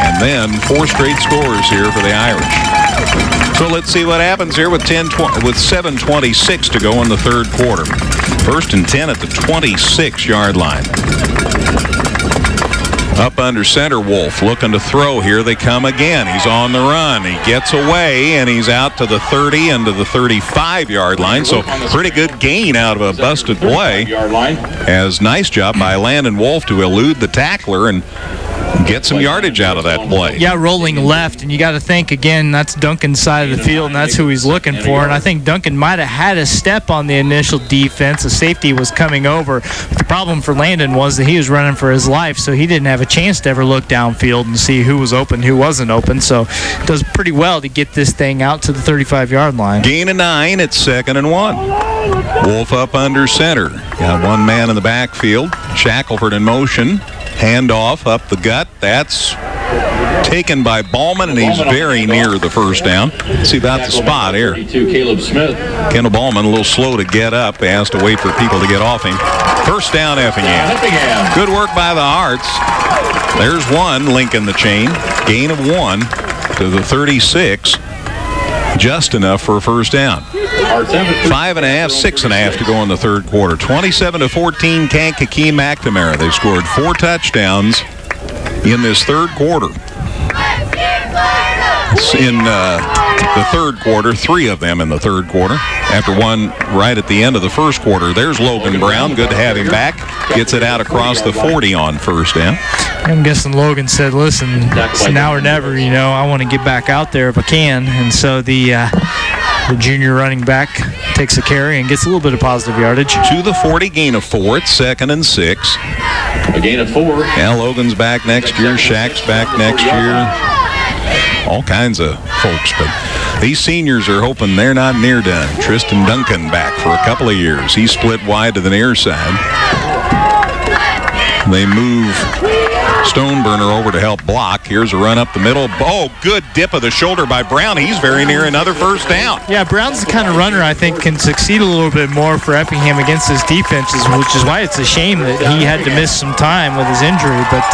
and then 4 straight scores here for the Irish. So let's see what happens here with 7:26 to go in the third quarter. 1st and 10 at the 26-yard line. Up under center, Wolf looking to throw. Here they come again. He's on the run. He gets away, and he's out to the 30 and to the 35-yard line. So pretty good gain out of a busted play. As nice job by Landon Wolf to elude the tackler and get some yardage out of that play. Yeah, rolling left, and you got to think, again, that's Duncan's side of the field, and that's who he's looking for. And I think Duncan might have had a step on the initial defense. The safety was coming over. The problem for Landon was that he was running for his life, so he didn't have a chance to ever look downfield and see who was open, who wasn't open. So it does pretty well to get this thing out to the 35-yard line. Gain of 9 at 2nd and 1. Wolf up under center. Got one man in the backfield. Shackelford in motion. Handoff up the gut. That's taken by Ballman, and he's very near the first down. Let's see about the spot here. Caleb Smith. Kendall Ballman a little slow to get up. He has to wait for people to get off him. First down, Effingham. Good work by the Hearts. There's one linking the chain. Gain of 1 to the 36. Just enough for a first down. 5.5, 6.5 to go in the third quarter. 27-14, Kankakee McNamara. They've scored 4 touchdowns in this third quarter. In the third quarter, 3 of them in the third quarter. After one right at the end of the first quarter. There's Logan Brown. Good to have him back. Gets it out across the 40 on first down. I'm guessing Logan said, listen, it's now or never, I want to get back out there if I can. And so the junior running back takes a carry and gets a little bit of positive yardage. To the 40, gain of 4. It's 2nd and 6. A gain of 4. Yeah, Logan's back next year. Shaq's back next year. All kinds of folks. But These seniors are hoping they're not near done. Tristan Duncan back for a couple of years. He split wide to the near side. They move Stoneburner over to help block. Here's a run up the middle. Oh, good dip of the shoulder by Brown. He's very near another first down. Yeah, Brown's the kind of runner I think can succeed a little bit more for Effingham against his defenses, which is why it's a shame that he had to miss some time with his injury. But,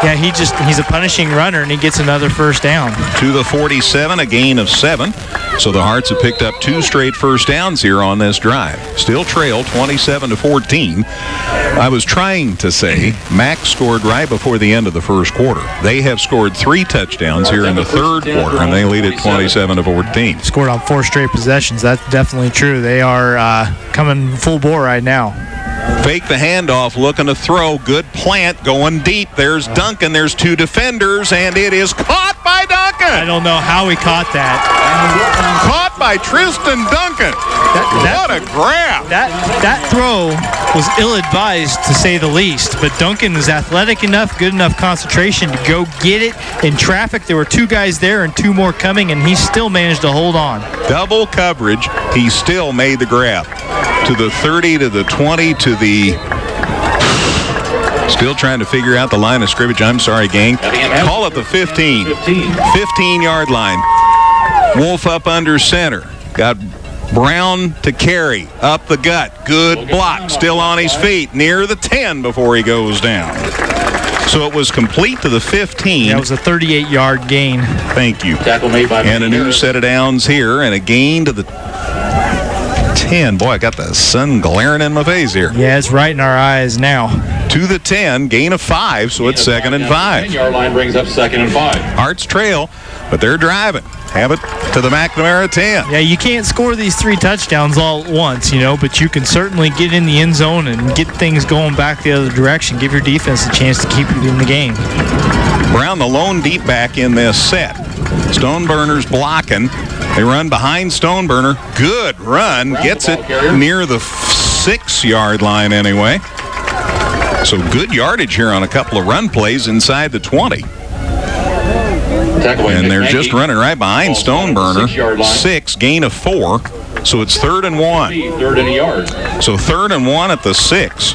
yeah, he's a punishing runner, and he gets another first down. To the 47, a gain of 7. So the Hearts have picked up 2 straight first downs here on this drive. Still trail 27-14. I was trying to say Mac scored right before the end of the first quarter. They have scored 3 touchdowns here in the third quarter, and they lead at 27-14. Scored on 4 straight possessions. That's definitely true. They are coming full bore right now. Fake the handoff, looking to throw. Good plant, going deep. There's Duncan. There's 2 defenders, and it is caught by Duncan. I don't know how he caught that. Caught by Tristan Duncan. What a grab. That throw was ill-advised, to say the least. But Duncan was athletic enough, good enough concentration to go get it in traffic. There were 2 guys there and 2 more coming, and he still managed to hold on. Double coverage. He still made the grab. To the 30, to the 20, to the... Still trying to figure out the line of scrimmage. I'm sorry, gang. Call it the 15. 15-yard line. Wolf up under center. Got Brown to carry. Up the gut. Good block. Still on his feet. Near the 10 before he goes down. So it was complete to the 15. That was a 38-yard gain. Thank you. And a new set of downs here, and a gain to the 10. Boy, I got the sun glaring in my face here. Yeah, it's right in our eyes now. To the 10, gain of 5, so it's 2nd and 5. 10-yard line brings up 2nd and 5. Hearts trail, but they're driving. Have it to the McNamara 10. Yeah, you can't score these 3 touchdowns all at once, but you can certainly get in the end zone and get things going back the other direction. Give your defense a chance to keep it in the game. Brown, the lone deep back in this set. Stoneburner's blocking. They run behind Stoneburner. Good run. Gets it near the 6-yard line anyway. So good yardage here on a couple of run plays inside the 20. And they're just running right behind Stoneburner. 6, gain of 4. So it's 3rd and 1. 3rd and a yard. So 3rd and 1 at the 6.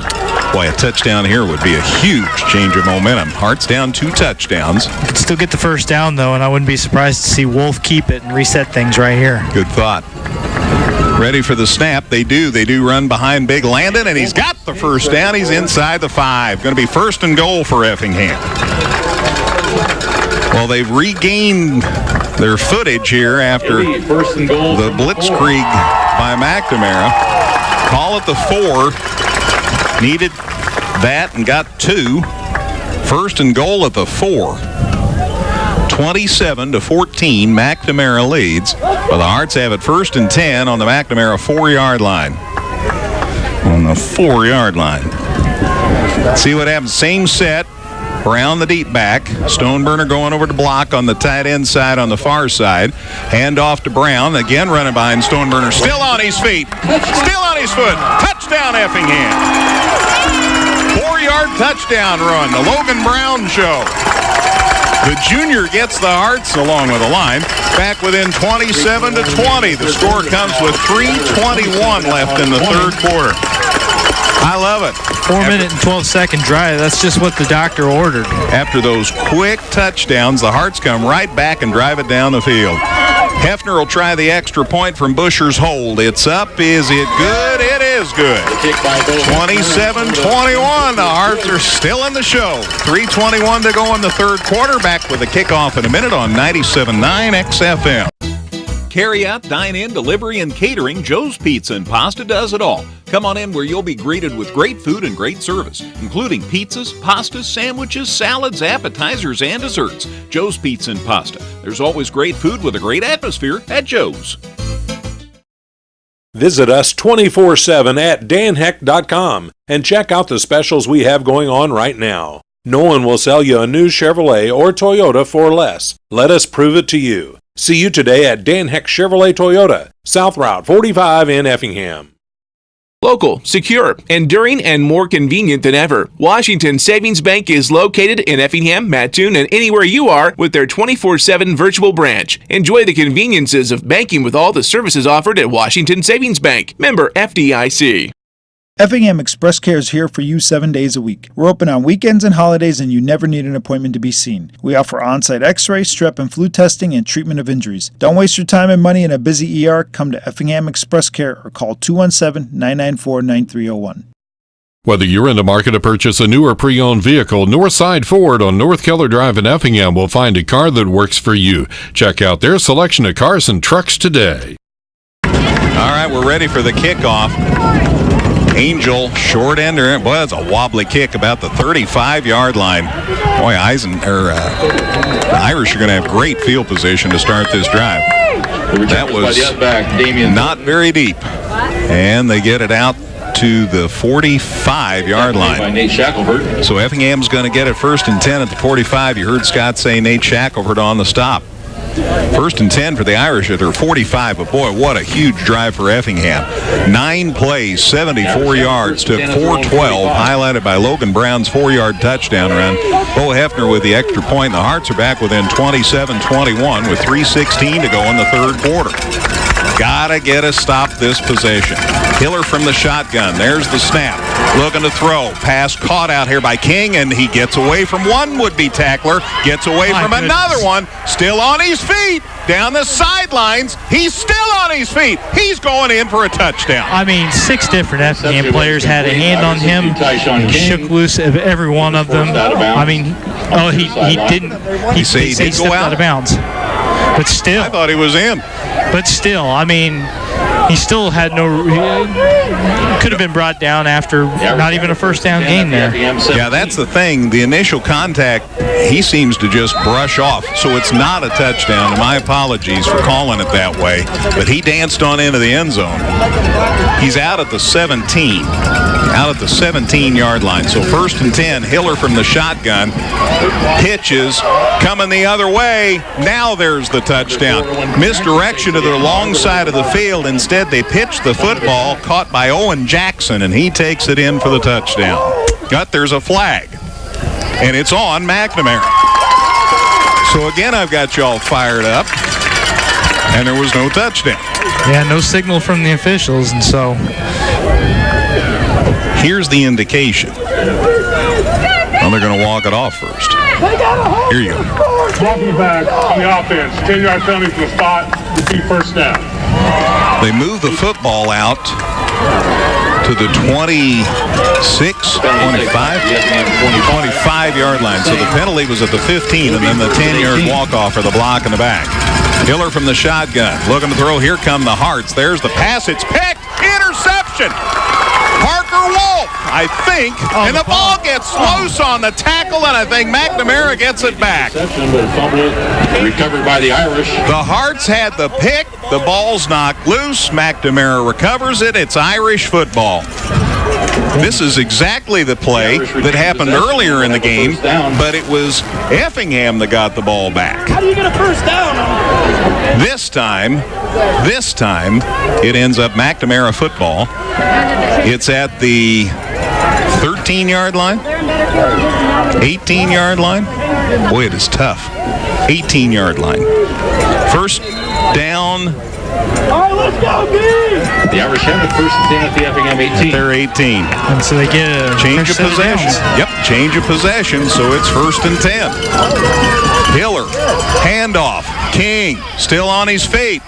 Boy, a touchdown here would be a huge change of momentum. Hearts down 2 touchdowns. You could still get the first down, though, and I wouldn't be surprised to see Wolf keep it and reset things right here. Good thought. Ready for the snap. They do. They do run behind Big Landon, and he's got the first down. He's inside the 5. Going to be 1st and goal for Effingham. Well, they've regained their footage here after the blitzkrieg by McNamara. Call it the 4. Needed that and got 2. 1st and goal at the 4. 27-14, McNamara leads. Well, the Hearts have it 1st and 10 on the McNamara 4-yard line. On the 4-yard line. See what happens. Same set. Brown, the deep back. Stoneburner going over to block on the tight end side on the far side. Hand off to Brown. Again running behind Stoneburner. Still on his feet. Still on his foot. Touchdown, Effingham. 4-yard touchdown run. The Logan Brown show. The junior gets the Hearts, along with the line, back within 27-20. The score comes with 3:21 left in the third quarter. I love it. 4-minute and 12-second drive. That's just what the doctor ordered. After those quick touchdowns, the Hearts come right back and drive it down the field. Hefner will try the extra point from Busher's hold. It's up. Is it good? It is good. 27-21. The Hearts are still in the show. 3:21 to go in the third quarter. Back with a kickoff in a minute on 97.9 XFM. Carry out, dine in, delivery, and catering, Joe's Pizza and Pasta does it all. Come on in where you'll be greeted with great food and great service, including pizzas, pastas, sandwiches, salads, appetizers, and desserts. Joe's Pizza and Pasta. There's always great food with a great atmosphere at Joe's. Visit us 24/7 at danheck.com and check out the specials we have going on right now. No one will sell you a new Chevrolet or Toyota for less. Let us prove it to you. See you today at Dan Heck Chevrolet Toyota, South Route 45 in Effingham. Local, secure, enduring, and more convenient than ever. Washington Savings Bank is located in Effingham, Mattoon, and anywhere you are with their 24/7 virtual branch. Enjoy the conveniences of banking with all the services offered at Washington Savings Bank. Member FDIC. Effingham Express Care is here for you 7 days a week. We're open on weekends and holidays, and you never need an appointment to be seen. We offer on-site x-ray, strep and flu testing, and treatment of injuries. Don't waste your time and money in a busy ER. Come to Effingham Express Care or call 217-994-9301. Whether you're in the market to purchase a new or pre-owned vehicle, Northside Ford on North Keller Drive in Effingham will find a car that works for you. Check out their selection of cars and trucks today. All right, we're ready for the kickoff. Angel, short ender. Boy, that's a wobbly kick about the 35-yard line. Boy, the Irish are going to have great field position to start this drive. That was not very deep. And they get it out to the 45-yard line. So Effingham's going to get it 1st and 10 at the 45. You heard Scott say Nate Shackelford on the stop. 1st and 10 for the Irish at their 45, but boy, what a huge drive for Effingham. 9 plays, 74 yards, took 412, highlighted by Logan Brown's 4-yard touchdown run. Bo Hefner with the extra point. The Hearts are back within 27-21 with 3:16 to go in the third quarter. Gotta get a stop this possession. Hiller from the shotgun. There's the snap. Looking to throw. Pass caught out here by King, and he gets away from one would-be tackler. Gets away from another one. Still on his feet. Down the sidelines. He's still on his feet. He's going in for a touchdown. I mean, 6 different Effingham players had a hand on him. He shook loose of every one of them. I mean, he didn't. He stepped out of bounds. But still. I thought he was in. But still, I mean, he still had could have been brought down after not even a first down gain there. Yeah, that's the thing. The initial contact, he seems to just brush off. So it's not a touchdown. And my apologies for calling it that way. But he danced on into the end zone. He's out at the 17. Out at the 17-yard line. So 1st and 10, Hiller from the shotgun. Pitches, coming the other way. Now there's the touchdown. Misdirection to the long side of the field. Instead, they pitched the football, caught by Owen Jackson, and he takes it in for the touchdown. But there's a flag, and it's on McNamara. So again, I've got you all fired up, and there was no touchdown. Yeah, no signal from the officials, and so here's the indication. Well, they're going to walk it off first. Here you go. Walking back on the offense. 10-yard penalty from the spot. Repeat first down. They move the football out to the 25-yard line. So the penalty was at the 15, and then the 10-yard walk-off or the block in the back. Hiller from the shotgun. Looking to throw. Here come the Hearts. There's the pass. It's picked. Interception. Parker Wolf, I think, and the ball gets loose on the tackle, and I think McNamara gets it back. Recovered by the Irish. The Hearts had the pick. The ball's knocked loose. McNamara recovers it. It's Irish football. This is exactly the play that happened earlier in the game, but it was Effingham that got the ball back. How do you get a first down? This time, it ends up McNamara football. It's at the 13-yard line, 18-yard line. Boy, it is tough. 18-yard line. First down. All right, let's go, B! The Irish have the 1st and 10 at the Effingham 18. They're 18. And so they get a change of possession. Yep, change of possession, so it's 1st and 10. Hiller, handoff. King, still on his feet.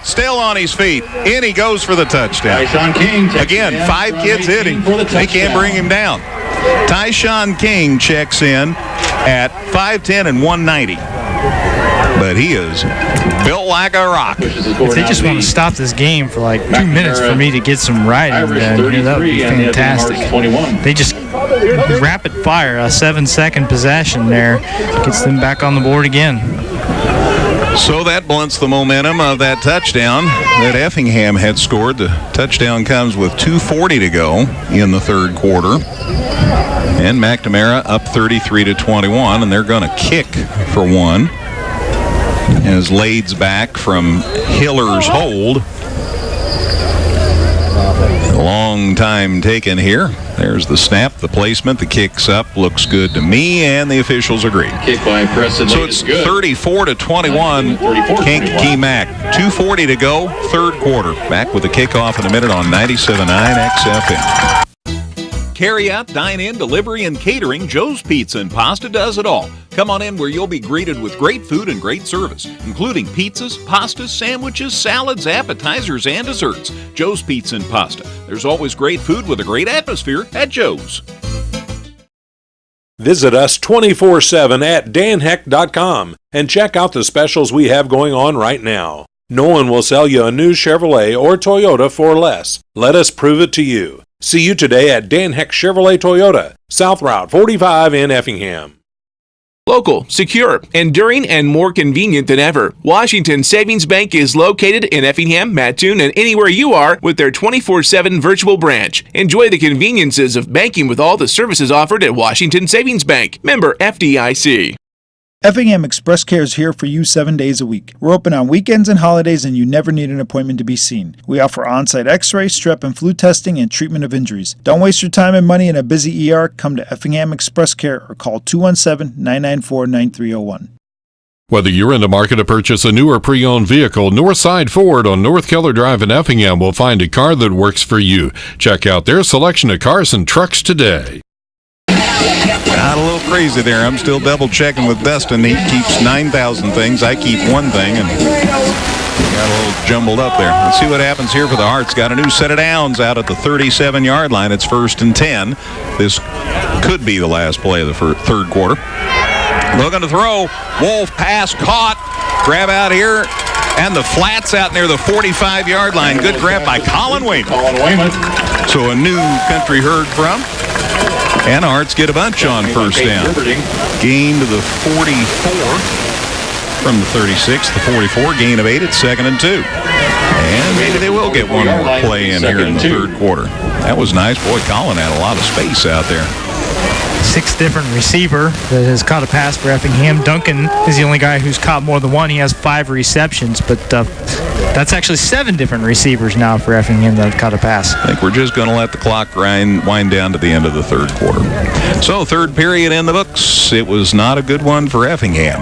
In he goes for the touchdown. Tyshawn King. Again, 5 kids hitting. They can't bring him down. Tyshawn King checks in at 5'10" and 190. But he is built like a rock. If they just want to stop this game for like 2 minutes for me to get some riding, that would be fantastic. They just rapid fire a 7-second possession there, gets them back on the board again. So that blunts the momentum of that touchdown that Effingham had scored. The touchdown comes with 2:40 to go in the third quarter. And McNamara up 33-21, and they're going to kick for one. As Lade's back from Hiller's hold. Long time taken here. There's the snap, the placement, the kick's up. Looks good to me, and the officials agree. Kick by Preston. So it's 34-21. Kankakee Mac. 2:40 to go, third quarter. Back with the kickoff in a minute on 97.9 XFM. Carry out, dine in, delivery, and catering, Joe's Pizza and Pasta does it all. Come on in where you'll be greeted with great food and great service, including pizzas, pastas, sandwiches, salads, appetizers, and desserts. Joe's Pizza and Pasta. There's always great food with a great atmosphere at Joe's. Visit us 24/7 at danheck.com and check out the specials we have going on right now. No one will sell you a new Chevrolet or Toyota for less. Let us prove it to you. See you today at Dan Heck Chevrolet Toyota, South Route 45 in Effingham. Local, secure, enduring, and more convenient than ever. Washington Savings Bank is located in Effingham, Mattoon, and anywhere you are with their 24/7 virtual branch. Enjoy the conveniences of banking with all the services offered at Washington Savings Bank. Member FDIC. Effingham Express Care is here for you 7 days a week. We're open on weekends and holidays, and you never need an appointment to be seen. We offer on-site x-ray, strep and flu testing, and treatment of injuries. Don't waste your time and money in a busy ER. Come to Effingham Express Care or call 217-994-9301. Whether you're in the market to purchase a new or pre-owned vehicle, Northside Ford on North Keller Drive in Effingham will find a car that works for you. Check out their selection of cars and trucks today. Not a little crazy there. I'm still double checking with Dustin. He keeps 9,000 things. I keep one thing, and got a little jumbled up there. Let's see what happens here for the Hearts. Got a new set of downs out at the 37-yard line. It's 1st and 10. This could be the last play of the third quarter. Looking to throw. Wolf pass caught. Grab out here. And the flats out near the 45-yard line. Good grab by Colin Wayman. So a new country heard from. And Hearts get a bunch on first down. Gain to the 44 from the 36, the 44. Gain of 8 at 2nd and 2. And maybe they will get one more play in here in the third quarter. That was nice. Boy, Colin had a lot of space out there. 6 different receiver that has caught a pass for Effingham. Duncan is the only guy who's caught more than one. He has 5 receptions, but that's actually 7 different receivers now for Effingham that have caught a pass. I think we're just going to let the clock wind down to the end of the third quarter. So, third period in the books. It was not a good one for Effingham.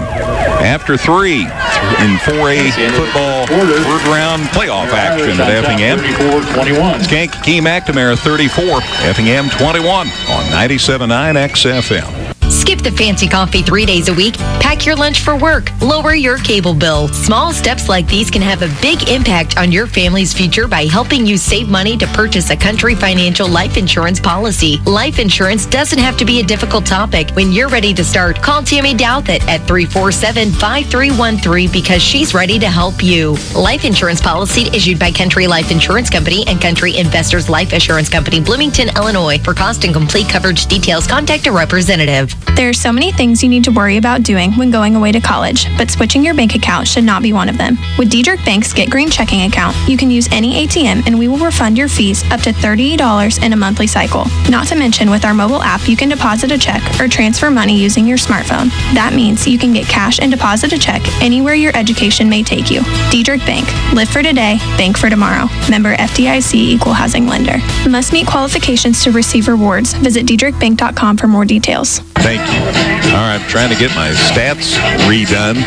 After 3 in 4A football third round playoff action at Effingham. It's Kankakee McNamara 34, Effingham 21 on 97.9 XFM. Skip the fancy coffee 3 days a week. Pack your lunch for work. Lower your cable bill. Small steps like these can have a big impact on your family's future by helping you save money to purchase a Country Financial life insurance policy. Life insurance doesn't have to be a difficult topic. When you're ready to start, call Tammy Douthit at 347-5313 because she's ready to help you. Life insurance policy issued by Country Life Insurance Company and Country Investors Life Assurance Company, Bloomington, Illinois. For cost and complete coverage details, contact a representative. There are so many things you need to worry about doing when going away to college, but switching your bank account should not be one of them. With Diedrich Bank's Get Green checking account, you can use any ATM and we will refund your fees up to $30 in a monthly cycle. Not to mention, with our mobile app, you can deposit a check or transfer money using your smartphone. That means you can get cash and deposit a check anywhere your education may take you. Diedrich Bank. Live for today, bank for tomorrow. Member FDIC, Equal Housing Lender. Must meet qualifications to receive rewards. Visit diedrichbank.com for more details. Thank you. All right, I'm trying to get my stats redone.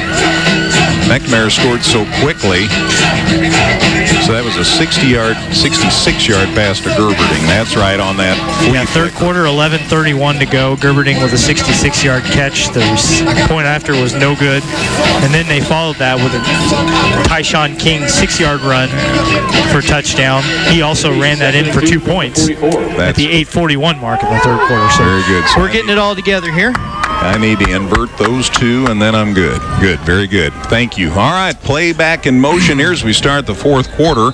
McNamara scored so quickly. So that was a 66-yard pass to Gerberding. That's right on that. Yeah, third quarter, 11:31 to go. Gerberding with a 66-yard catch. The point after was no good. And then they followed that with a Tyshawn King 6-yard run for touchdown. He also ran that in for 2 points at the 8:41 mark in the third quarter. So very good. So we're getting it all together here. I need to invert those two, and then I'm good. Good, very good. Thank you. All right, play back in motion here as we start the fourth quarter.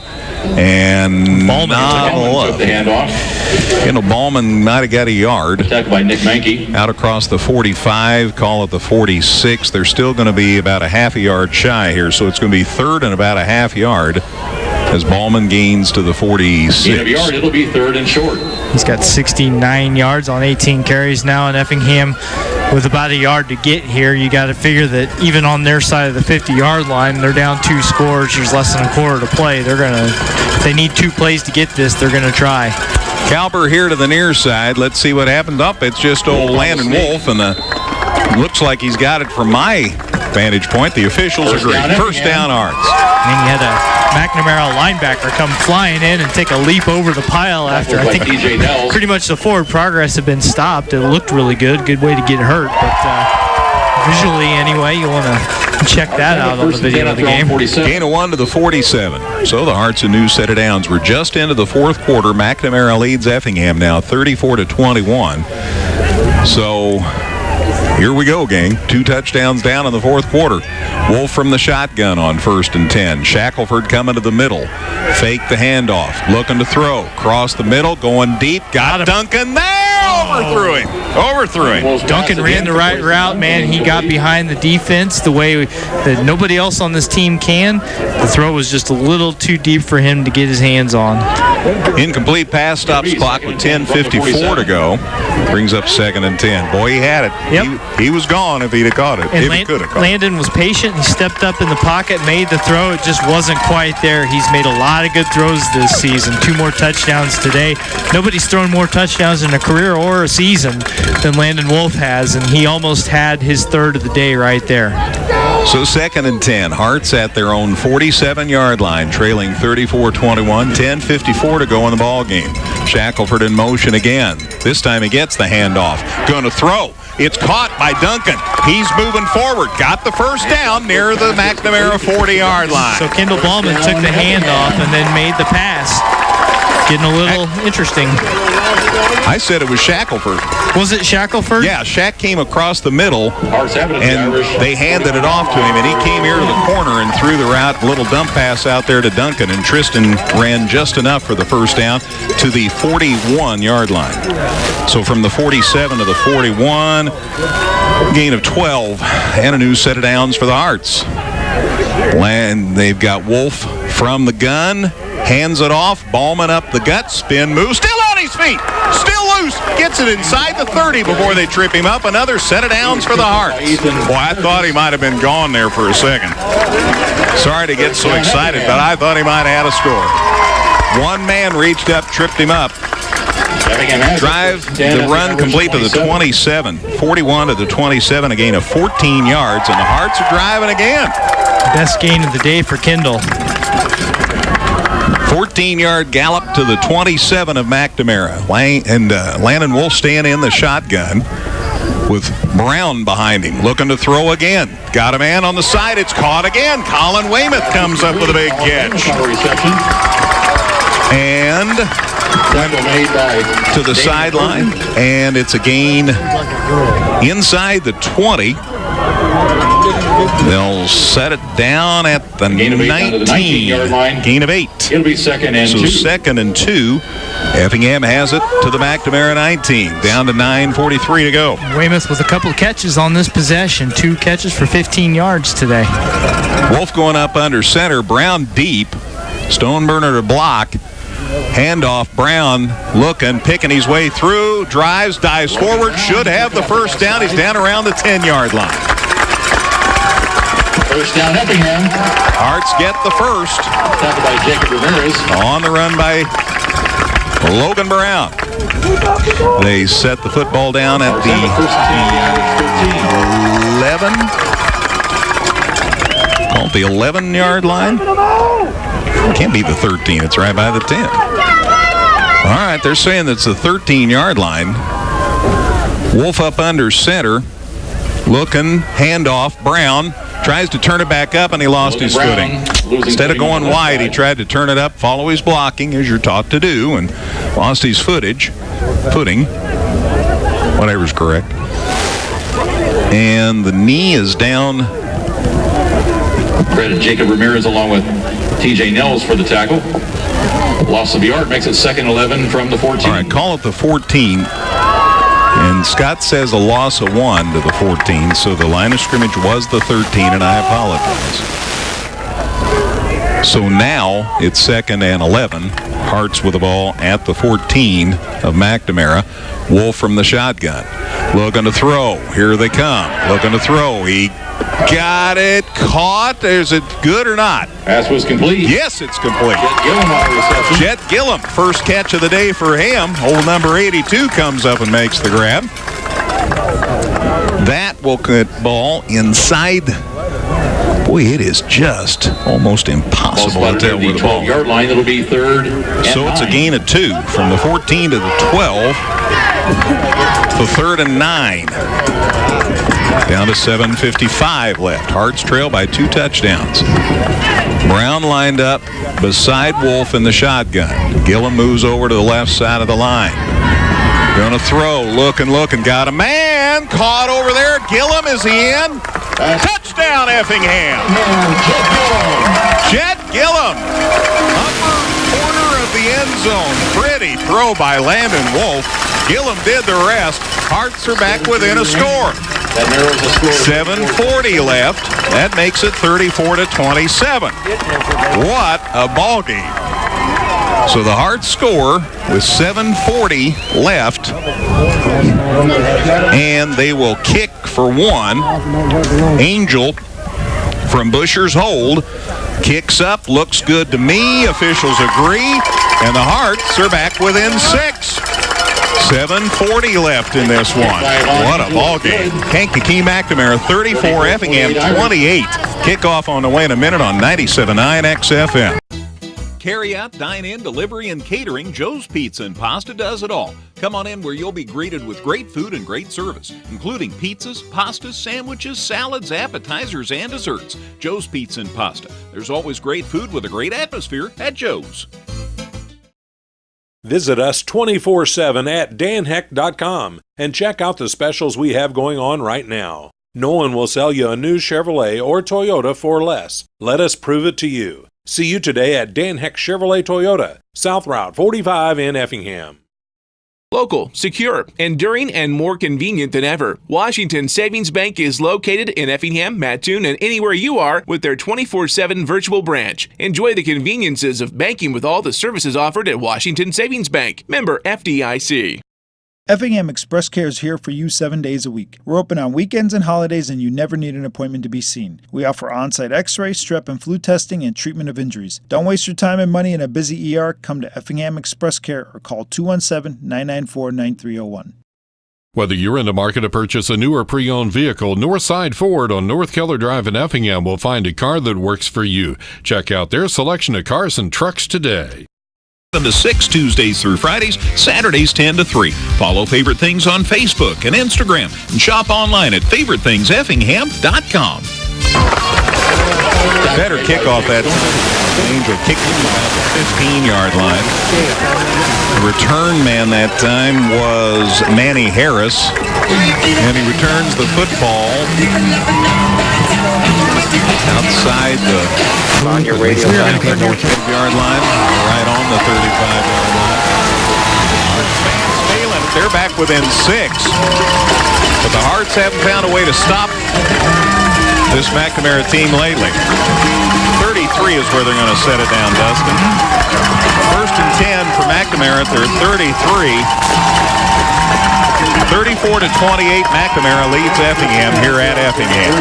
And Ballman took the handoff. Ballman might have got a yard. Attacked by Nick Mankey. Out across the 45, call it the 46. They're still going to be about a half a yard shy here, so it's going to be third and about a half yard as Ballman gains to the 46. Gain of a yard, it'll be third and short. He's got 69 yards on 18 carries now, and Effingham with about a yard to get here. You got to figure that even on their side of the 50-yard line, they're down 2 scores. There's less than a quarter to play. If they need 2 plays to get this, they're going to try. Calber here to the near side. Let's see what happens. It's just old Landon Wolf, and looks like he's got it from my vantage point. The officials agree. First down, Arts. And you had a McNamara linebacker come flying in and take a leap over the pile after. I think pretty much the forward progress had been stopped. It looked really good. Good way to get hurt, but visually anyway, you want to check that out on the video of the game. Gain of 1 to the 47. So the Hearts and News set of downs. We're just into the fourth quarter. McNamara leads Effingham now 34-21. So here we go, gang. 2 touchdowns down in the fourth quarter. Wolf from the shotgun on 1st and 10. Shackelford coming to the middle. Fake the handoff. Looking to throw. Cross the middle. Going deep. Got Duncan there. Overthrew him. Duncan ran the right route, man. He got behind the defense the way that nobody else on this team can. The throw was just a little too deep for him to get his hands on. Incomplete pass, stops clock with 10:54 to go. Brings up 2nd and 10. Boy, he had it. Yep. He was gone if he'd have caught it. And if he could have caught Landon was patient. He stepped up in the pocket, made the throw. It just wasn't quite there. He's made a lot of good throws this season. 2 more touchdowns today. Nobody's thrown more touchdowns in a career or a season than Landon Wolf has, and he almost had his 3rd of the day right there. So 2nd and 10. Hearts at their own 47-yard line, trailing 34-21. 10:54 to go in the ball game. Shackelford in motion again. This time he gets the handoff. Going to throw. It's caught by Duncan. He's moving forward. Got the first down near the McNamara 40-yard line. So Kendall Ballman took the handoff and then made the pass. Getting a little interesting. I said it was Shackelford. Was it Shackelford? Yeah, Shack came across the middle, and they handed it off to him, and he came here to the corner and threw the route, little dump pass out there to Duncan, and Tristan ran just enough for the first down to the 41-yard line. So from the 47 to the 41, gain of 12, and a new set of downs for the Hearts. And they've got Wolf from the gun, hands it off, Ballman up the gut, spin move, still on his feet, still loose, gets it inside the 30 before they trip him up. Another set of downs for the Hearts. Boy, I thought he might have been gone there for a second. Sorry to get so excited, but I thought he might have had a score. One man reached up, tripped him up. Drive the run complete to the 27, 41 to the 27, a gain of 14 yards, and the Hearts are driving again. Best gain of the day for Kendall. 14-yard gallop to the 27 of McNamara. Landon Wolf staying in the shotgun with Brown behind him, looking to throw again. Got a man on the side. It's caught again. Colin Weymouth comes up with a big catch. And to the sideline, and it's a gain inside the 20. They'll set it down at the 19-yard line. Gain of 8. It'll be 2nd and 2. So 2nd and 2. Effingham has it to the McNamara 19. Down to 9:43 to go. Weymouth with a couple of catches on this possession. 2 catches for 15 yards today. Wolf going up under center. Brown deep. Stoneburner to block. Handoff, Brown looking, picking his way through, drives, dives forward, should have the first down. He's down around the 10-yard line. First down, Effingham. Hearts get the first. Tackled by Jacob Ramirez. On the run by Logan Brown. They set the football down at the 11. Called the 11-yard line. Can't be the 13. It's right by the 10. All right, they're saying it's the 13-yard line. Wolf up under center. Looking, handoff, Brown. Tries to turn it back up, and he lost his footing. Instead of going wide, he tried to turn it up, follow his blocking, as you're taught to do, and lost his footing. Whatever's correct. And the knee is down. Credit Jacob Ramirez along with TJ Nels for the tackle. Loss of yard makes it 2nd 11 from the 14. All right, call it the 14. And Scott says a loss of 1 to the 14, so the line of scrimmage was the 13, and I apologize. So now it's 2nd and 11. Hearts with the ball at the 14 of McNamara. Wolf from the shotgun. Looking to throw. Here they come. Looking to throw. He got it. Caught. Is it good or not? Pass was complete. Yes, it's complete. Jet Gillum on the reception. Jet Gillum, first catch of the day for him. Old number 82 comes up and makes the grab. That will get ball inside. Boy, it is just almost impossible to tell where the ball. 12-yard line. It'll be 3rd and So it's a 9. gain of 2 from the 14 to the 12 to 3rd and 9. Down to 7:55 left. Hearts trail by 2 touchdowns. Brown lined up beside Wolf in the shotgun. Gillum moves over to the left side of the line. Gonna throw, looking, got a man, caught over there. Gillum, is he in? Touchdown, Effingham. Jet Gillum, upper corner of the end zone. Pretty throw by Landon Wolf. Gillum did the rest. Hearts are back within a score. That narrows the score. 7:40 left. That makes it 34-27. What a ball game. So the Hearts score with 7:40 left, and they will kick for 1. Angel from Busher's hold kicks up, looks good to me. Officials agree, and the Hearts are back within 6. 7:40 left in this one. What a ball game. Kankakee McNamara 34, Effingham 28. Kickoff on the way in a minute on 97.9 XFM. Carry out, dine-in, delivery, and catering, Joe's Pizza and Pasta does it all. Come on in where you'll be greeted with great food and great service, including pizzas, pastas, sandwiches, salads, appetizers, and desserts. Joe's Pizza and Pasta. There's always great food with a great atmosphere at Joe's. Visit us 24/7 at danheck.com and check out the specials we have going on right now. No one will sell you a new Chevrolet or Toyota for less. Let us prove it to you. See you today at Dan Heck Chevrolet Toyota, South Route 45 in Effingham. Local, secure, enduring, and more convenient than ever. Washington Savings Bank is located in Effingham, Mattoon, and anywhere you are with their 24/7 virtual branch. Enjoy the conveniences of banking with all the services offered at Washington Savings Bank. Member FDIC. Effingham Express Care is here for you 7 days a week. We're open on weekends and holidays, and you never need an appointment to be seen. We offer on-site x-ray, strep and flu testing, and treatment of injuries. Don't waste your time and money in a busy ER. Come to Effingham Express Care or call 217-994-9301. Whether you're in the market to purchase a new or pre-owned vehicle, Northside Ford on North Keller Drive in Effingham will find a car that works for you. Check out their selection of cars and trucks today. To 6 Tuesdays through Fridays, Saturdays 10 to 3. Follow Favorite Things on Facebook and Instagram and shop online at favoritetingseffingham.com. Better kickoff that Angel kicking about the 15-yard line. The return man that time was Manny Harris, and he returns the football outside the on your radio 35-yard line, right on the 35-yard line. They're back within 6, but the Hearts haven't found a way to stop this McNamara team lately. 33 is where they're going to set it down, Dustin. First and 10 for McNamara at their 33. 34-28, McNamara leads Effingham here at Effingham.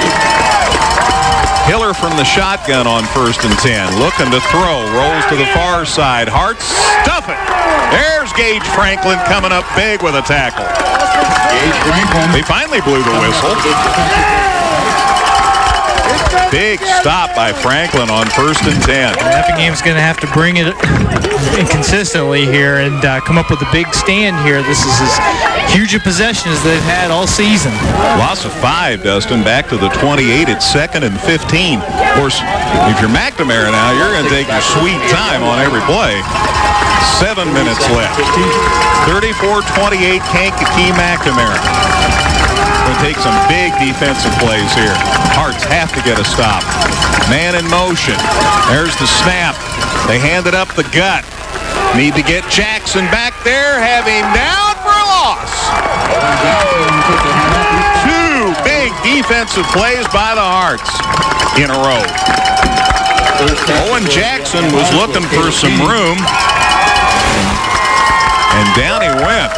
Hiller from the shotgun on first and 10. Looking to throw. Rolls to the far side. Hearts stuff it. There's Gage Franklin coming up big with a tackle. Gage Franklin. They finally blew the whistle. Big stop by Franklin on first and 10. Effingham's going to have to bring it consistently here and come up with a big stand here. This is as huge a possession as they've had all season. Loss of 5, Dustin, back to the 28. It's 2nd and 15. Of course, if you're McNamara now, you're going to take your sweet time on every play. 7 minutes left. 34-28, Kankakee McNamara. Going to take some big defensive plays here. Hearts have to get a stop. Man in motion. There's the snap. They hand it up the gut. Need to get Jackson back there. Have him down for a loss. 2 big defensive plays by the Hearts in a row. Owen Jackson was looking for some room, and down he went.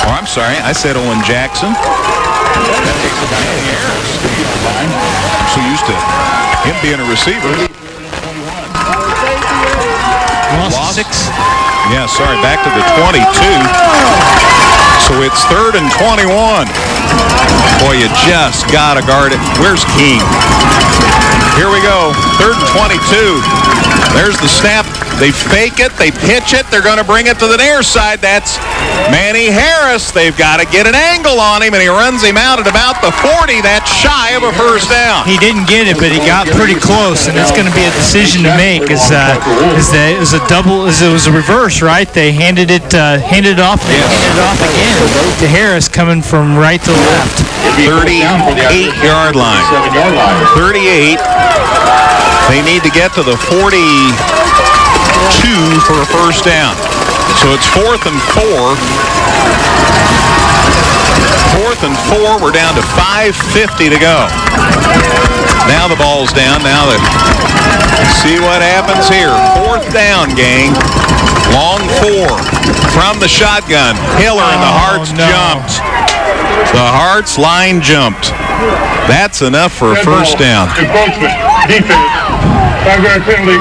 Oh, I'm sorry, I said Owen Jackson. I'm so used to him being a receiver. Lost 6. Yeah, sorry, back to the 22. So it's 3rd and 21. Boy, you just got to guard it. Where's King? Here we go, 3rd and 22. There's the snap. They fake it, they pitch it, they're going to bring it to the near side. That's Manny Harris. They've got to get an angle on him, and he runs him out at about the 40. That's shy of a first down. He didn't get it, but he got pretty close, and it's going to be a decision to make. It was a reverse, right? They handed it off, handed it off again to Harris, coming from right to left. 38-yard line. 38. They need to get to the 42 for a first down. So it's 4th and 4. 4th and 4. We're down to 5:50 to go. Now the ball's down. Now let's see what happens here. 4th down, gang. Long 4 from the shotgun. Hiller and the Hearts jumped. The Hearts line jumped. That's enough for a first down. Encroachment, defense, 5-yard penalty,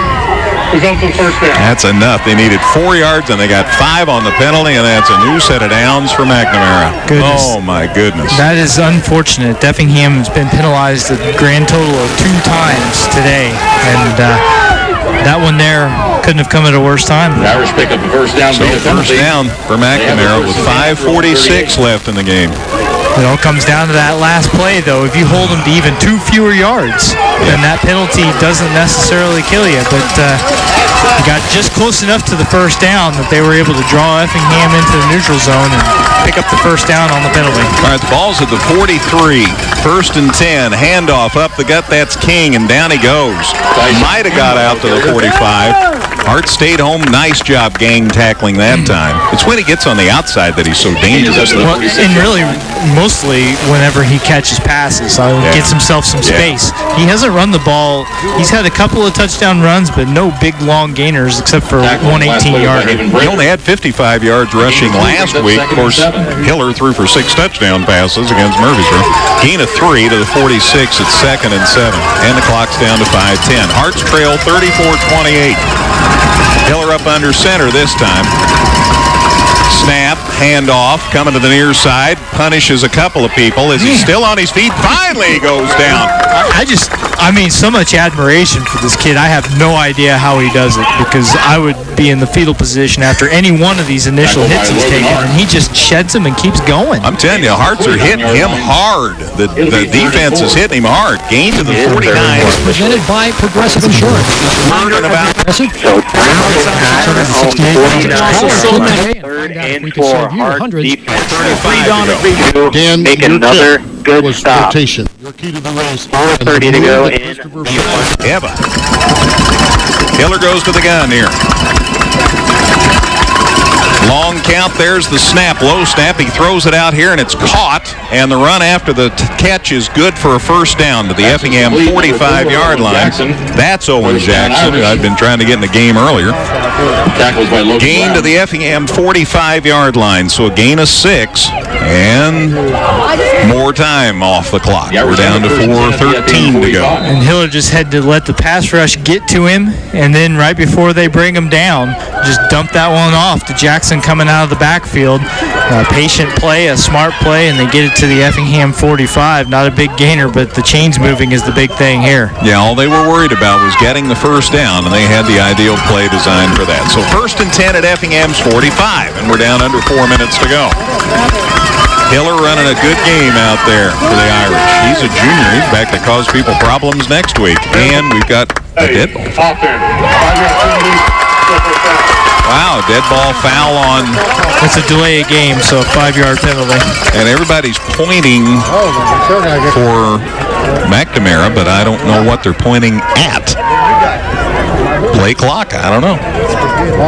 results in first down. That's enough. They needed 4 yards, and they got 5 on the penalty, and that's a new set of downs for McNamara. Goodness. Oh, my goodness. That is unfortunate. Effingham has been penalized a grand total of 2 times today, and that one there couldn't have come at a worse time. The Irish pick up a first down. So first down for McNamara with 5:46 left in the game. It all comes down to that last play, though. If you hold them to even 2 fewer yards, then that penalty doesn't necessarily kill you. But you got just close enough to the first down that they were able to draw Effingham into the neutral zone and pick up the first down on the penalty. All right, the ball's at the 43. 1st and 10. Handoff up the gut. That's King, and down he goes. Might have got out to the 45. Hart stayed home. Nice job gang tackling that time. It's when he gets on the outside that he's so dangerous. Well, and really, mostly whenever he catches passes, gets himself some space. He hasn't run the ball. He's had a couple of touchdown runs, but no big long gainers except for 118-yarder. He only had 55 yards rushing last week. Of course, Hiller threw for 6 touchdown passes against Murfreesboro. Gain of 3 to the 46 at 2nd and 7. And the clock's down to 5:10. Hearts trail 34-28. Hiller up under center this time. Snap, handoff, coming to the near side, punishes a couple of people. Is he still on his feet? Finally he goes down. I mean, so much admiration for this kid. I have no idea how he does it, because I would be in the fetal position after any one of these initial hits he's taken, and he just sheds them and keeps going. I'm telling you, Hearts are hitting him hard. The defense is hitting him hard. Gain to the 49. Presented by Progressive Insurance. Learning about Third and 4, Hart defense. Dan, make another good stop. Your key to the race. 4:30 to go in. Eva. Hiller goes to the gun here. Long count, there's the snap, low snap. He throws it out here, and it's caught. And the run after the catch is good for a first down to the Effingham 45-yard line. That's Owen Jackson, who I'd been trying to get in the game earlier. Gain to the Effingham 45-yard line, so a gain of 6. And more time off the clock. We're down to 4:13 to go. And Hiller just had to let the pass rush get to him, and then right before they bring him down, just dump that one off to Jackson coming out of the backfield. A patient play, a smart play, and they get it to the Effingham 45. Not a big gainer, but the chains moving is the big thing here. Yeah, all they were worried about was getting the first down, and they had the ideal play designed for that. So 1st and 10 at Effingham's 45, and we're down under 4 minutes to go. Hiller running a good game out there for the Irish. He's a junior. He's back to cause people problems next week. And we've got a dead ball. Wow, dead ball foul on. It's a delay of game, so a 5-yard penalty. And everybody's pointing for McNamara, but I don't know what they're pointing at. Play clock, I don't know.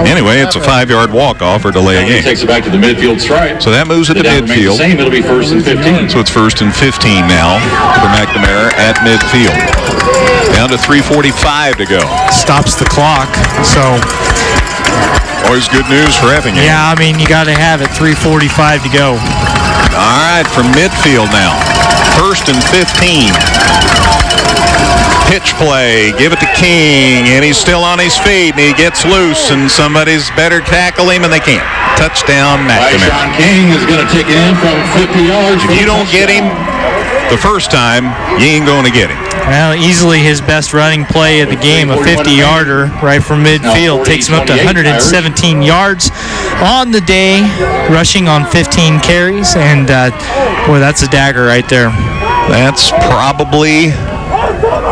Anyway, it's a 5-yard walk-off or delay a game. Takes it back to the midfield stripe. So that moves it to midfield. It'll be 1st and 15. So it's 1st and 15 now for McNamara at midfield. Down to 3:45 to go. Stops the clock, so... Always good news for Effingham. Yeah, I mean, you got to have it. 3:45 to go. All right, from midfield now. 1st and 15. Pitch play. Give it to King, and he's still on his feet, and he gets loose, and somebody's better tackle him, and they can't. Touchdown, McNamara. King is going to take it in from 50 yards. If you don't get him the first time, you ain't going to get him. Well, easily his best running play of the game, a 50-yarder right from midfield. Takes him up to 117 yards on the day, rushing on 15 carries. And, boy, that's a dagger right there. That's probably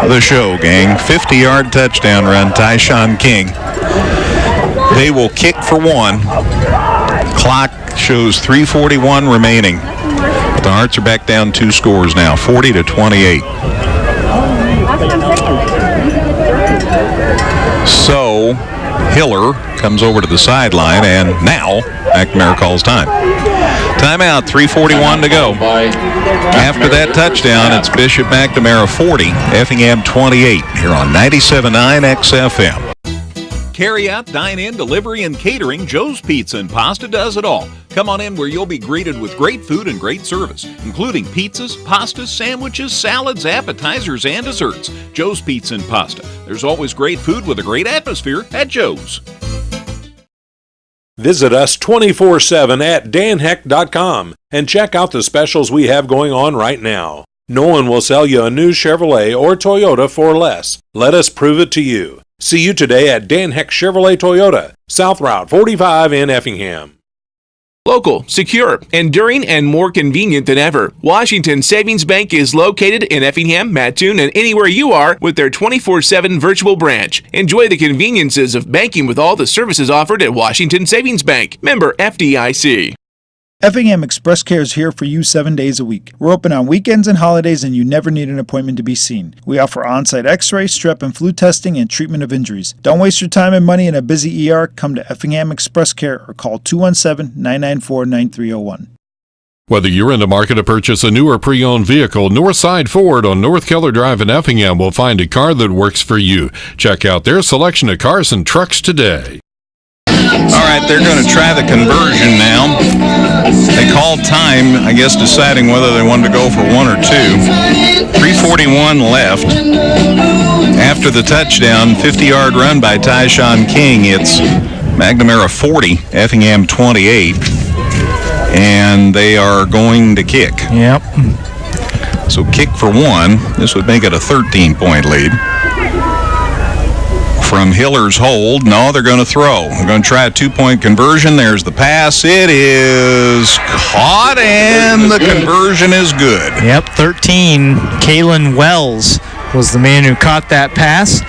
the show, gang. 50-yard touchdown run, Tyshawn King. They will kick for one. Clock shows 3:41 remaining. The Hearts are back down 2 scores now, 40-28. So Hiller comes over to the sideline, and now McNamara calls time. Timeout, 3:41 to go. After that touchdown, it's Bishop McNamara 40, Effingham 28, here on 97.9 XFM. Carry out, dine in, delivery, and catering, Joe's Pizza and Pasta does it all. Come on in where you'll be greeted with great food and great service, including pizzas, pastas, sandwiches, salads, appetizers, and desserts. Joe's Pizza and Pasta. There's always great food with a great atmosphere at Joe's. Visit us 24/7 at danheck.com and check out the specials we have going on right now. No one will sell you a new Chevrolet or Toyota for less. Let us prove it to you. See you today at Dan Heck Chevrolet Toyota, South Route 45 in Effingham. Local, secure, enduring, and more convenient than ever. Washington Savings Bank is located in Effingham, Mattoon, and anywhere you are with their 24/7 virtual branch. Enjoy the conveniences of banking with all the services offered at Washington Savings Bank. Member FDIC. Effingham Express Care is here for you 7 days a week. We're open on weekends and holidays, and you never need an appointment to be seen. We offer on-site x-ray, strep and flu testing, and treatment of injuries. Don't waste your time and money in a busy ER. Come to Effingham Express Care or call 217-994-9301. Whether you're in the market to purchase a new or pre-owned vehicle, Northside Ford on North Keller Drive in Effingham will find a car that works for you. Check out their selection of cars and trucks today. All right, they're going to try the conversion now. They called time, I guess, deciding whether they wanted to go for 1 or 2. 3:41 left. After the touchdown, 50-yard run by Tyshawn King. It's McNamara 40, Effingham 28. And they are going to kick. Yep. So kick for 1. This would make it a 13-point lead. From Hiller's hold. No, they're going to throw. They're going to try a 2-point conversion. There's the pass. It is caught, and the conversion is good. Yep, 13. Kalen Wells was the man who caught that pass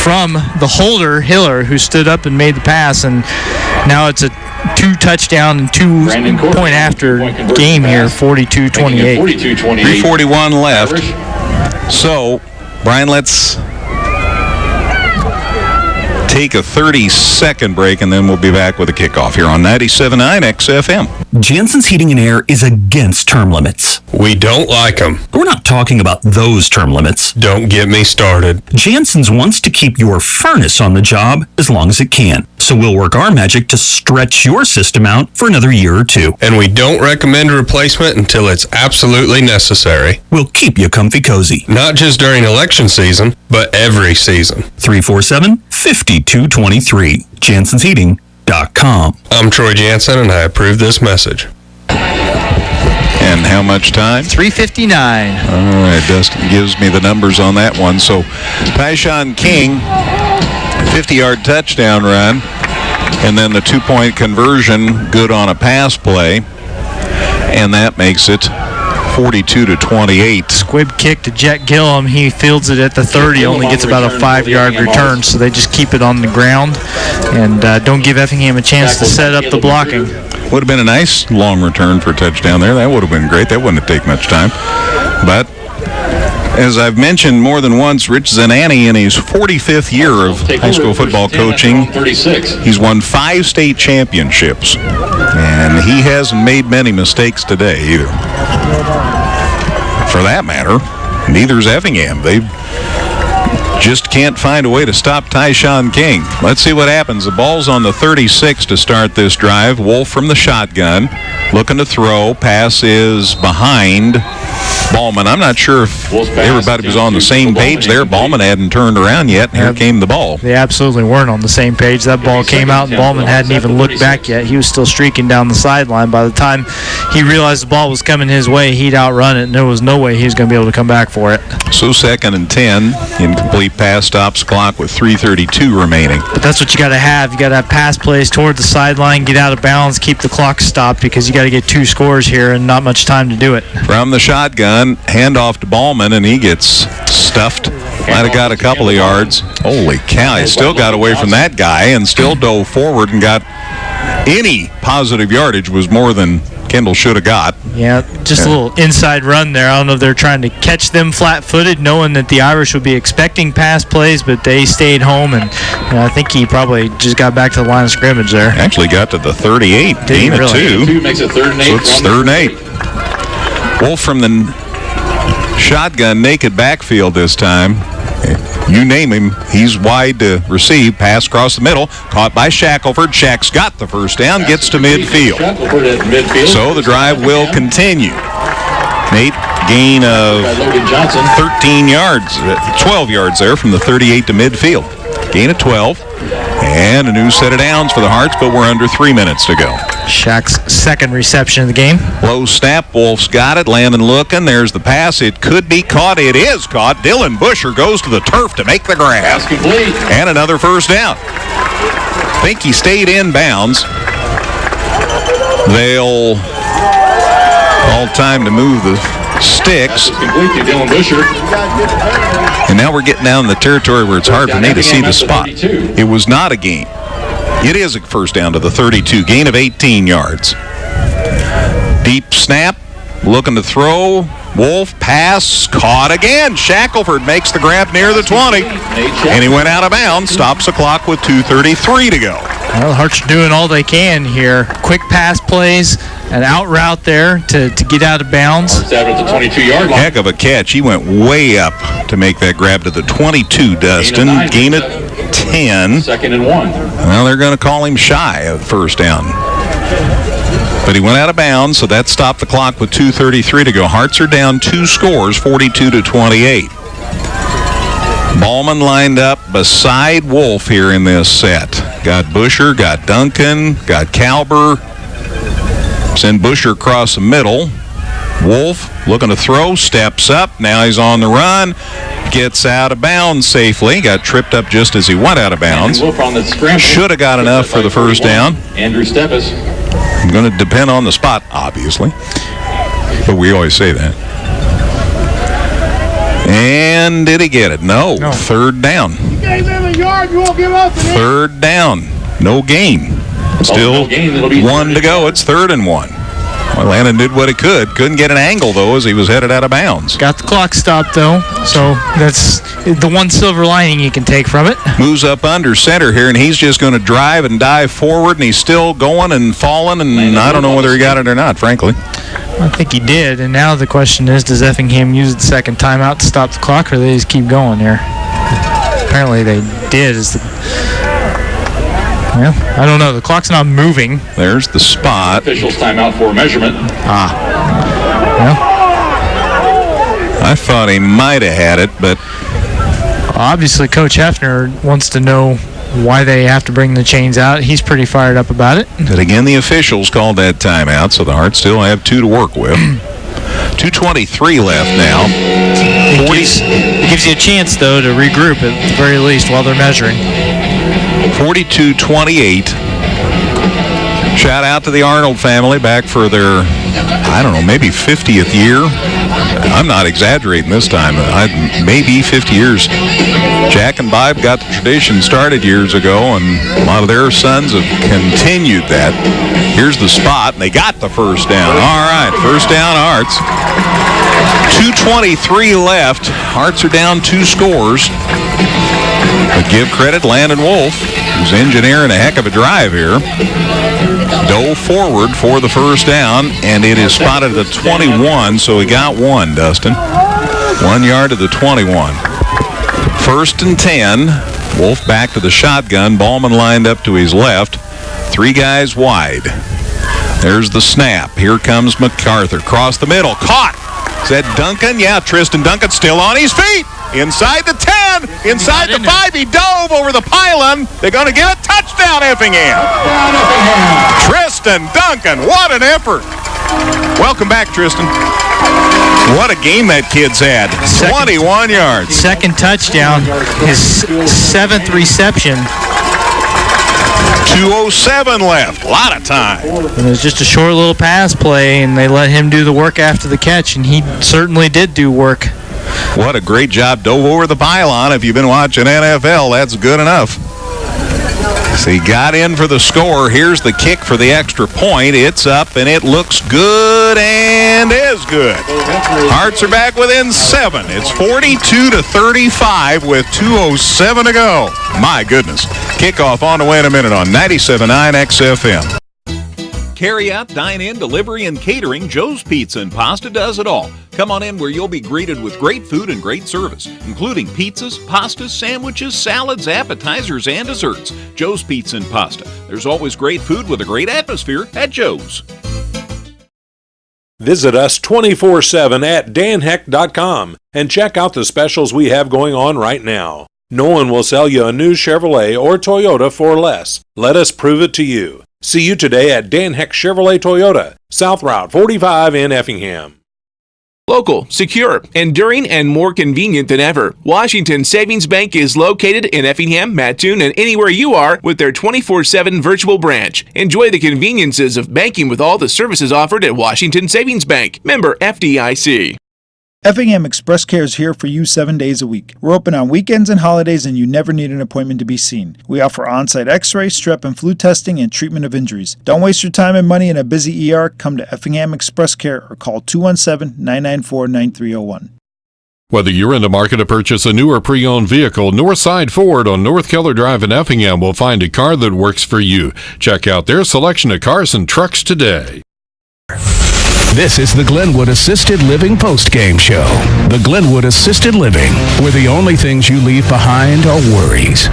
from the holder, Hiller, who stood up and made the pass, and now it's a 2-touchdown and 2-point after game here, 42-28. 3:41 left. So, Brian, let's take a 30-second break, and then we'll be back with a kickoff here on 97.9 XFM. Jansen's Heating and Air is against term limits. We don't like them. We're not talking about those term limits. Don't get me started. Jansen's wants to keep your furnace on the job as long as it can. So we'll work our magic to stretch your system out for another year or 2. And we don't recommend a replacement until it's absolutely necessary. We'll keep you comfy cozy. Not just during election season, but every season. 347-5223. JansensHeating.com. I'm Troy Jansen, and I approve this message. And how much time? 3:59. All right, Dustin gives me the numbers on that one. So, Tyshawn King, 50-yard touchdown run, and then the 2-point conversion, good on a pass play, and that makes it 42-28. Squib kick to Jet Gillum. He fields it at the 30, only gets about a 5-yard return, so they just keep it on the ground and don't give Effingham a chance to set up the blocking. Would have been a nice long return for a touchdown there. That would have been great. That wouldn't have taken much time. But as I've mentioned more than once, Rich Zanani, in his 45th year of high school football coaching, he's won 5 state championships, and he hasn't made many mistakes today either. For that matter, neither's Effingham. They've just can't find a way to stop Tyshawn King. Let's see what happens. The ball's on the 36 to start this drive. Wolf from the shotgun, looking to throw. Pass is behind Ballman. I'm not sure if everybody was on the same page there. Ballman hadn't turned around yet, and here came the ball. They absolutely weren't on the same page. That ball came out, and Ballman hadn't even looked back yet. He was still streaking down the sideline. By the time he realized the ball was coming his way, he'd outrun it, and there was no way he was going to be able to come back for it. So 2nd and 10, incomplete pass, stops clock with 3:32 remaining. But that's what you got to have. You got to have pass plays toward the sideline, get out of bounds, keep the clock stopped, because you got to get 2 scores here and not much time to do it. From the shotgun, handoff to Ballman, and he gets stuffed. Might have got a couple of yards. Holy cow, he still got away from that guy and still dove forward and got any positive yardage was more than Kendall should have got. Yeah, just a little inside run there. I don't know if they're trying to catch them flat-footed, knowing that the Irish would be expecting pass plays, but they stayed home, and I think he probably just got back to the line of scrimmage there. Actually got to the 38, gain of 2. 2 makes it 3rd and 8. So it's 3rd and 8. Wolf from the shotgun, naked backfield this time. You name him, he's wide to receive. Pass across the middle, caught by Shackelford. Shack's got the first down, gets to midfield. So the drive will continue. Nate, gain of 13 yards, 12 yards there from the 38 to midfield. Gain of 12. And a new set of downs for the Hearts, but we're under 3 minutes to go. Shack's 2nd reception of the game. Low snap, Wolf's got it. Landon looking. There's the pass. It could be caught. It is caught. Dylan Busher goes to the turf to make the grab. And another first down. Think he stayed in bounds. They'll all time to move the sticks. And now we're getting down in the territory where it's hard for me to see the spot. It was not a gain. It is a first down to the 32. Gain of 18 yards. Deep snap. Looking to throw. Wolf pass. Caught again. Shackelford makes the grab near the 20. And he went out of bounds. Stops the clock with 2:33 to go. Well, the Hearts are doing all they can here. Quick pass plays, an out route there to get out of bounds. Hearts out at the 22-yard line. Heck of a catch. He went way up to make that grab to the 22, Dustin. Gain of 10. 2nd and 1. Well, they're going to call him shy of first down. But he went out of bounds, so that stopped the clock with 2:33 to go. Hearts are down 2 scores, 42-28. Ballman lined up beside Wolf here in this set. Got Busher, got Duncan, got Kalber. Send Busher across the middle. Wolf looking to throw, steps up. Now he's on the run. Gets out of bounds safely. Got tripped up just as he went out of bounds. Should have got enough for the first down. Andrew Steppes. I'm going to depend on the spot, obviously. But we always say that. And did he get it? No. 3rd down. You gave them a yard, you won't give up. 3rd down. No gain. Still 1 to go. It's 3rd and 1. Well, Landon did what he could. Couldn't get an angle, though, as he was headed out of bounds. Got the clock stopped, though, so that's the one silver lining you can take from it. Moves up under center here, and he's just going to drive and dive forward, and he's still going and falling, and I don't know whether he got it or not, frankly. I think he did, and now the question is, does Effingham use the second timeout to stop the clock, or do they just keep going here? Apparently they did. Well, I don't know. The clock's not moving. There's the spot. Officials timeout for measurement. Well, I thought he might have had it, but obviously Coach Hefner wants to know why they have to bring the chains out. He's pretty fired up about it. But again, the officials called that timeout, so the Hearts still have 2 to work with. 2:23 left now. It gives you a chance, though, to regroup at the very least while they're measuring. 42-28. Shout out to the Arnold family back for their, I don't know, maybe 50th year. I'm not exaggerating this time. Maybe 50 years. Jack and Bob got the tradition started years ago, and a lot of their sons have continued that. Here's the spot, and they got the first down. All right, first down, Hearts. 2:23 left. Hearts are down 2 scores. But give credit Landon Wolf, who's engineering a heck of a drive here. Dove forward for the first down, and it is spotted at the 21, so he got 1, Dustin. 1 yard to the 21. First and 10. Wolf back to the shotgun. Ballman lined up to his left. 3 guys wide. There's the snap. Here comes MacArthur. Cross the middle. Caught. Is that Duncan? Yeah, Tristan Duncan still on his feet. Inside the 10. Inside the 5. He dove over the pylon. They're going to get a touchdown, Effingham. Tristan Duncan. What an effort. Welcome back, Tristan. What a game that kid's had. 21 yards. Second touchdown. His 7th reception. 2:07 left. A lot of time. And it was just a short little pass play, and they let him do the work after the catch, and he certainly did do work. What a great job. Dove over the pylon. If you've been watching NFL, that's good enough. So he got in for the score. Here's the kick for the extra point. It's up, and it looks good and is good. Hearts are back within 7. It's 42-35 with 2:07 to go. My goodness. Kickoff on the way in a minute on 97.9 XFM. Carry out, dine in, delivery, and catering, Joe's Pizza and Pasta does it all. Come on in where you'll be greeted with great food and great service, including pizzas, pastas, sandwiches, salads, appetizers, and desserts. Joe's Pizza and Pasta. There's always great food with a great atmosphere at Joe's. Visit us 24/7 at danheck.com and check out the specials we have going on right now. No one will sell you a new Chevrolet or Toyota for less. Let us prove it to you. See you today at Dan Heck Chevrolet Toyota, South Route 45 in Effingham. Local, secure, enduring, and more convenient than ever. Washington Savings Bank is located in Effingham, Mattoon, and anywhere you are with their 24/7 virtual branch. Enjoy the conveniences of banking with all the services offered at Washington Savings Bank. Member FDIC. Effingham Express Care is here for you 7 days a week. We're open on weekends and holidays, and you never need an appointment to be seen. We offer on-site x-ray, strep and flu testing, and treatment of injuries. Don't waste your time and money in a busy ER. Come to Effingham Express Care or call 217-994-9301. Whether you're in the market to purchase a new or pre-owned vehicle, Northside Ford on North Keller Drive in Effingham will find a car that works for you. Check out their selection of cars and trucks today. This is the Glenwood Assisted Living Postgame Show. The Glenwood Assisted Living, where the only things you leave behind are worries.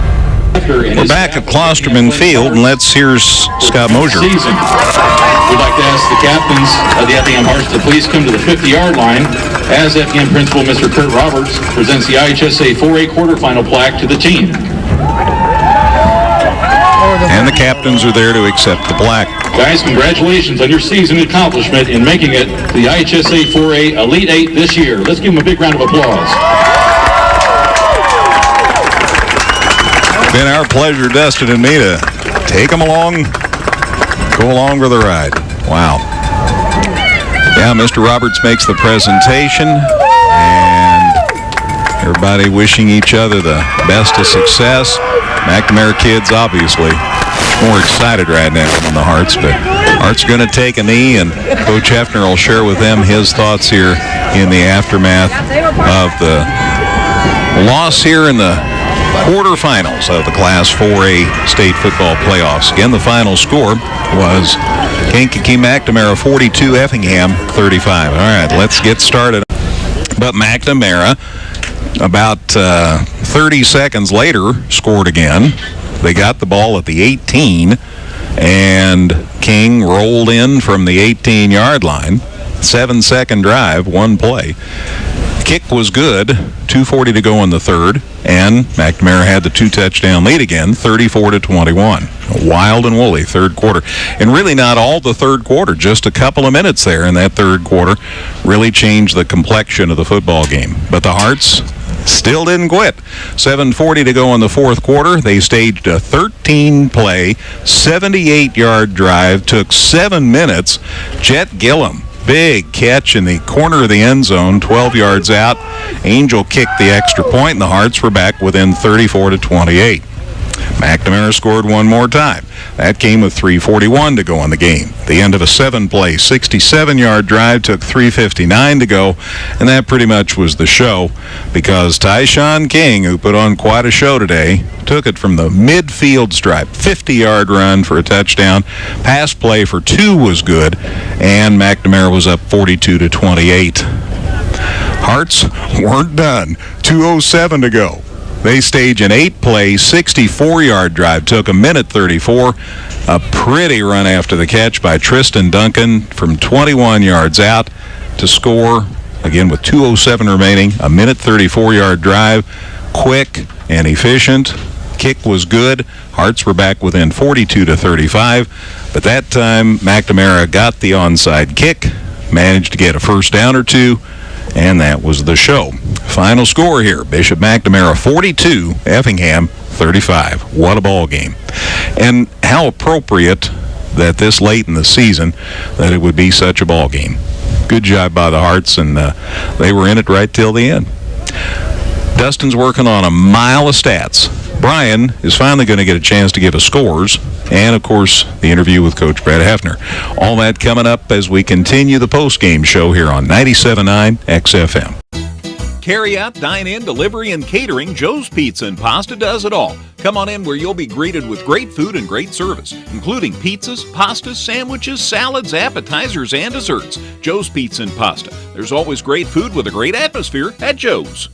We're back at Klosterman Field, and let's hear Scott Mosier. We'd like to ask the captains of the Effingham Hearts to please come to the 50-yard line as Effingham Principal Mr. Kurt Roberts presents the IHSA 4A quarterfinal plaque to the team. And the captains are there to accept the plaque. Guys, congratulations on your season accomplishment in making it to the IHSA 4A Elite 8 this year. Let's give them a big round of applause. It's been our pleasure, Dustin and me, to take them along, go along for the ride. Wow. Yeah, Mr. Roberts makes the presentation, and everybody wishing each other the best of success. McNamara kids, obviously, more excited right now than the Hearts, but Hearts going to take a knee, and Coach Hefner will share with them his thoughts here in the aftermath of the loss here in the quarterfinals of the Class 4A state football playoffs. Again, the final score was Kankakee McNamara 42, Effingham 35. All right, let's get started. But McNamara, about 30 seconds later, scored again. They got the ball at the 18, and King rolled in from the 18-yard line. 7-second drive, one play. Kick was good, 2:40 to go in the third, and McNamara had the 2-touchdown lead again, 34-21. A wild and woolly third quarter. And really not all the third quarter, just a couple of minutes there in that third quarter really changed the complexion of the football game. But the Hearts still didn't quit. 7:40 to go in the fourth quarter. They staged a 13-play, 78-yard drive. Took 7 minutes. Jet Gillum, big catch in the corner of the end zone, 12 yards out. Angel kicked the extra point, and the Hearts were back within 34-28. McNamara scored one more time. That came with 3:41 to go in the game. The end of a 7-play, 67-yard drive took 3:59 to go, and that pretty much was the show because Tyshawn King, who put on quite a show today, took it from the midfield stripe. 50-yard run for a touchdown. Pass play for 2 was good, and McNamara was up 42-28. Hearts weren't done. 2:07 to go. They stage an 8-play, 64-yard drive. Took a minute 34. A pretty run after the catch by Tristan Duncan from 21 yards out to score, again with 2:07 remaining, a minute 34-yard drive. Quick and efficient. Kick was good. Hearts were back within 42-35, but that time McNamara got the onside kick, managed to get a first down or two, and that was the show. Final score here, Bishop McNamara 42, Effingham 35. What a ball game. And how appropriate that this late in the season that it would be such a ball game. Good job by the Hearts, and they were in it right till the end. Dustin's working on a mile of stats. Brian is finally going to get a chance to give us scores, and of course the interview with Coach Brad Hefner. All that coming up as we continue the postgame show here on 97.9 XFM. Carry out, dine-in, delivery, and catering, Joe's Pizza and Pasta does it all. Come on in where you'll be greeted with great food and great service, including pizzas, pastas, sandwiches, salads, appetizers, and desserts. Joe's Pizza and Pasta. There's always great food with a great atmosphere at Joe's.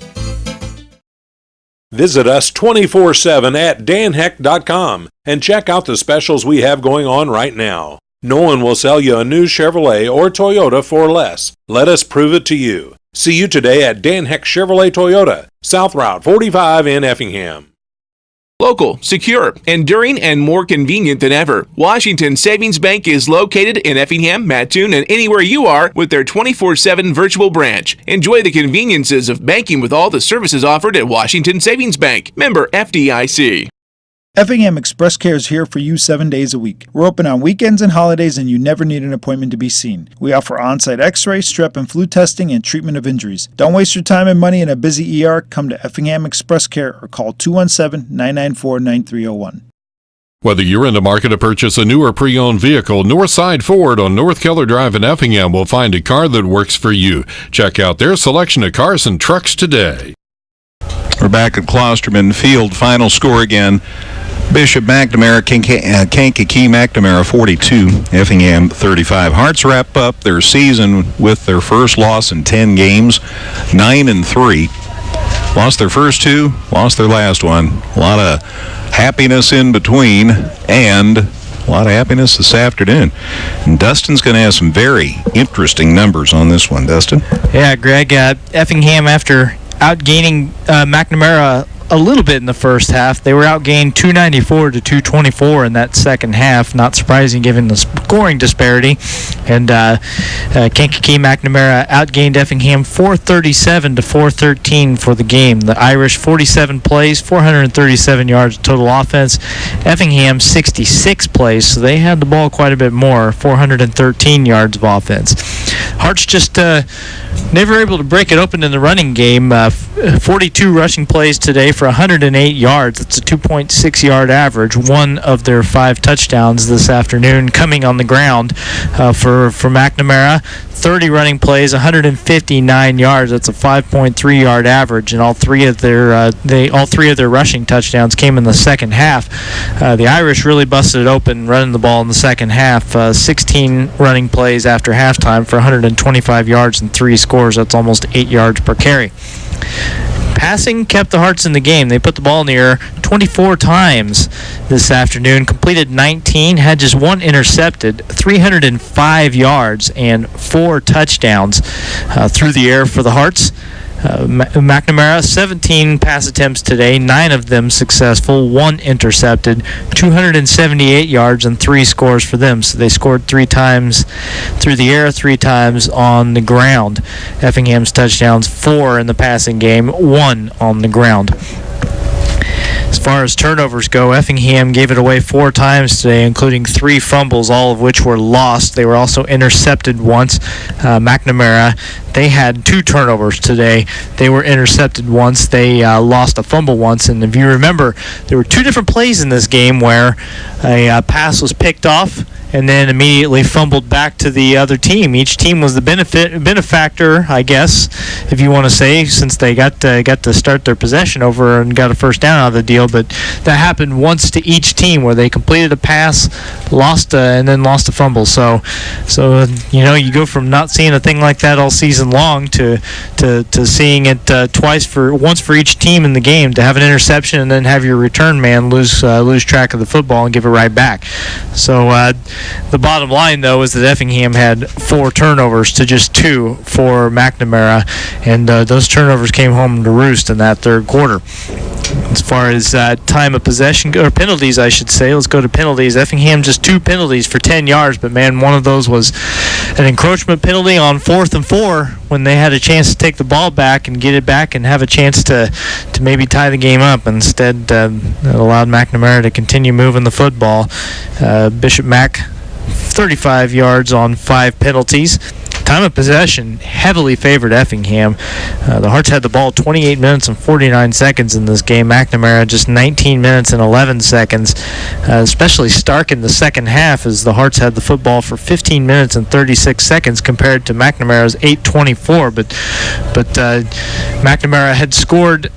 Visit us 24/7 at danheck.com and check out the specials we have going on right now. No one will sell you a new Chevrolet or Toyota for less. Let us prove it to you. See you today at Dan Heck Chevrolet Toyota, South Route 45 in Effingham. Local, secure, enduring, and more convenient than ever. Washington Savings Bank is located in Effingham, Mattoon, and anywhere you are with their 24/7 virtual branch. Enjoy the conveniences of banking with all the services offered at Washington Savings Bank. Member FDIC. Effingham Express Care is here for you 7 days a week. We're open on weekends and holidays, and you never need an appointment to be seen. We offer on-site x-ray, strep and flu testing, and treatment of injuries. Don't waste your time and money in a busy ER. Come to Effingham Express Care or call 217-994-9301. Whether you're in the market to purchase a new or pre-owned vehicle, Northside Ford on North Keller Drive in Effingham will find a car that works for you. Check out their selection of cars and trucks today. We're back at Klosterman Field. Final score again. Bishop McNamara, Kankakee McNamara 42, Effingham 35. Hearts wrap up their season with their first loss in 10 games, 9-3. Lost their first two, lost their last one. A lot of happiness in between, and a lot of happiness this afternoon. And Dustin's going to have some very interesting numbers on this one. Dustin? Yeah, Greg, Effingham, after outgaining McNamara a little bit in the first half, they were outgained 294 to 224 in that second half. Not surprising given the scoring disparity. And Kankakee McNamara outgained Effingham 437 to 413 for the game. The Irish 47 plays, 437 yards of total offense. Effingham 66 plays, so they had the ball quite a bit more, 413 yards of offense. Hearts just never able to break it open in the running game. 42 rushing plays today for 108 yards. That's a 2.6-yard average. One of their 5 touchdowns this afternoon coming on the ground for McNamara. 30 running plays, 159 yards. That's a 5.3-yard average, and all three of their rushing touchdowns came in the second half. The Irish really busted it open running the ball in the second half. 16 running plays after halftime for 125 yards and 3 scores. That's almost 8 yards per carry. Passing kept the Hearts in the game. They put the ball in the air 24 times this afternoon, completed 19, had just 1 intercepted, 305 yards, and 4 touchdowns through the air for the Hearts. McNamara, 17 pass attempts today, 9 of them successful, 1 intercepted, 278 yards, and 3 scores for them. So they scored 3 times through the air, 3 times on the ground. Effingham's touchdowns, 4 in the passing game, 1 on the ground. As far as turnovers go, Effingham gave it away 4 times today, including 3 fumbles, all of which were lost. They were also intercepted once. McNamara, they had 2 turnovers today. They were intercepted once. They lost a fumble once. And if you remember, there were 2 different plays in this game where a pass was picked off and then immediately fumbled back to the other team. Each team was the benefactor, I guess, if you want to say, since they got to start their possession over and got a first down out of the deal. But that happened once to each team, where they completed a pass, and then lost a fumble. So you go from not seeing a thing like that all season long to seeing it once for each team in the game, to have an interception and then have your return man lose track of the football and give it right back. So the bottom line, though, is that Effingham had 4 turnovers to just 2 for McNamara, and those turnovers came home to roost in that third quarter. As far as time of possession, or penalties, I should say, let's go to penalties. Effingham just 2 penalties for 10 yards, but man, one of those was an encroachment penalty on 4th and 4 when they had a chance to take the ball back and get it back and have a chance to maybe tie the game up. Instead, it allowed McNamara to continue moving the football. Bishop Mack, 35 yards on 5 penalties. Time of possession heavily favored Effingham. The Hearts had the ball 28 minutes and 49 seconds in this game. McNamara just 19 minutes and 11 seconds. Especially stark in the second half, as the Hearts had the football for 15 minutes and 36 seconds compared to McNamara's 8:24. But McNamara had scored.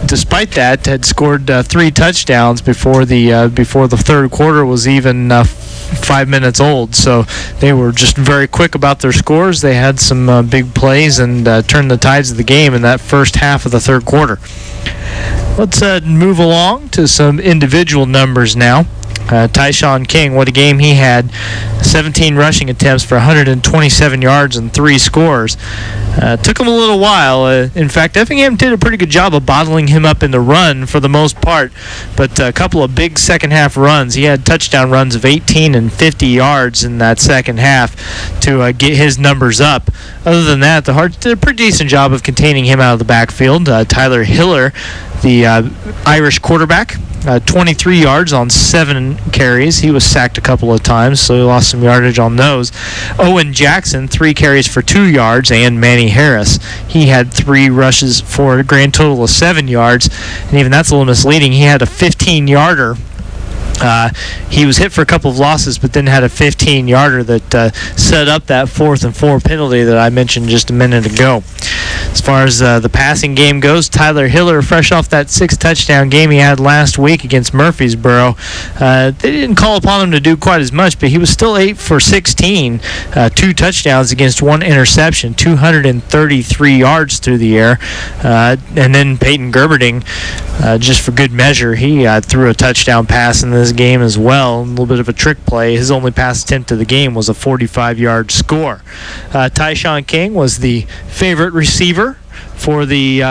Despite that, had scored 3 touchdowns before the third quarter was even 5 minutes old. So they were just very quick about their scores. They had some big plays and turned the tides of the game in that first half of the third quarter. Let's move along to some individual numbers now. Tyshawn King, what a game he had. 17 rushing attempts for 127 yards and 3 scores. Took him a little while. In fact, Effingham did a pretty good job of bottling him up in the run for the most part, but a couple of big second half runs. He had touchdown runs of 18 and 50 yards in that second half to get his numbers up. Other than that, the Hearts did a pretty decent job of containing him out of the backfield. Tyler Hiller, the Irish quarterback, 23 yards on 7 carries. He was sacked a couple of times, so he lost some yardage on those. Owen Jackson, 3 carries for 2 yards, and Manny Harris, he had 3 rushes for a grand total of 7 yards, and even that's a little misleading. He had a 15-yarder. He was hit for a couple of losses, but then had a 15-yarder that set up that 4th and 4 penalty that I mentioned just a minute ago. As far as the passing game goes, Tyler Hiller, fresh off that 6-touchdown game he had last week against Murfreesboro, they didn't call upon him to do quite as much, but he was still 8 for 16, 2 touchdowns against 1 interception, 233 yards through the air. And then Peyton Gerberding, just for good measure, he threw a touchdown pass in this game as well, a little bit of a trick play. His only pass attempt of the game was a 45-yard score. Tyshawn King was the favorite receiver for the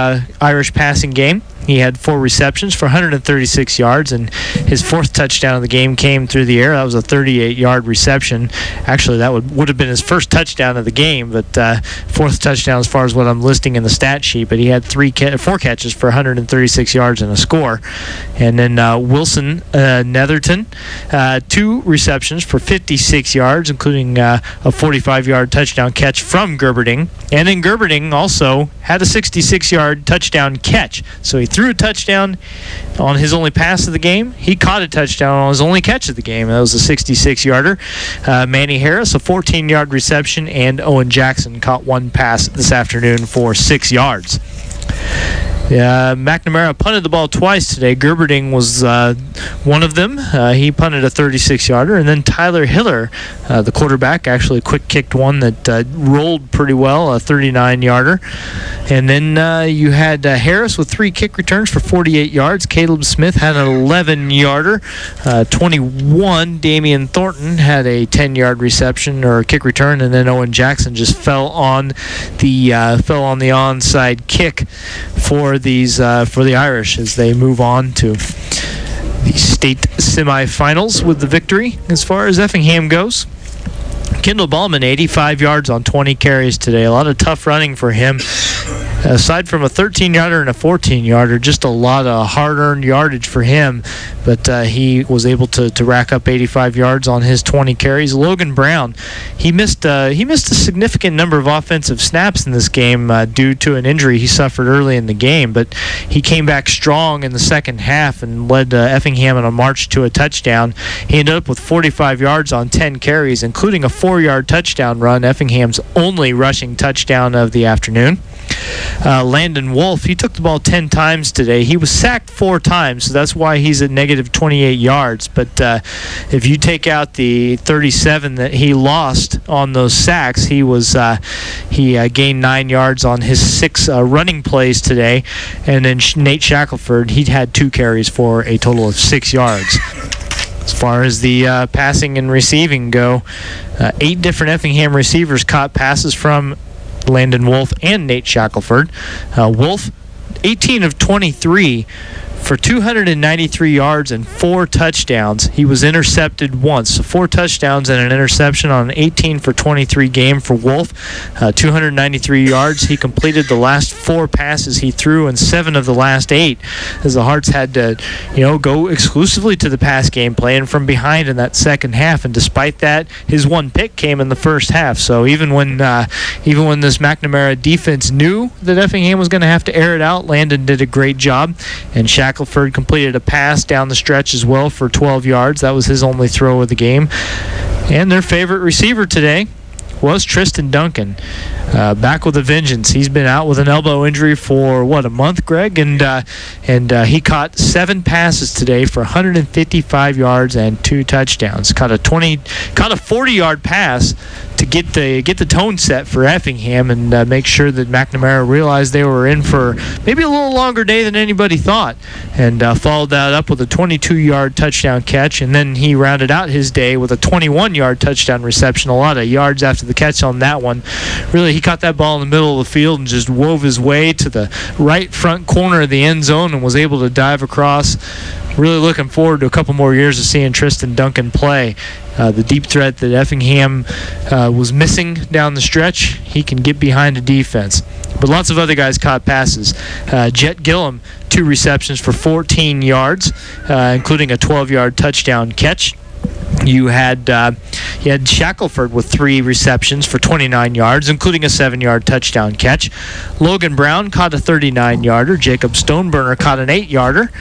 Irish passing game. He had 4 receptions for 136 yards, and his 4th touchdown of the game came through the air. That was a 38-yard reception. Actually, that would have been his first touchdown of the game, but 4th touchdown as far as what I'm listing in the stat sheet. But he had 4 catches for 136 yards and a score. And then Wilson Netherton, 2 receptions for 56 yards, including a 45-yard touchdown catch from Gerberding. And then Gerberding also had a 66-yard touchdown catch. So he threw a touchdown on his only pass of the game. He caught a touchdown on his only catch of the game. That was a 66-yarder. Manny Harris, a 14-yard reception, and Owen Jackson caught 1 pass this afternoon for 6 yards. McNamara punted the ball twice today. Gerberding was one of them. He punted a 36-yarder. And then Tyler Hiller, the quarterback, actually quick kicked one that rolled pretty well, a 39-yarder. And then you had Harris with 3 kick returns for 48 yards. Caleb Smith had an 11-yarder. 21, Damian Thornton had a 10-yard reception or kick return. And then Owen Jackson just fell on the onside kick for the Irish as they move on to the state semifinals with the victory. As far as Effingham goes, Kendall Ballman, 85 yards on 20 carries today. A lot of tough running for him. aside from a 13-yarder and a 14-yarder, just a lot of hard-earned yardage for him. But he was able to rack up 85 yards on his 20 carries. Logan Brown, he missed a significant number of offensive snaps in this game due to an injury he suffered early in the game. But he came back strong in the second half and led Effingham on a march to a touchdown. He ended up with 45 yards on 10 carries, including a 4-yard touchdown run, Effingham's only rushing touchdown of the afternoon. Landon Wolf, he took the ball 10 times today. He was sacked 4 times, so that's why he's at negative 28 yards. But if you take out the 37 that he lost on those sacks, he gained 9 yards on his 6 running plays today. And then Nate Shackelford, he had 2 carries for a total of 6 yards. As far as the passing and receiving go, 8 different Effingham receivers caught passes from Landon Wolf and Nate Shackelford. Wolf, 18 of 23 for 293 yards and 4 touchdowns. He was intercepted once, so 4 touchdowns and an interception on an 18 for 23 game for Wolf. 293 yards. He completed the last 4 passes he threw and 7 of the last 8, as the Hearts had to, go exclusively to the pass game, playing from behind in that second half. And despite that, his 1 pick came in the first half. So even when this McNamara defense knew that Effingham was going to have to air it out, Landon did a great job, and Shackelford completed a pass down the stretch as well for 12 yards. That was his only throw of the game. And their favorite receiver today was Tristan Duncan, back with a vengeance. He's been out with an elbow injury for a month, Greg, and he caught 7 passes today for 155 yards and 2 touchdowns. Caught a 40-yard pass to get the tone set for Effingham and make sure that McNamara realized they were in for maybe a little longer day than anybody thought, and followed that up with a 22-yard touchdown catch, and then he rounded out his day with a 21-yard touchdown reception. A lot of yards after the catch on that one. Really, he caught that ball in the middle of the field and just wove his way to the right front corner of the end zone and was able to dive across. Really looking forward to a couple more years of seeing Tristan Duncan play. The deep threat that Effingham was missing down the stretch, he can get behind the defense. But lots of other guys caught passes. Jet Gillum, 2 receptions for 14 yards, including a 12-yard touchdown catch. You had Shackelford with 3 receptions for 29 yards, including a 7-yard touchdown catch. Logan Brown caught a 39-yarder. Jacob Stoneburner caught an 8-yarder.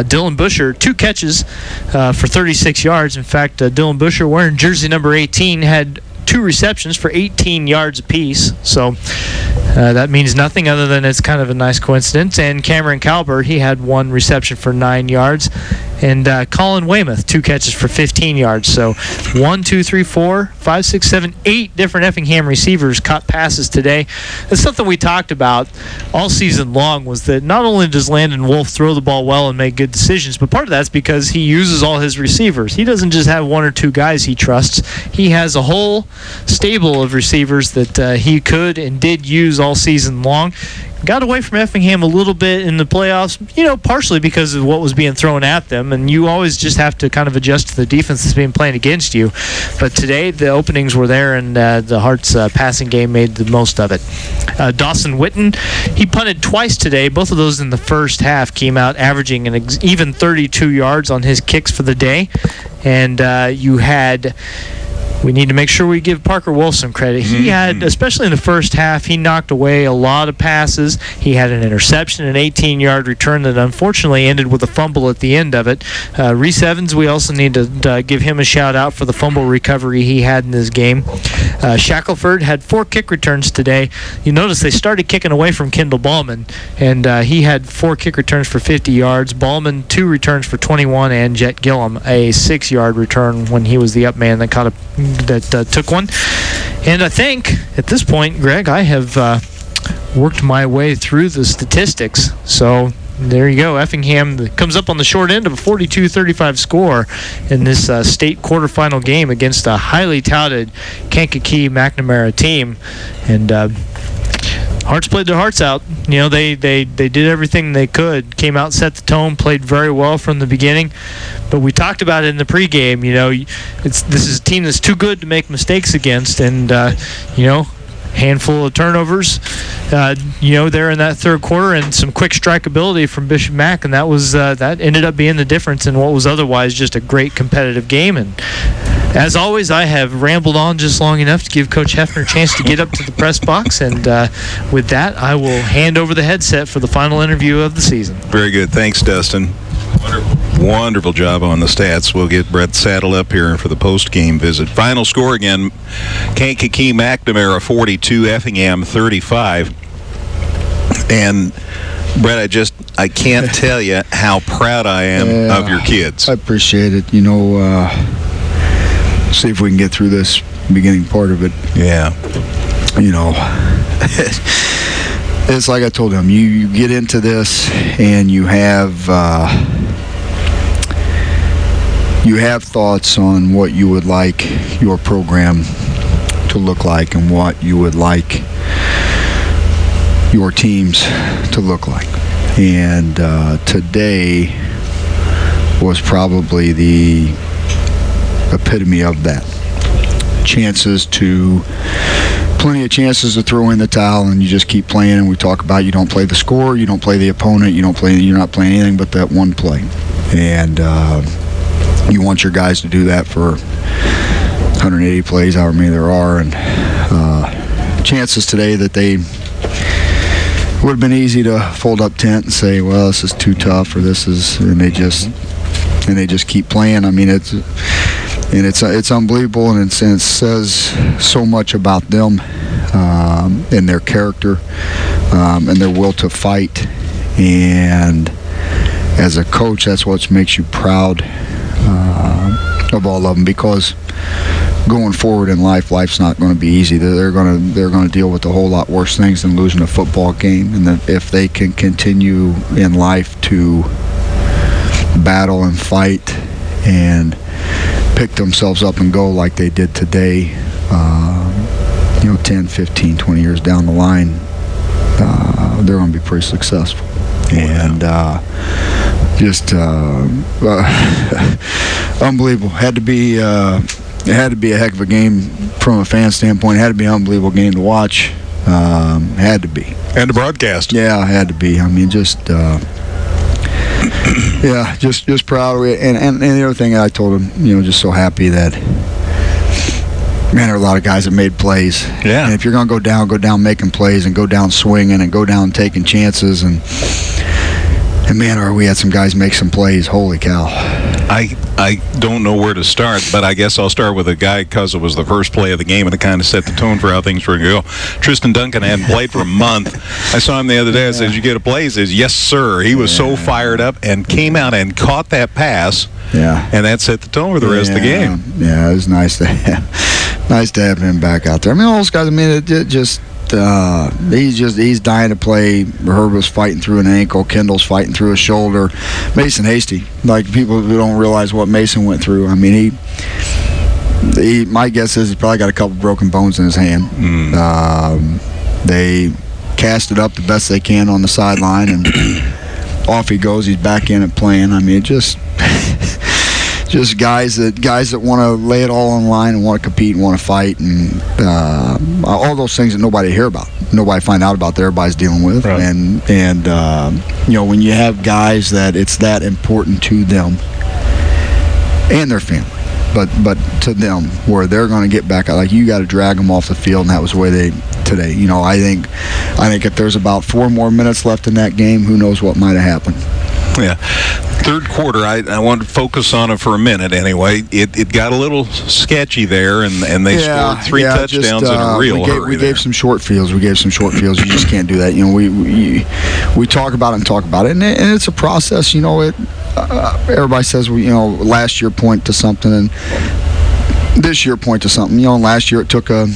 Dylan Busher, 2 catches for 36 yards. In fact, Dylan Busher, wearing jersey number 18, had 2 receptions for 18 yards apiece. So that means nothing other than it's kind of a nice coincidence. And Cameron Calbert, he had 1 reception for 9 yards. And Colin Weymouth, 2 catches for 15 yards. So 1, 2, 3, 4, 5, 6, 7, 8 different Effingham receivers caught passes today. That's something we talked about all season long, was that not only does Landon Wolf throw the ball well and make good decisions, but part of that's because he uses all his receivers. He doesn't just have 1 or 2 guys he trusts. He has a whole stable of receivers that he could and did use all season long. Got away from Effingham a little bit in the playoffs, partially because of what was being thrown at them, and you always just have to kind of adjust to the defense that's being played against you. But today, the openings were there, and the Hearts' passing game made the most of it. Dawson Witten, he punted twice today. Both of those in the first half came out averaging an even 32 yards on his kicks for the day. And we need to make sure we give Parker Wolf some credit. He had, especially in the first half, he knocked away a lot of passes. He had an interception, an 18-yard return that unfortunately ended with a fumble at the end of it. Reese Evans, we also need to give him a shout-out for the fumble recovery he had in this game. Shackelford had 4 kick returns today. You notice they started kicking away from Kendall Ballman, and he had 4 kick returns for 50 yards. Ballman, 2 returns for 21, and Jet Gillum, a 6-yard return when he was the up man that took one. And I think at this point, Greg, I have worked my way through the statistics. So there you go. Effingham comes up on the short end of a 42-35 score in this state quarterfinal game against a highly touted Kankakee McNamara team. And Hearts played their hearts out. They did everything they could. Came out, set the tone, played very well from the beginning. But we talked about it in the pregame. This is a team that's too good to make mistakes against. And handful of turnovers, there in that third quarter, and some quick strikeability from Bishop Mack, and that ended up being the difference in what was otherwise just a great competitive game. And as always, I have rambled on just long enough to give Coach Hefner a chance to get up to the press box, and with that, I will hand over the headset for the final interview of the season. Very good. Thanks, Dustin. Wonderful job on the stats. We'll get Brett Saddle up here for the post-game visit. Final score again, Kankakee McNamara 42, Effingham 35. And Brett, I can't tell you how proud I am of your kids. I appreciate it. See if we can get through this beginning part of it. Yeah. It's like I told him, you get into this and you have thoughts on what you would like your program to look like and what you would like your teams to look like. And today was probably the epitome of that. Plenty of chances to throw in the towel, and you just keep playing. And we talk about you don't play the score, you don't play the opponent, you're not playing anything but that one play. And you want your guys to do that for 180 plays, however many there are. And chances today that they would have been easy to fold up tent and say, well, this is too tough, or and they just keep playing. I mean, it's unbelievable, and it says so much about them and their character and their will to fight. And as a coach, that's what makes you proud of all of them, because going forward in life's not going to be easy. They're going to deal with a whole lot worse things than losing a football game. And if they can continue in life to battle and fight and pick themselves up and go like they did today, 10, 15, 20 years down the line, they're going to be pretty successful. And just unbelievable. It had to be a heck of a game from a fan standpoint. It had to be an unbelievable game to watch. Had to be. And to broadcast. Yeah, it had to be. I mean, just proud of it. And the other thing I told him, just so happy that, man, there are a lot of guys that made plays. Yeah. And if you're going to go down making plays and go down swinging and go down taking chances, and man, we had some guys make some plays. Holy cow. I don't know where to start, but I guess I'll start with a guy because it was the first play of the game and it kind of set the tone for how things were going to go. Tristan Duncan hadn't played for a month. I saw him the other day. I said, did you get a play? He says, yes, sir. He was so fired up and came out and caught that pass. Yeah. And that set the tone for the rest of the game. Yeah, it was nice to have him back out there. I mean, all those guys, he's dying to play. Herb was fighting through an ankle. Kendall's fighting through a shoulder. Mason Hasty, like, people who don't realize what Mason went through. I mean, my guess is he's probably got a couple broken bones in his hand. They cast it up the best they can on the sideline, and off he goes. He's back in and playing. I mean, just guys that want to lay it all on the line and want to compete and want to fight, and all those things that nobody hear about, nobody find out about, that everybody's dealing with. Right. And when you have guys that it's that important to them and their family, but to them, where they're going to get back out, like, you got to drag them off the field, and that was the way they today. I think if there's about 4 more minutes left in that game, who knows what might have happened. Yeah. Third quarter, I want to focus on it for a minute anyway. It got a little sketchy there, and they scored 3 touchdowns in a real hurry. We gave some short fields. You just can't do that. We talk about it, and it's a process. Everybody says, last year point to something, and this year point to something. Last year it took a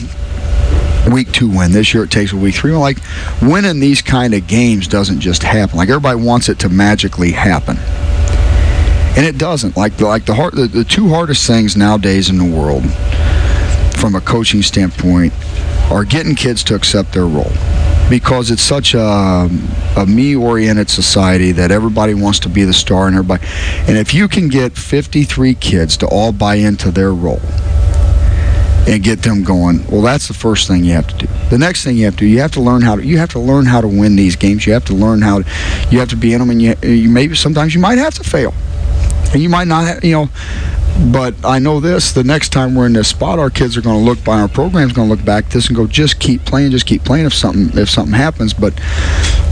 week 2 win. This year it takes a week 3. Like, winning these kind of games doesn't just happen. Like, everybody wants it to magically happen, and it doesn't. The 2 hardest things nowadays in the world, from a coaching standpoint, are getting kids to accept their role, because it's such a me-oriented society that everybody wants to be the star, and if you can get 53 kids to all buy into their role, and get them going. Well, that's the first thing you have to do. The next thing you have to do, you have to learn how to win these games. You have to learn you have to be in them, and you maybe sometimes you might have to fail, and you might not have, But I know this: the next time we're in this spot, our kids are going to look by our program's going to look back at this and go, just keep playing if something happens. But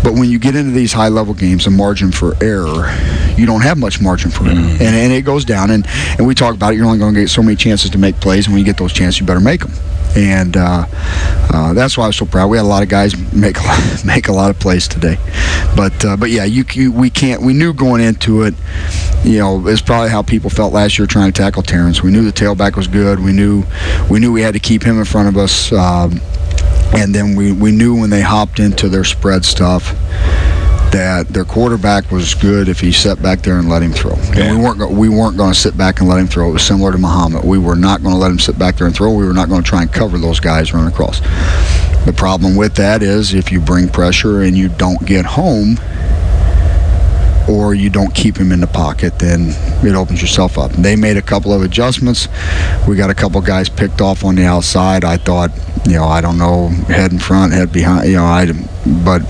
when you get into these high level games, the margin for error, you don't have much margin for error, and it goes down. And we talk about it. You're only going to get so many chances to make plays, and when you get those chances, you better make them. And that's why I was so proud. We had a lot of guys make a lot of plays today, but yeah, we knew going into it, it's probably how people felt last year trying to tackle Terrence. We knew the tailback was good. We knew we had to keep him in front of us, and then we knew when they hopped into their spread stuff that their quarterback was good if he sat back there and let him throw. And we weren't going to sit back and let him throw. It was similar to Muhammad. We were not going to let him sit back there and throw. We were not going to try and cover those guys running across. The problem with that is if you bring pressure and you don't get home, or you don't keep him in the pocket, then it opens yourself up. They made a couple of adjustments. We got a couple guys picked off on the outside. I thought, I don't know, head in front, head behind, but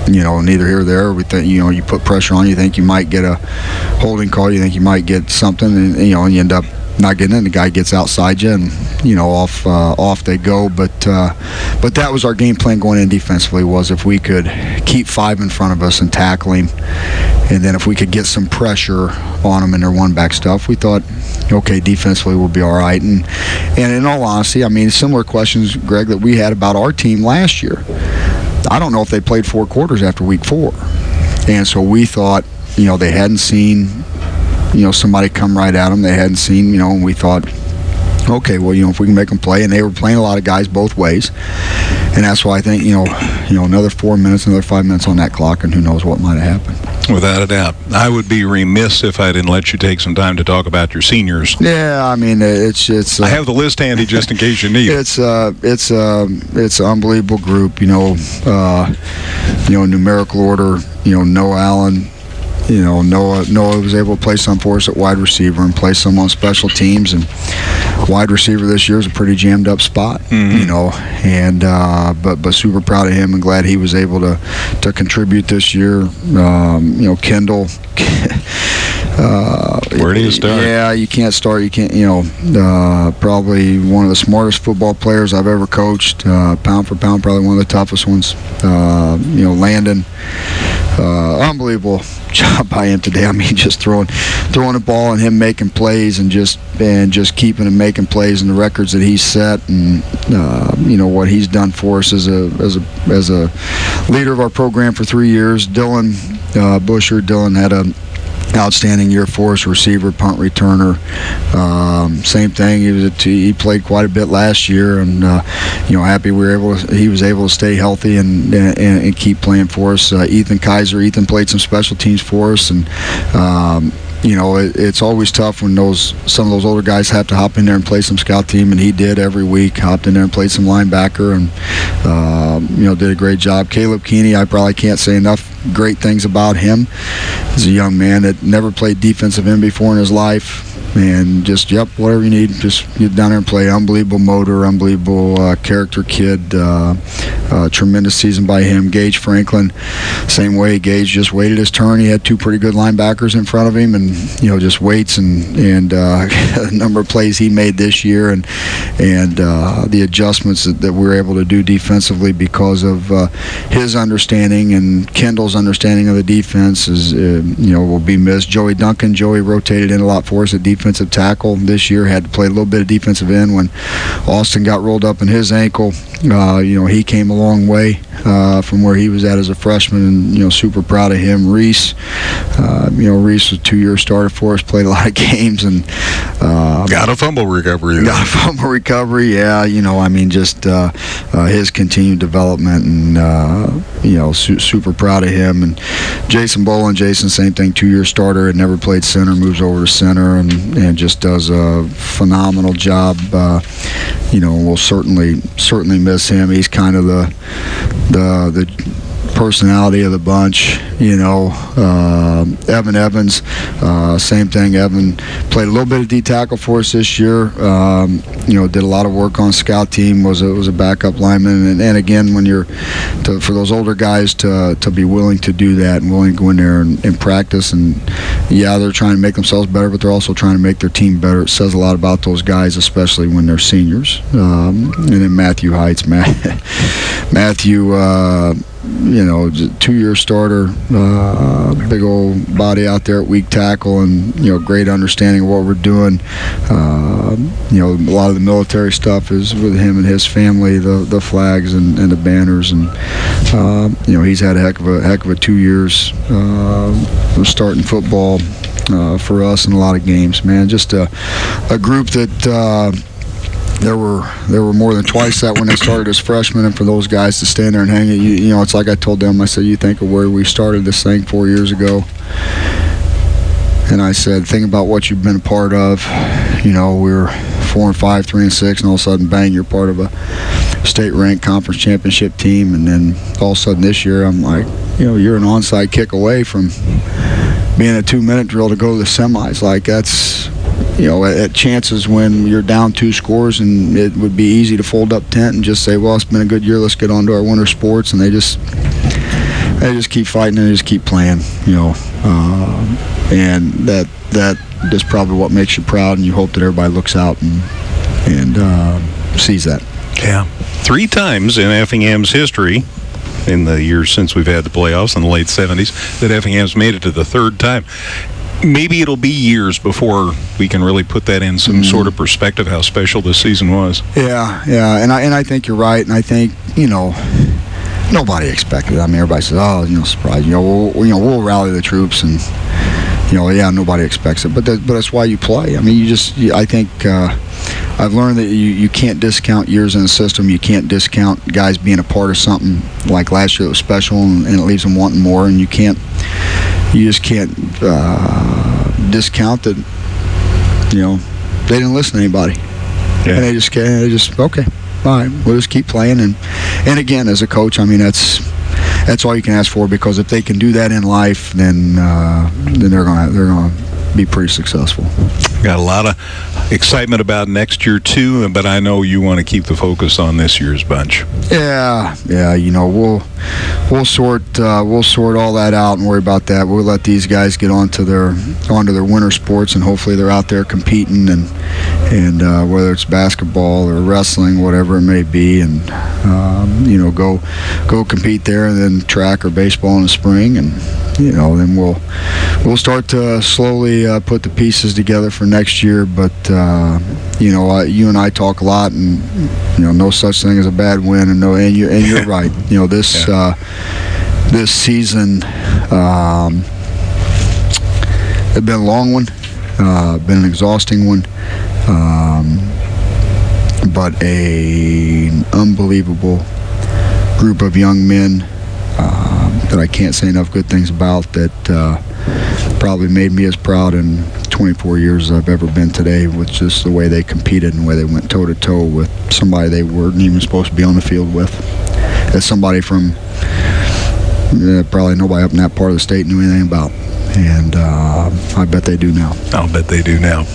neither here or there. We think, you put pressure on, you think you might get a holding call, you think you might get something, and you end up not getting in. The guy gets outside you, and off they go. But that was our game plan going in defensively, was if we could keep 5 in front of us and tackle him, and then if we could get some pressure on them in their one-back stuff, we thought, okay, defensively we'll be all right. And in all honesty, similar questions, Greg, that we had about our team last year. I don't know if they played 4 quarters after week 4, and so we thought, they hadn't seen, somebody come right at them. They hadn't seen, and we thought, okay, well, if we can make them play, and they were playing a lot of guys both ways, and that's why I think, another 4 minutes, another 5 minutes on that clock, and who knows what might have happened. Without a doubt. I would be remiss if I didn't let you take some time to talk about your seniors. Yeah, it's. I have the list handy just in case you need it. It's an unbelievable group. Numerical order. Noah Allen. Noah was able to play some for us at wide receiver and play some on special teams, and wide receiver this year is a pretty jammed up spot, and but super proud of him and glad he was able to contribute this year. Kendall. Where do you start? Yeah, you can't start. You can't. Probably one of the smartest football players I've ever coached. Pound for pound, probably one of the toughest ones. Landon. Unbelievable job by him today. Just throwing the ball and him making plays and just keeping and making plays and the records that he's set, and what he's done for us as a leader of our program for 3 years. Dylan had a outstanding year for us, receiver, punt returner. Same thing. He played quite a bit last year, and happy he was able to stay healthy and keep playing for us. Ethan played some special teams for us, and it's always tough when some of those older guys have to hop in there and play some scout team, and he did every week. Hopped in there and played some linebacker, and did a great job. Caleb Keeney, I probably can't say enough great things about him. He's a young man that never played defensive end before in his life, and just whatever you need, just get down there and play. Unbelievable motor, unbelievable character kid. Tremendous season by him. Gage Franklin, same way. Gage just waited his turn. He had 2 pretty good linebackers in front of him, and just waits and a number of plays he made this year, and the adjustments that we were able to do defensively because of his understanding and Kendall's understanding of the defense will be missed. Joey Duncan, rotated in a lot for us at defensive tackle this year. Had to play a little bit of defensive end when Austin got rolled up in his ankle. He came a long way from where he was at as a freshman, and super proud of him. Reese was a 2-year starter for us, played a lot of games, and got a fumble recovery. Yeah. Just his continued development, and super proud of him. And Jason Bolin, same thing, 2-year starter, had never played center, moves over to center, and just does a phenomenal job. We'll certainly miss him. He's kind of the personality of the bunch. Evan Evans, same thing. Evan played a little bit of D tackle for us this year. Did a lot of work on scout team. Was a backup lineman, and again, when for those older guys to be willing to do that and willing to go in there and practice, and they're trying to make themselves better, but they're also trying to make their team better. It says a lot about those guys, especially when they're seniors. And then Matthew Heights, Matthew. 2-year starter, big old body out there at weak tackle, and great understanding of what we're doing. A lot of the military stuff is with him and his family, the flags and the banners, and he's had a heck of a 2 years starting football for us in a lot of games. Man, just a group that. There were more than twice that when they started as freshmen, and for those guys to stand there and hang it, it's like I told them. I said, you think of where we started this thing 4 years ago, and I said, think about what you've been a part of. We were 4-5, 3-6, and all of a sudden, bang, you're part of a state-ranked conference championship team, and then all of a sudden this year, I'm like, you're an onside kick away from being a 2-minute drill to go to the semis. Like, that's. At chances when you're down 2 scores, and it would be easy to fold up tent and just say, well, it's been a good year, let's get on to our winter sports, and they just keep fighting and they just keep playing, and that is probably what makes you proud, and you hope that everybody looks out and sees that. Yeah. 3 times in Effingham's history, in the years since we've had the playoffs in the late 70s, that Effingham's made it to the 3rd time. Maybe it'll be years before we can really put that in some sort of perspective, how special this season was. Yeah, and I think you're right, and I think, nobody expected it. I mean, everybody says, surprise. We'll rally the troops, and, nobody expects it. But that's why you play. I mean, I think I've learned that you can't discount years in the system. You can't discount guys being a part of something like last year that was special, and it leaves them wanting more, and you just can't discount that. They didn't listen to anybody, and they just okay, all right, we'll just keep playing. And again, as a coach, I mean, that's all you can ask for, because if they can do that in life, then they're gonna be pretty successful. Got a lot of excitement about next year too, but I know you want to keep the focus on this year's bunch. Yeah. We'll sort all that out and worry about that. We'll let these guys get onto their winter sports, and hopefully they're out there competing, and whether it's basketball or wrestling, whatever it may be, and go compete there, and then track or baseball in the spring, and then we'll start to slowly put the pieces together for next year. But you and I talk a lot, and no such thing as a bad win, and you're right. This season it's been a long one, been an exhausting one, but an unbelievable group of young men that I can't say enough good things about, that probably made me as proud in 24 years as I've ever been today, with just the way they competed and the way they went toe-to-toe with somebody they weren't even supposed to be on the field with. As somebody from probably nobody up in that part of the state knew anything about. And I bet they do now. I'll bet they do now.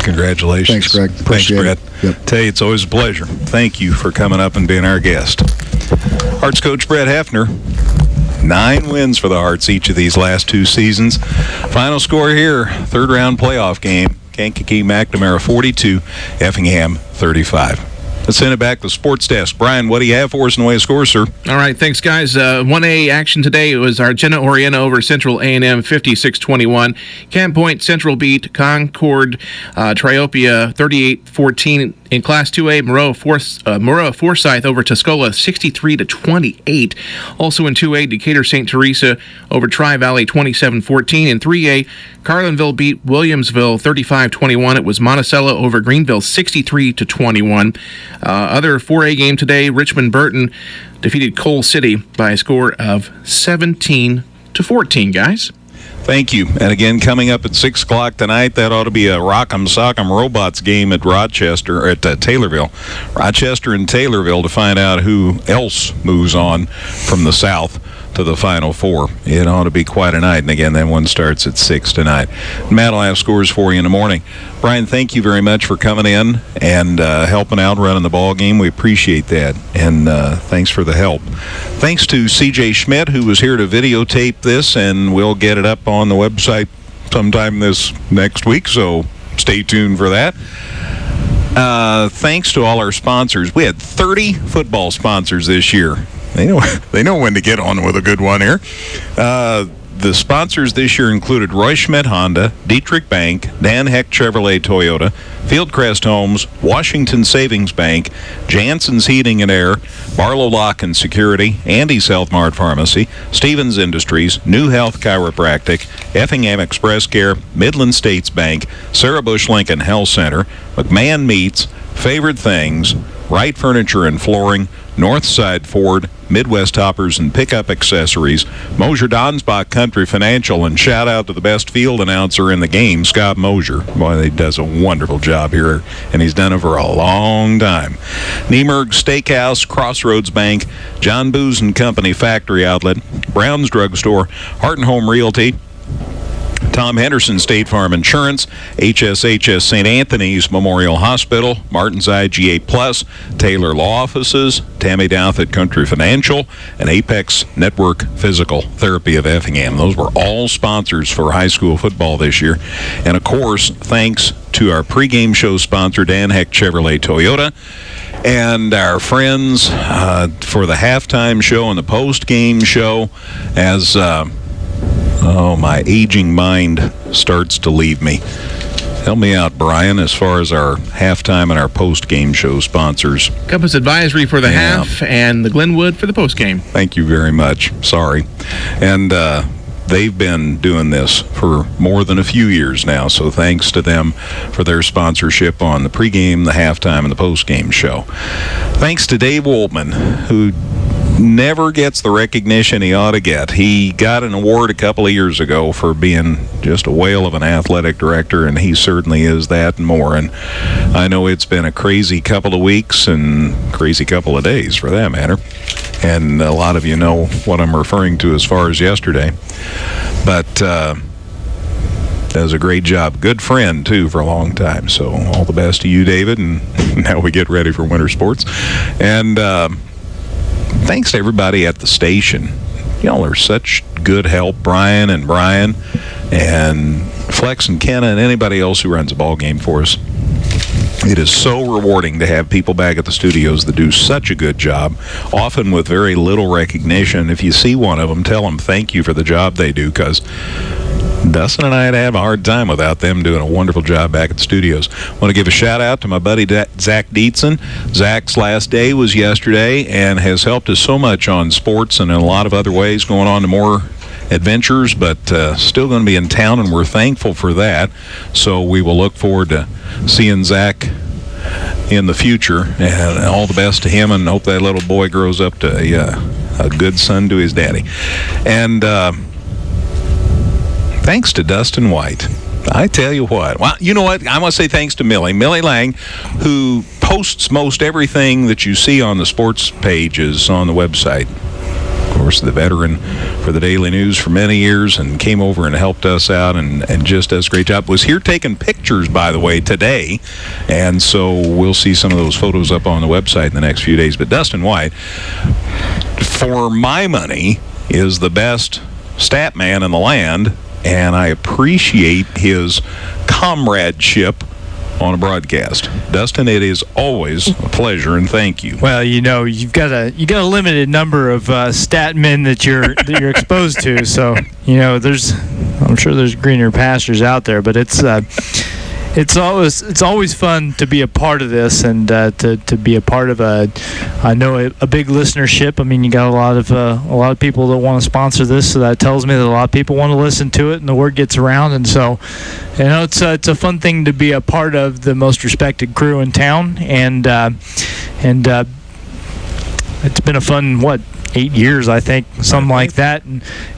Congratulations. Thanks, Greg. Appreciate Thanks, Brett. Yep. Tell you, it's always a pleasure. Thank you for coming up and being our guest. Hearts coach Brett Hefner. 9 wins for the Hearts each of these last 2 seasons. Final score here, 3rd round playoff game. Kankakee McNamara 42, Effingham 35. Let's send it back to the sports desk. Brian, what do you have for us in the way of scores, sir? All right, thanks, guys. 1A action today. It was Argenta Oriena over Central A&M, 56-21. Camp Point Central beat Concord Triopia, 38-14. In Class 2A, Moreau Forsyth over Tuscola, 63-28. Also in 2A, Decatur St. Teresa over Tri-Valley, 27-14. In 3A, Carlinville beat Williamsville, 35-21. It was Monticello over Greenville, 63-21. Other 4A game today, Richmond Burton defeated Coal City by a score of 17-14, guys. Thank you. And again, coming up at 6 o'clock tonight, that ought to be a Rock'em Sock'em Robots game at Taylorville. Rochester and Taylorville, to find out who else moves on from the South. to the Final Four. It ought to be quite a night. And again, that one starts at 6 tonight. Matt will have scores for you in the morning. Brian, thank you very much for coming in and helping out running the ball game. We appreciate that. And thanks for the help. Thanks to C.J. Schmidt, who was here to videotape this, and we'll get it up on the website sometime this next week, so stay tuned for that. Thanks to all our sponsors. We had 30 football sponsors this year. They know when to get on with a good one here. The sponsors this year included Roy Schmidt Honda, Dietrich Bank, Dan Heck Chevrolet Toyota, Fieldcrest Homes, Washington Savings Bank, Jansen's Heating and Air, Barlow Lock and Security, Andy's Health Mart Pharmacy, Stevens Industries, New Health Chiropractic, Effingham Express Care, Midland States Bank, Sarah Bush Lincoln Health Center, McMahon Meats, Favorite Things, Wright Furniture and Flooring, Northside Ford, Midwest Hoppers and Pickup Accessories, Mosier Donsbach Country Financial, and shout out to the best field announcer in the game, Scott Mosier. Boy, he does a wonderful job here, and he's done it for a long time. Niemerg Steakhouse, Crossroads Bank, John Booz and Company Factory Outlet, Brown's Drugstore, Heart and Home Realty, Tom Henderson State Farm Insurance, HSHS St. Anthony's Memorial Hospital, Martin's IGA Plus, Taylor Law Offices, Tammy Douthit Country Financial, and Apex Network Physical Therapy of Effingham. Those were all sponsors for high school football this year. And, of course, thanks to our pregame show sponsor, Dan Heck Chevrolet Toyota, and our friends for the halftime show and the post-game show as... my aging mind starts to leave me. Help me out, Brian, as far as our halftime and our post-game show sponsors. Compass Advisory for the half and the Glenwood for the post-game. Thank you very much. Sorry. And they've been doing this for more than a few years now, so thanks to them for their sponsorship on the pregame, the halftime, and the post-game show. Thanks to Dave Woltman, who never gets the recognition he ought to get. He got an award a couple of years ago for being just a whale of an athletic director, and he certainly is that and more. And I know it's been a crazy couple of weeks and crazy couple of days, for that matter. And a lot of you know what I'm referring to as far as yesterday. But does a great job. Good friend, too, for a long time. So all the best to you, David. And now we get ready for winter sports. And thanks to everybody at the station. Y'all are such good help, Brian and Flex and Kenna and anybody else who runs a ball game for us. It is so rewarding to have people back at the studios that do such a good job, often with very little recognition. If you see one of them, tell them thank you for the job they do, because Dustin and I'd have a hard time without them doing a wonderful job back at the studios. I want to give a shout out to my buddy Zach Dietzen. Zach's last day was yesterday and has helped us so much on sports and in a lot of other ways, going on to more adventures, but still going to be in town, and we're thankful for that. So we will look forward to seeing Zach in the future, and all the best to him, and hope that little boy grows up to a good son to his daddy. And thanks to Dustin White. I tell you what. Well, you know what? I want to say thanks to Millie Lang, who posts most everything that you see on the sports pages on the website. Of course, the veteran for the Daily News for many years, and came over and helped us out and just does a great job. Was here taking pictures, by the way, today. And so we'll see some of those photos up on the website in the next few days. But Dustin White, for my money, is the best stat man in the land. And I appreciate his comradeship on a broadcast. Dustin, it is always a pleasure, and thank you. Well, you know, you've got a limited number of stat men that you're exposed to. So, you know, I'm sure there's greener pastures out there, but it's always fun to be a part of this, and to be a part of a big listenership. I mean, you got a lot of people that want to sponsor this, so that tells me that a lot of people want to listen to it, and the word gets around. And so, you know, it's a fun thing to be a part of the most respected crew in town, and it's been a fun 8 years, I think, something like that,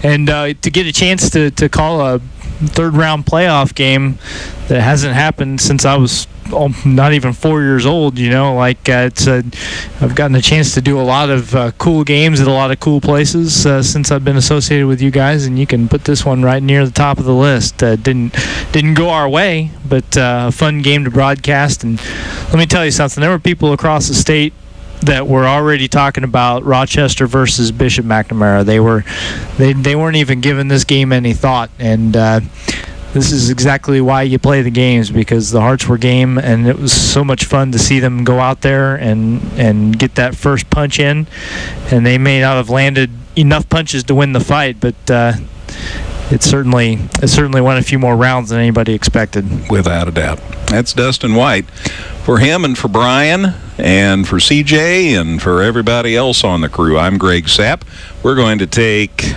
and to get a chance to call third-round playoff game that hasn't happened since I was not even 4 years old. I've gotten a chance to do a lot of cool games at a lot of cool places since I've been associated with you guys, and you can put this one right near the top of the list. Didn't go our way, but a fun game to broadcast. And let me tell you something, there were people across the state that were already talking about Rochester versus Bishop McNamara. They weren't even giving this game any thought, and this is exactly why you play the games, because the hearts were game, and it was so much fun to see them go out there and get that first punch in. And they may not have landed enough punches to win the fight, but it certainly went a few more rounds than anybody expected. Without a doubt. That's Dustin White. For him and for Brian and for CJ and for everybody else on the crew, I'm Greg Sapp. We're going to take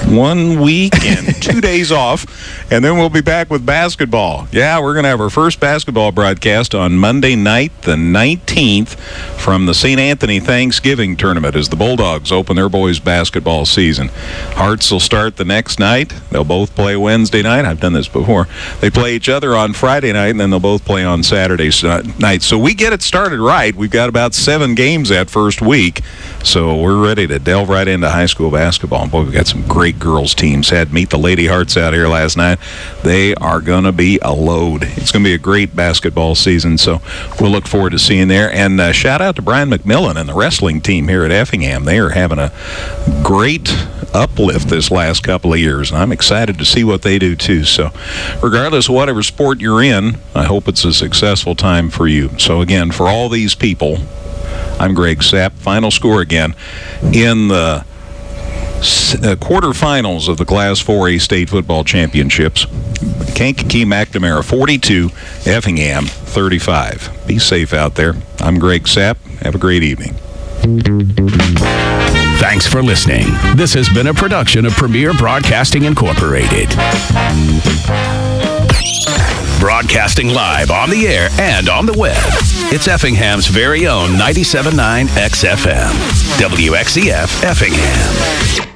1 week and 2 days off, and then we'll be back with basketball. Yeah, we're going to have our first basketball broadcast on Monday night, the 19th, from the St. Anthony Thanksgiving Tournament as the Bulldogs open their boys' basketball season. Hearts will start the next night. They'll both play Wednesday night. I've done this before. They play each other on Friday night, and then they'll both play on Saturday night. So we get it started right. We've got about 7 games that first week, so we're ready to delve right into high school basketball. Boy, we've got some great girls teams. Had Meet the Lady Hearts out here last night. They are going to be a load. It's going to be a great basketball season, so we'll look forward to seeing there. And shout out to Brian McMillan and the wrestling team here at Effingham. They are having a great uplift this last couple of years, and I'm excited to see what they do too. So regardless of whatever sport you're in, I hope it's a successful time for you. So again, for all these people, I'm Greg Sapp. Final score again in the quarterfinals of the Class 4A State Football Championships. Kankakee McNamara 42, Effingham 35. Be safe out there. I'm Greg Sapp. Have a great evening. Thanks for listening. This has been a production of Premier Broadcasting Incorporated. Broadcasting live on the air and on the web. It's Effingham's very own 97.9 XFM. WXEF Effingham.